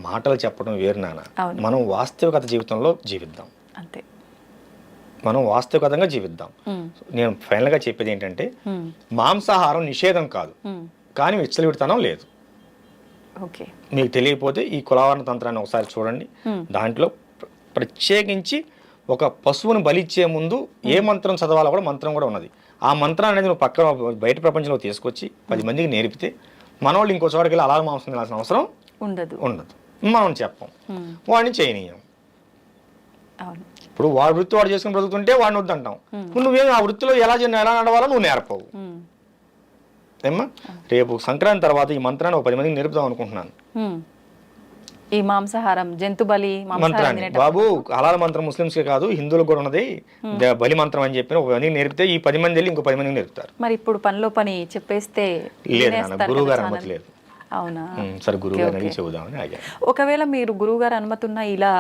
మాటలు చెప్పడం వేరు నాన్న. మనం వాస్తవికత జీవితంలో జీవిద్దాం. అంతే, మనం వాస్తవికతంగా జీవిద్దాం. నేను ఫైనల్గా చెప్పేది ఏంటంటే మాంసాహారం నిషేధం కాదు, కానీ విచ్చలవిడితనం లేదు. మీకు తెలియకపోతే ఈ కులవర్ణ తంత్రాన్ని ఒకసారి చూడండి. దాంట్లో ప్రత్యేకించి ఒక పశువును బలిచ్చే ముందు ఏ మంత్రం చదవాలో కూడా మంత్రం కూడా ఉన్నది. ఆ మంత్రం అనేది నువ్వు పక్కన బయట ప్రపంచంలో తీసుకొచ్చి 10 మందికి నేర్పితే మనోళ్ళు ఇంకో చోటకి వెళ్ళి అలాగ మాంసం తినాల్సిన అవసరం ఉండదు. మనం చెప్పం, వాడిని చేయనీయం. ఇప్పుడు వాడి వృత్తి వాడు చేసుకుని బ్రతుకుతుంటే వాడిని వద్దంటాం. నువ్వేం ఆ వృత్తిలో ఎలా నడవాలో నువ్వు నేర్పవు. ఏమ్మా, రేపు సంక్రాంతి తర్వాత ఈ మంత్రాన్ని ఒక 10 మందికి నేర్పుదాం అనుకుంటున్నాను. ఈ మాంసాహారం జంతు బలి మంత్రాన్ని బాబు హలాల్ మంత్రం ముస్లింస్కే కాదు హిందువులకు కూడా ఉన్నది. బలి మంత్రం అని చెప్పి ఒక 10 మందికి నేర్పితే ఈ 10 మంది వెళ్ళి ఇంకో 10 మందికి నేర్పుతారు. మరి ఇప్పుడు పనిలో పని చెప్పేస్తే లేదు నాన్న, గురువు గారు అనుమతి లేదు. అవునా? సరే గురువు గారిని చెబుదామని ఆగాను. ఒకవేళ మీరు గురువు గారు అనుమతి ఉన్న ఇలా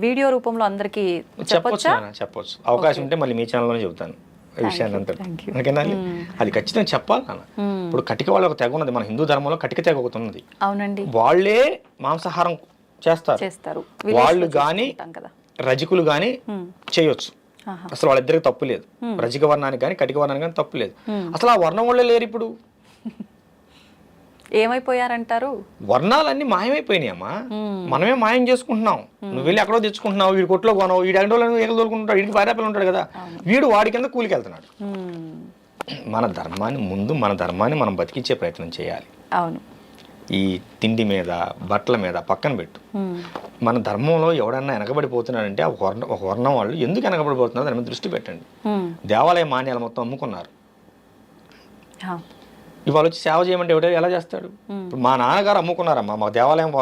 వీడియో రూపంలో అందరికి చెప్పొచ్చు. అవకాశం ఉంటే మళ్ళీ మీ ఛానల్లోనే చెబుతాను ఈ విషయాన్ని అంతా. ఓకేనా? అది ఖచ్చితంగా చెప్పాలి నాన్న. ఇప్పుడు కటిక వాళ్ళ ఒక తెగ ఉన్నది, మన హిందూ ధర్మంలో కటిక తెగ ఒకటి ఉన్నది. అవునండి, వాళ్ళే మాంసాహారం చేస్తారు. వాళ్ళు గాని రజకులు గాని చేయొచ్చు. అసలు వాళ్ళిద్దరికి తప్పు లేదు. రజక వర్ణానికి కానీ కటిక వర్ణానికి కానీ తప్పు లేదు. అసలు ఆ వర్ణం వాళ్ళే లేరు ఇప్పుడు. ఏమైపోయారంటారు? వర్ణాలన్నీ మాయమైపోయినాయమ్మా. మనమే మాయం చేసుకుంటున్నాం. నువ్వు వెళ్ళి ఎక్కడో తెచ్చుకుంటున్నావు, వీడి కొట్లో కొనవు, వీడి ఎండలో ఎగలు తోలుకుంటాడు, వీడికి భార్యాపిల్లలు ఉంటాడు కదా, వీడు వాడి కింద కూలికి వెళ్తున్నాడు. మన ధర్మాన్ని మనం బతికించే ప్రయత్నం చేయాలి. అవును. ఈ తిండి మీద బట్టల మీద పక్కన పెట్టు. మన ధర్మంలో ఎవడన్నా వెనకబడిపోతున్నాడంటే ఒక వర్ణం వాళ్ళు ఎందుకు వెనకబడిపోతున్నారు దాని మీద దృష్టి పెట్టండి. దేవాలయ మాన్యాలు మొత్తం అమ్ముకున్నారు. ఇవాళ వచ్చి సేవ చేయమంటే ఎవడో ఎలా చేస్తాడు? ఇప్పుడు మా నాన్నగారు అమ్ముకున్నారమ్మా. మా దేవాలయం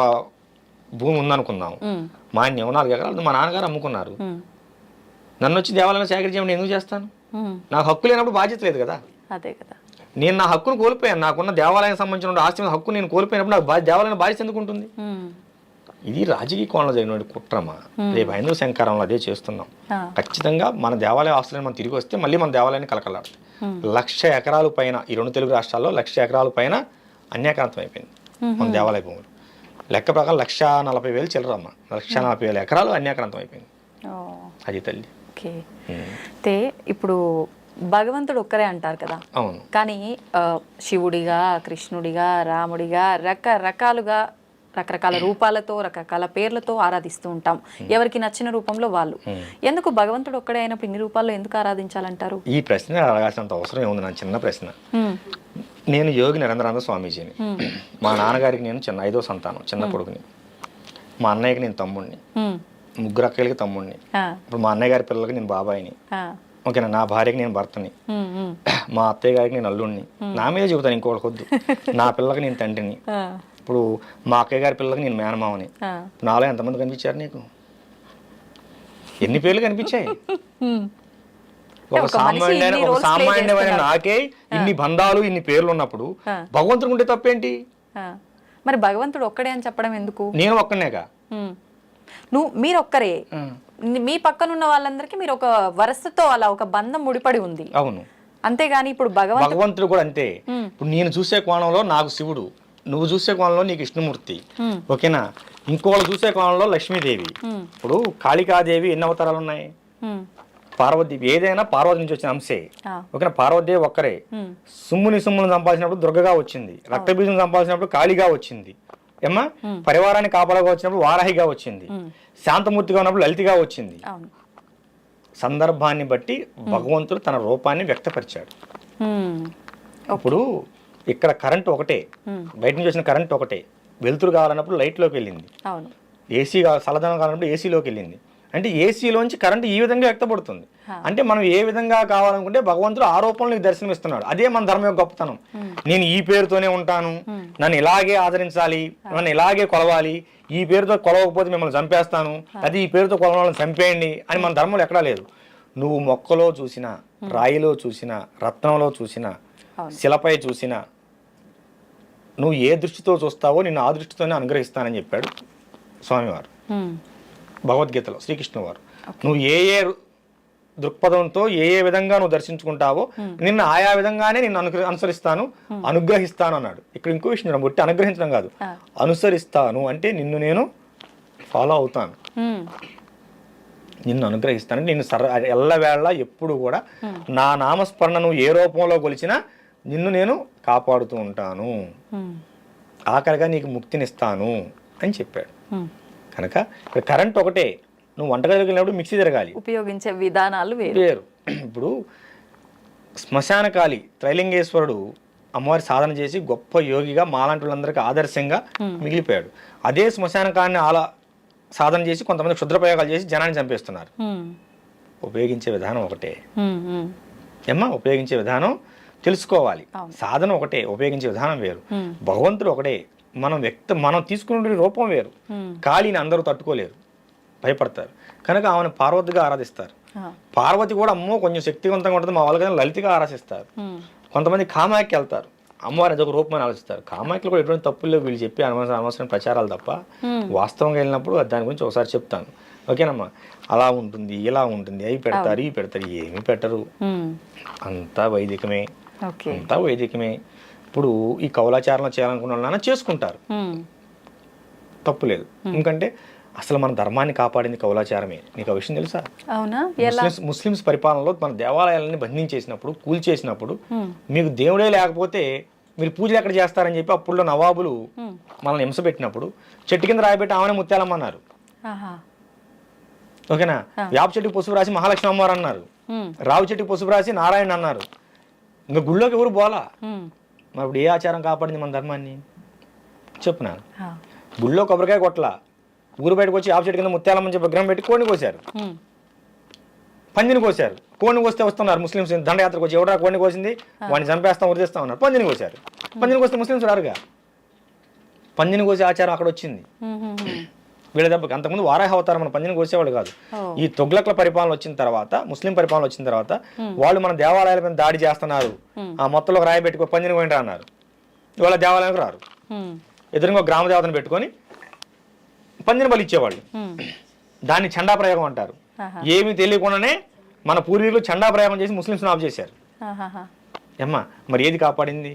భూమి ఉందనుకుందాం, మాన్యం 4 ఎకరాలు మా నాన్నగారు అమ్ముకున్నారు. నన్ను వచ్చి దేవాలయం సేకరి చేయమని ఎందుకు చేస్తాను? నాకు హక్కు లేనప్పుడు బాధ్యత లేదు కదా. అదే కదా, నేను నా హక్కును కోల్పోయాను. నాకున్న దేవాలయం సంబంధించిన ఆస్తి హక్కు నేను కోల్పోయినప్పుడు నాకు దేవాలయం బాధ్యత ఎందుకు ఉంటుంది? ఇది రాజకీయ కోణంలో జరిగిన కుట్రమా. రేపు హైందవ శంకరంలో అదే చేస్తున్నాం. ఖచ్చితంగా మన దేవాలయ ఆస్తులను మనం తిరిగి వస్తే మళ్ళీ మన దేవాలయాన్ని కలకలాడు. 1,00,000 ఎకరాల పైన ఈ 2 తెలుగు రాష్ట్రాల్లో 1,00,000 ఎకరాల పైన అన్యాక్రాంతం అయిపోయింది మన దేవాలయ భూములు. లెక్క ప్రకారం 1,40,000 చిల్లరమ్మ. 1,40,000 ఎకరాలు అన్యాక్రాంతం అయిపోయింది. అది తల్లి. అయితే ఇప్పుడు భగవంతుడు ఒక్కరే అంటారు కదా. అవును. కానీ శివుడిగా, కృష్ణుడిగా, రాముడిగా రకరకాల రూపాలతో రకరకాల పేర్లతో ఆరాధిస్తూ ఉంటాం, ఎవరికి నచ్చిన రూపంలో వాళ్ళు. ఎందుకు భగవంతుడు ఒక్కడే అయినప్పుడు ఇన్ని రూపాల్లో ఎందుకు ఆరాధించాలంటారు? ఈ ప్రశ్న అడగాల్సినంత అవసరం ఏముంది? నా చిన్న ప్రశ్న. నేను యోగి నరేంద్రానంద స్వామీజీని. మా నాన్నగారికి నేను 5వ సంతానం, చిన్న కొడుకుని. మా అన్నయ్యకి నేను తమ్ముడిని, 3 అక్కలకి తమ్ముడిని. ఇప్పుడు మా అన్నయ్య గారి పిల్లలకి నేను బాబాయిని. ఓకేనా? నా భార్యకి నేను భర్తని, మా అత్తయ్య గారికి నేను అల్లుడిని. నా మీద చెబుతాను, ఇంకోటి వద్దు. నా పిల్లకి నేను తండ్రిని. ఇప్పుడు మా అక్కయ్య గారి పిల్లలకి నేను మేనమావని. నాలో ఎంతమంది కనిపించారు నీకు? ఎన్ని పేర్లు కనిపించాయి? ఒక సామాన్యమైన నాకే ఇన్ని బంధాలు, ఇన్ని పేర్లు ఉన్నప్పుడు భగవంతుడు ఉంటే తప్పేంటి? మరి భగవంతుడు ఒక్కడే అని చెప్పడం ఎందుకు? నేను ఒక్కనేగా. మీరు ఒక్కరే, మీ పక్కనున్న వాళ్ళందరికీ మీరు ఒక వరసతో అలా ఒక బంధం ముడిపడి ఉంది. అవును. అంతేగాని ఇప్పుడు భగవంతుడు కూడా అంతే. ఇప్పుడు నేను చూసే కోణంలో నాకు శివుడు, నువ్వు చూసే కోణంలో నీకు కృష్ణమూర్తి. ఓకేనా? ఇంకోళ్ళు చూసే కోణంలో లక్ష్మీదేవి. ఇప్పుడు కాళికాదేవి ఎన్ని అవతారాలు ఉన్నాయి? పార్వతీదేవి ఏదైనా పార్వతి నుంచి వచ్చిన అంశే. ఆ. ఓకేనా, పార్వతీదేవి ఒక్కరే. సొమ్ముని సంపాదించినప్పుడు దుర్గగా వచ్చింది, రక్తబీజం సంపాదించినప్పుడు కాళీగా వచ్చింది, ఏమ్మా పరివారాన్ని కాపాడగా వచ్చినప్పుడు వారాహిగా వచ్చింది, శాంతమూర్తిగా ఉన్నప్పుడు లలితగా వచ్చింది. అవును. సందర్భాన్ని బట్టి భగవంతుడు తన రూపాన్ని వ్యక్తపరిచాడు. ఇప్పుడు ఇక్కడ కరెంట్ ఒకటే, బయట నుంచి వచ్చిన కరెంట్ ఒకటే. వెలుతురు కావాలన్నప్పుడు లైట్లోకి వెళ్ళింది, అవును. ఏసీ చల్లదనం కావాలన్నప్పుడు ఏసీలోకి వెళ్ళింది. అంటే ఏసీలోంచి కరెంట్ ఈ విధంగా వ్యక్తపడుతుంది. అంటే మనం ఏ విధంగా కావాలనుకుంటే భగవంతుడు ఆ రూపంలో నీకు దర్శనమిస్తున్నాడు. అదే మన ధర్మం యొక్క గొప్పతనం. నేను ఈ పేరుతోనే ఉంటాను, నన్ను ఇలాగే ఆదరించాలి, నన్ను ఇలాగే కొలవాలి, ఈ పేరుతో కొలవకపోతే మిమ్మల్ని చంపేస్తాను, అది ఈ పేరుతో కొలవాలని చంపేయండి అని మన ధర్మంలో ఎక్కడా లేదు. నువ్వు మొక్కలో చూసినా, రాయిలో చూసినా, రత్నంలో చూసినా, శిలపై చూసినా, నువ్వు ఏ దృష్టితో చూస్తావో నిన్ను ఆ దృష్టితోనే అనుగ్రహిస్తానని చెప్పాడు స్వామివారు భగవద్గీతలో, శ్రీకృష్ణ వారు. నువ్వు ఏ ఏ దృక్పథంతో ఏ ఏ విధంగా నువ్వు దర్శించుకుంటావో నిన్ను ఆయా విధంగానే నిన్ను అనుసరిస్తాను, అనుగ్రహిస్తాను అన్నాడు. ఇక్కడ ఇంకో విషయం బట్టి అనుగ్రహించడం కాదు, అనుసరిస్తాను అంటే నిన్ను నేను ఫాలో అవుతాను, నిన్ను అనుగ్రహిస్తాను, నిన్ను ఎల్లవేళ ఎప్పుడు కూడా నా నామస్మరణను ఏ రూపంలో కొలిచినా నిన్ను నేను కాపాడుతూ ఉంటాను, ఆఖరిగా నీకు ముక్తినిస్తాను అని చెప్పాడు. కనుక ఇక్కడ కరెంట్ ఒకటే, నువ్వు వంటగదిలోకి వెళ్ళినప్పుడు మిక్సీ తిరగాలి, ఉపయోగించే విధానాలు వేరు. ఇప్పుడు శ్మశానకాళి త్రైలింగేశ్వరుడు అమ్మవారి సాధన చేసి గొప్ప యోగిగా మాలాంటి వాళ్ళందరికీ ఆదర్శంగా మిగిలిపోయాడు. అదే శ్మశానకాన్ని సాధన చేసి కొంతమంది క్షుద్రప్రయోగాలు చేసి జనాన్ని చంపేస్తున్నారు. ఉపయోగించే విధానం ఒకటే ఏమ్మా, ఉపయోగించే విధానం తెలుసుకోవాలి. సాధన ఒకటే, ఉపయోగించే విధానం వేరు. భగవంతుడు ఒకటే, మనం తీసుకునే రూపం వేరు. కాళీని అందరూ తట్టుకోలేరు, భయపడతారు. కనుక ఆమెను పార్వతిగా ఆరాధిస్తారు. పార్వతి కూడా అమ్మో కొంచెం శక్తివంతంగా ఉంటుంది మా వాళ్ళకి లలితగా ఆరాధిస్తారు. కొంతమంది కామాఖ్య వెళ్తారు, అమ్మవారి అదొక రూపం అని ఆలోచిస్తారు. కామాఖ్యలో కూడా ఎటువంటి తప్పుల్లో వీళ్ళు చెప్పి అనవసరం ప్రచారాలు తప్ప, వాస్తవంగా వెళ్ళినప్పుడు దాని గురించి ఒకసారి చెప్తాను. ఓకేనమ్మా, అలా ఉంటుంది ఇలా ఉంటుంది, అవి పెడతారు ఇవి పెడతారు, ఏమి పెట్టరు, అంతా వైదికమే, అంతా వైదికమే. ఇప్పుడు ఈ కౌలాచారణ చేయాలనుకున్న వాళ్ళైనా చేసుకుంటారు, తప్పులేదు. ఎందుకంటే అసలు మన ధర్మాన్ని కాపాడింది కౌలాచారమే. నీకు ఆ విషయం తెలుసా? ముస్లిమ్స్ పరిపాలనలో మన దేవాలయాలని బంధించేసినప్పుడు, కూల్చేసినప్పుడు, మీకు దేవుడే లేకపోతే మీరు పూజలు ఎక్కడ చేస్తారని చెప్పి అప్పుడులో నవాబులు మనల్ని హింస పెట్టినప్పుడు చెట్టు కింద రాయబెట్టి ఆమెనే ముత్యాలమ్మన్నారు. ఓకేనా, వేప చెట్టుకి పసుపు రాసి మహాలక్ష్మి అమ్మవారు అన్నారు, రావు చెట్టుకి పసుపు రాసి నారాయణ అన్నారు. ఇంకా గుళ్ళోకి ఎవరు పోలా. మరి ఇప్పుడు ఏ ఆచారం కాపాడింది మన ధర్మాన్ని చెప్పునా? గుళ్ళో కొబ్బరికాయ కొట్ల, ఊరు బయటకు వచ్చి ఆపు చెట్టు కింద ముత్యాలమ్మని చెప్పి విగ్రహం పెట్టి కోడిని కోసారు, పందిని కోసారు. కోడిని కోస్తే వస్తున్నారు ముస్లిమ్స్ దండయాత్రకు వచ్చి, ఎవడా కోడిని కోసింది వాడిని చంపేస్తాం ఉరిదేస్తాం ఉన్నారు. పందిని కోసారు, పందిని కోస్తే ముస్లిమ్స్ రారుగా. పందిని కోసే ఆచారం అక్కడ వచ్చింది వీళ్ళ దెబ్బకి. అంతకుముందు వారాహ అవతారం మన పందిని కోసేవాళ్ళు కాదు. ఈ తొగ్లక్ల పరిపాలన వచ్చిన తర్వాత, ముస్లిం పరిపాలన వచ్చిన తర్వాత వాళ్ళు మన దేవాలయాల మీద దాడి చేస్తున్నారు, ఆ మొత్తంలో రాయి పెట్టుకో పందిని పోయింటా అన్నారు. ఇవాళ దేవాలయానికి రారు, ఎదురుగా గ్రామ దేవతను పెట్టుకొని పందిని బలి ఇచ్చేవాళ్ళు. దాన్ని చండా ప్రయోగం అంటారు. ఏమీ తెలియకుండానే మన పూర్వీకులు చండా ప్రయోగం చేసి ముస్లింస్ ఆఫ్ చేశారు. అమ్మా మరి ఏది కాపాడింది?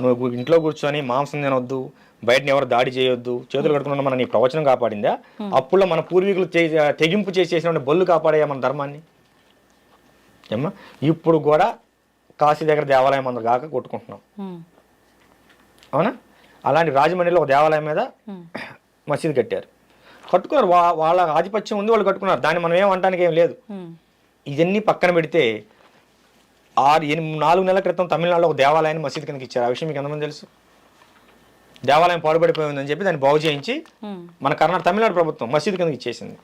నువ్వు ఇంట్లో కూర్చొని మాంసం తినొద్దు, బయటని ఎవరు దాడి చేయొద్దు, చేతులు కట్టుకున్న మన నీ ప్రవచనం కాపాడిందా? అప్పుల్లో మన పూర్వీకులు తెగింపు చేసేసిన బొల్లు కాపాడేయా మన ధర్మాన్ని? ఏమ్మా ఇప్పుడు కూడా కాశీ దగ్గర దేవాలయం అందరు కాక కొట్టుకుంటున్నాం, అవునా? అలాంటి రాజమండ్రిలో ఒక దేవాలయం మీద మసీదు కట్టారు, కట్టుకున్నారు. వాళ్ళ ఆధిపత్యం ఉంది, వాళ్ళు కట్టుకున్నారు. దాన్ని మనం ఏమంటానికి ఏం లేదు. ఇవన్నీ పక్కన పెడితే 4 నెలల క్రితం తమిళనాడులో ఒక దేవాలయాన్ని మసీదు కిందకి ఇచ్చారు. ఆ విషయం మీకు ఎంతమంది తెలుసు? దేవాలయం పాడుపడిపోయిందని చెప్పి దాన్ని బాగు చేయించి మన తమిళనాడు ప్రభుత్వం మసీదు కిందకి ఇచ్చేసింది.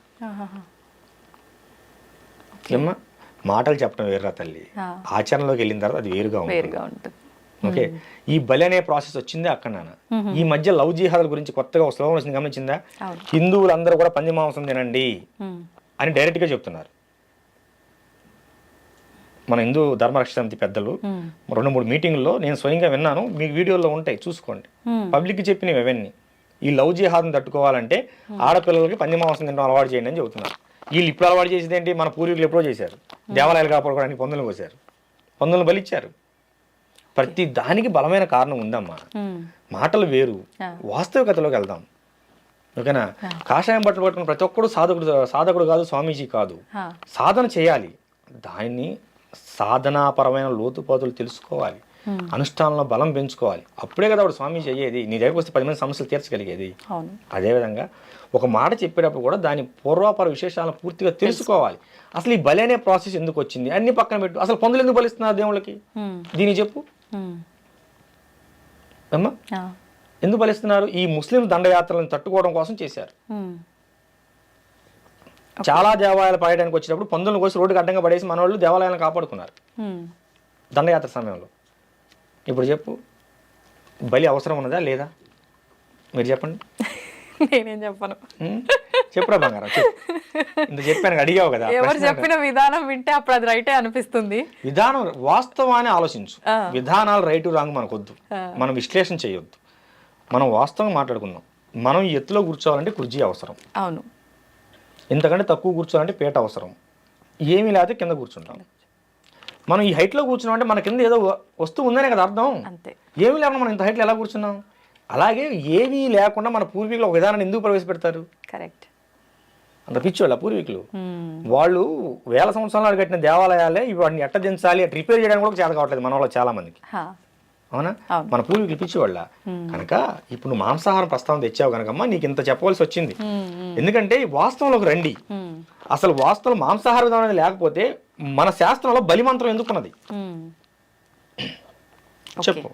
ఏమ్మా మాటలు చెప్పడం వేరురా తల్లి, ఆచరణలోకి వెళ్ళిన తర్వాత అది వేరుగా ఉంటుంది. ఓకే, ఈ బలి అనే ప్రాసెస్ వచ్చిందే అక్కడ నాన్న. ఈ మధ్య లవ్ జిహాదుల గురించి కొత్తగా ఒక స్లోగన్ వచ్చింది, గమనించిందా? హిందువులందరూ కూడా పంది మాంసం తినండి అని డైరెక్ట్ గా చెప్తున్నారు. మన హిందూ ధర్మరక్షణ సమితి పెద్దలు 2-3 మీటింగుల్లో నేను స్వయంగా విన్నాను, మీకు వీడియోలో ఉంటాయి చూసుకోండి. పబ్లిక్ చెప్పినవి ఇవన్నీ. ఈ లవ్ జిహాద్ని తట్టుకోవాలంటే ఆడపిల్లలకి పంది మాంసం తినడం అలవాటు చేయండి అని చెబుతున్నారు. వీళ్ళు ఇప్పుడు అలవాటు చేసేది ఏంటి? మన పూర్వీకులు ఎప్పుడో చేశారు. దేవాలయాలు కాపాడుకోవడానికి పందులు కోసారు, పందులను బలిచ్చారు. ప్రతి దానికి బలమైన కారణం ఉందమ్మా. మాటలు వేరు, వాస్తవికతలోకి వెళ్దాం. ఓకేనా? కాషాయం బట్టలు పట్టుకుని ప్రతి ఒక్కడు సాధకుడు కాదు, స్వామీజీ కాదు. సాధన చేయాలి, దానిని సాధనాపరమైన లోతుపాతులు తెలుసుకోవాలి, అనుష్ఠానంలో బలం పెంచుకోవాలి. అప్పుడే కదా వాడు స్వామీజీ అయ్యేది, నీ దగ్గరకు వస్తే 10 మంది సమస్యలు తీర్చగలిగేది. అదేవిధంగా ఒక మాట చెప్పేటప్పుడు కూడా దాని పూర్వాపర విశేషాలను పూర్తిగా తెలుసుకోవాలి. అసలు ఈ బలి అనే ప్రాసెస్ ఎందుకు వచ్చింది అన్ని పక్కన పెట్టు. అసలు పందులు ఎందుకు బలిస్తున్నారు దేవుళ్ళకి, దీన్ని చెప్పు అమ్మా. ఎందుకు బలిస్తున్నారు? ఈ ముస్లిం దండయాత్రలను తట్టుకోవడం కోసం చేశారు. చాలా దేవాలయాలు పాయడానికి వచ్చినప్పుడు పందులను కోసి రోడ్డుకి అడ్డంగా పడేసి మన వాళ్ళు దేవాలయాలను కాపాడుకున్నారు దండయాత్ర సమయంలో. ఇప్పుడు చెప్పు, బలి అవసరం ఉన్నదా లేదా? మీరు చెప్పండి. నేనేం చెప్పను. చెప్పురా బంగారం, ఇంత చెప్పాను, అడిగావు కదా. ఎవరు చెప్పిన విధానం వింటే అప్పుడు అది రైటే అనిపిస్తుంది. విధానం వాస్తవాన్ని ఆలోచించు. విధానాలు రైటు రాంగ్ మనకొద్దు, మనం విశ్లేషణ చేయొద్దు, మనం వాస్తవంగా మాట్లాడుకుందాం. మనం ఈ ఎత్తులో కూర్చోవాలంటే కుర్చీ అవసరం. అవును. ఇంతకంటే తక్కువ కూర్చోవాలంటే పీట అవసరం. ఏమీ లేకపోతే కింద కూర్చుంటాం. మనం ఈ హైట్లో కూర్చున్నాం అంటే మన కింద ఏదో వస్తువు ఉందనే కదా అర్థం. అంతే. ఏమీ లేకుండా మనం ఇంత హైట్లో ఎలా కూర్చున్నాం? అలాగే ఏమీ లేకుండా మన పూర్వీకులు ఒక విధానాన్ని ఎందుకు ప్రవేశపెడతారు? కరెక్ట్. అంత పిచ్చోళ్ళ పూర్వీకులు. వాళ్ళు వేల సంవత్సరాలు కట్టిన దేవాలయాలే వాటిని ఎట్ట దించాలి, అటు రిపేర్ చేయడానికి కూడా చేత కావట్లేదు మన వాళ్ళు చాలా మందికి. అవునా? మన పూర్వీకులు పిచ్చివాళ్ళ. కనుక ఇప్పుడు నువ్వు మాంసాహారం ప్రస్తావన తెచ్చావు కనుకమ్మా నీకు ఇంత చెప్పవలసి వచ్చింది. ఎందుకంటే వాస్తవంలోకి రండి. అసలు వాస్తవం మాంసాహార విధానం అనేది లేకపోతే మన శాస్త్రంలో బలి మంత్రం ఎందుకున్నది చెప్పు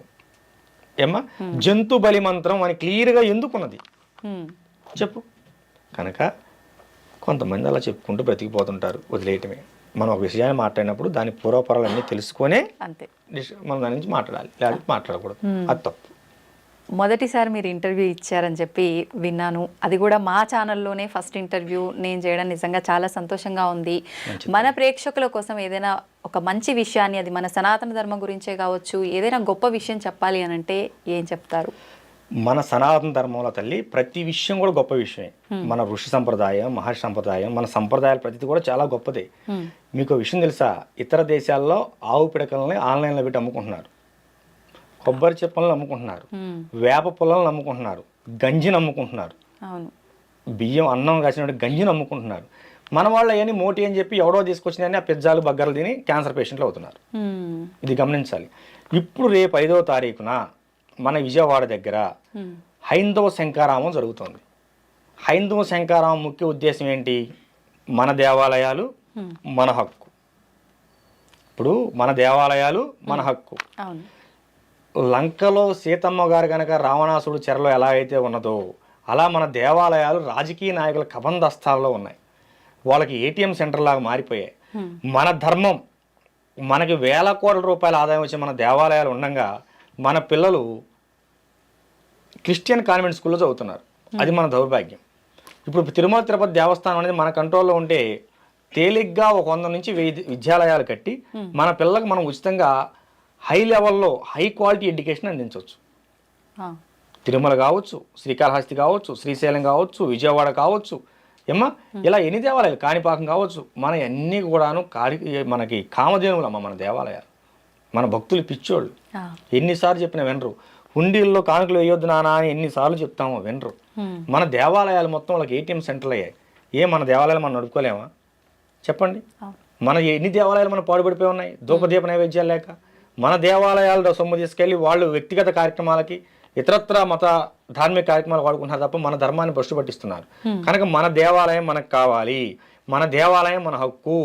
ఏమ్మా? జంతు బలి మంత్రం అని క్లియర్గా ఎందుకున్నది చెప్పు. కనుక కొంతమంది అలా చెప్పుకుంటూ బ్రతికిపోతుంటారు, వదిలేయటమే. మనం ఒక విషయాన్ని మాట్లాడినప్పుడు దాని పూర్వపరాలన్నీ తెలుసుకొనే అంతే మనం దాని నుంచి మాట్లాడాలి, లేకపోతే మాట్లాడకూడదు. అది తప్పు. మొదటిసారి మీరు ఇంటర్వ్యూ ఇచ్చారని చెప్పి విన్నాను. అది కూడా మా ఛానల్లోనే ఫస్ట్ ఇంటర్వ్యూ నేను చేయడం నిజంగా చాలా సంతోషంగా ఉంది. మన ప్రేక్షకుల కోసం ఏదైనా ఒక మంచి విషయాన్ని, అది మన సనాతన ధర్మం గురించే కావచ్చు, ఏదైనా గొప్ప విషయం చెప్పాలి అని అంటే ఏం చెప్తారు? మన సనాతన ధర్మంలో తల్లి ప్రతి విషయం కూడా గొప్ప విషయమే. మన ఋషి సంప్రదాయం, మహర్షి సంప్రదాయం, మన సంప్రదాయాల ప్రతిది కూడా చాలా గొప్పదే. మీకు విషయం తెలుసా? ఇతర దేశాల్లో ఆవు పిడకలని ఆన్లైన్లో పెట్టి అమ్ముకుంటున్నారు, కొబ్బరి చెప్పలను అమ్ముకుంటున్నారు, వేప పొలాలను అమ్ముకుంటున్నారు, గంజిని అమ్ముకుంటున్నారు, బియ్యం అన్నం కాసినట్టు గంజిని అమ్ముకుంటున్నారు. మన వాళ్ళు అవన్నీ మోటి అని చెప్పి ఎవడో తీసుకొచ్చిందని ఆ పిజ్జాలు బగ్గర్లు తిని క్యాన్సర్ పేషెంట్లు అవుతున్నారు. ఇది గమనించాలి. ఇప్పుడు రేపు 5వ తారీఖున మన విజయవాడ దగ్గర హైందవ శంకారామం జరుగుతుంది. హైందవ శంకారామం ముఖ్య ఉద్దేశం ఏంటి? మన దేవాలయాలు మన హక్కు. ఇప్పుడు మన దేవాలయాలు మన హక్కు. లంకలో సీతమ్మ గారు కనుక రావణాసుడు చెరలో ఎలా అయితే ఉన్నదో అలా మన దేవాలయాలు రాజకీయ నాయకుల కబంధస్థాల్లో ఉన్నాయి. వాళ్ళకి ఏటీఎం సెంటర్ లాగా మారిపోయాయి. మన ధర్మం, మనకి వేల కోట్ల రూపాయల ఆదాయం వచ్చే మన దేవాలయాలు ఉండగా మన పిల్లలు క్రిస్టియన్ కాన్వెంట్ స్కూల్లో చదువుతున్నారు. అది మన దౌర్భాగ్యం. ఇప్పుడు తిరుమల తిరుపతి దేవస్థానం అనేది మన కంట్రోల్లో ఉంటే తేలిగ్గా ఒక 100 నుంచి 1000 విద్యాలయాలు కట్టి మన పిల్లలకు మనం ఉచితంగా హై లెవెల్లో హై క్వాలిటీ ఎడ్యుకేషన్ అందించవచ్చు. తిరుమల కావచ్చు, శ్రీకాళహస్తి కావచ్చు, శ్రీశైలం కావచ్చు, విజయవాడ కావచ్చు, ఏమ్మా ఇలా ఎన్ని దేవాలయాలు, కాణిపాకం కావచ్చు, మన అన్నీ కూడాను మనకి కామధేనువులమ్మ మన దేవాలయాలు. మన భక్తులు పిచ్చోళ్ళు, ఎన్నిసార్లు చెప్పినా వినరు. హుండీల్లో కానుకలు వేయొద్దు నానా అని ఎన్నిసార్లు చెప్తామో వినరు. మన దేవాలయాలు మొత్తం వాళ్ళకి ఏటీఎం సెంటర్లు అయ్యాయి. మన దేవాలయాలు మనం నడుపుకోలేమా చెప్పండి? మన ఎన్ని దేవాలయాలు మనం పాడుపడిపోయి ఉన్నాయి ధూపదీప నైవేద్యాలు లేక. మన దేవాలయాలు సొమ్ము తీసుకెళ్ళి వాళ్ళు వ్యక్తిగత కార్యక్రమాలకి, ఇతరత్ర మత ధార్మిక కార్యక్రమాలు వాడుకుంటున్నారు తప్ప మన ధర్మాన్ని భ్రష్టు పట్టిస్తున్నారు. కనుక మన దేవాలయం మనకు కావాలి, మన దేవాలయం మన హక్కు.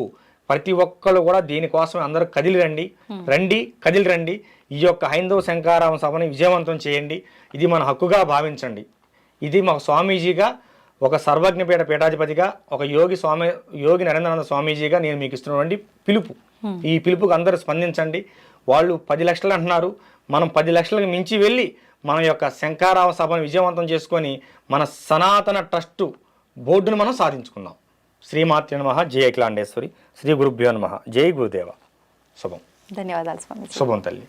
ప్రతి ఒక్కళ్ళు కూడా దీనికోసం అందరూ కదిలి రండి. ఈ యొక్క హైందవ శంకారామ సభని విజయవంతం చేయండి. ఇది మన హక్కుగా భావించండి. ఇది మా స్వామీజీగా, ఒక సర్వజ్ఞపీఠ పీఠాధిపతిగా, ఒక యోగి నరేంద్రానంద స్వామీజీగా నేను మీకు ఇస్తున్నటువంటి పిలుపు. ఈ పిలుపుకి అందరూ స్పందించండి. వాళ్ళు 10 లక్షలు అంటున్నారు, మనం 10 లక్షలకు మించి వెళ్ళి మన యొక్క శంకారామ సభను విజయవంతం చేసుకొని మన సనాతన ట్రస్టు బోర్డును మనం సాధించుకుందాం. శ్రీమాత్రే నమః. జయ అఖిలాండేశ్వరి. శ్రీ గురుభ్యో నమః. జై గురుదేవ. శుభం. ధన్యవాదాలు స్వామి. శుభం తల్లి.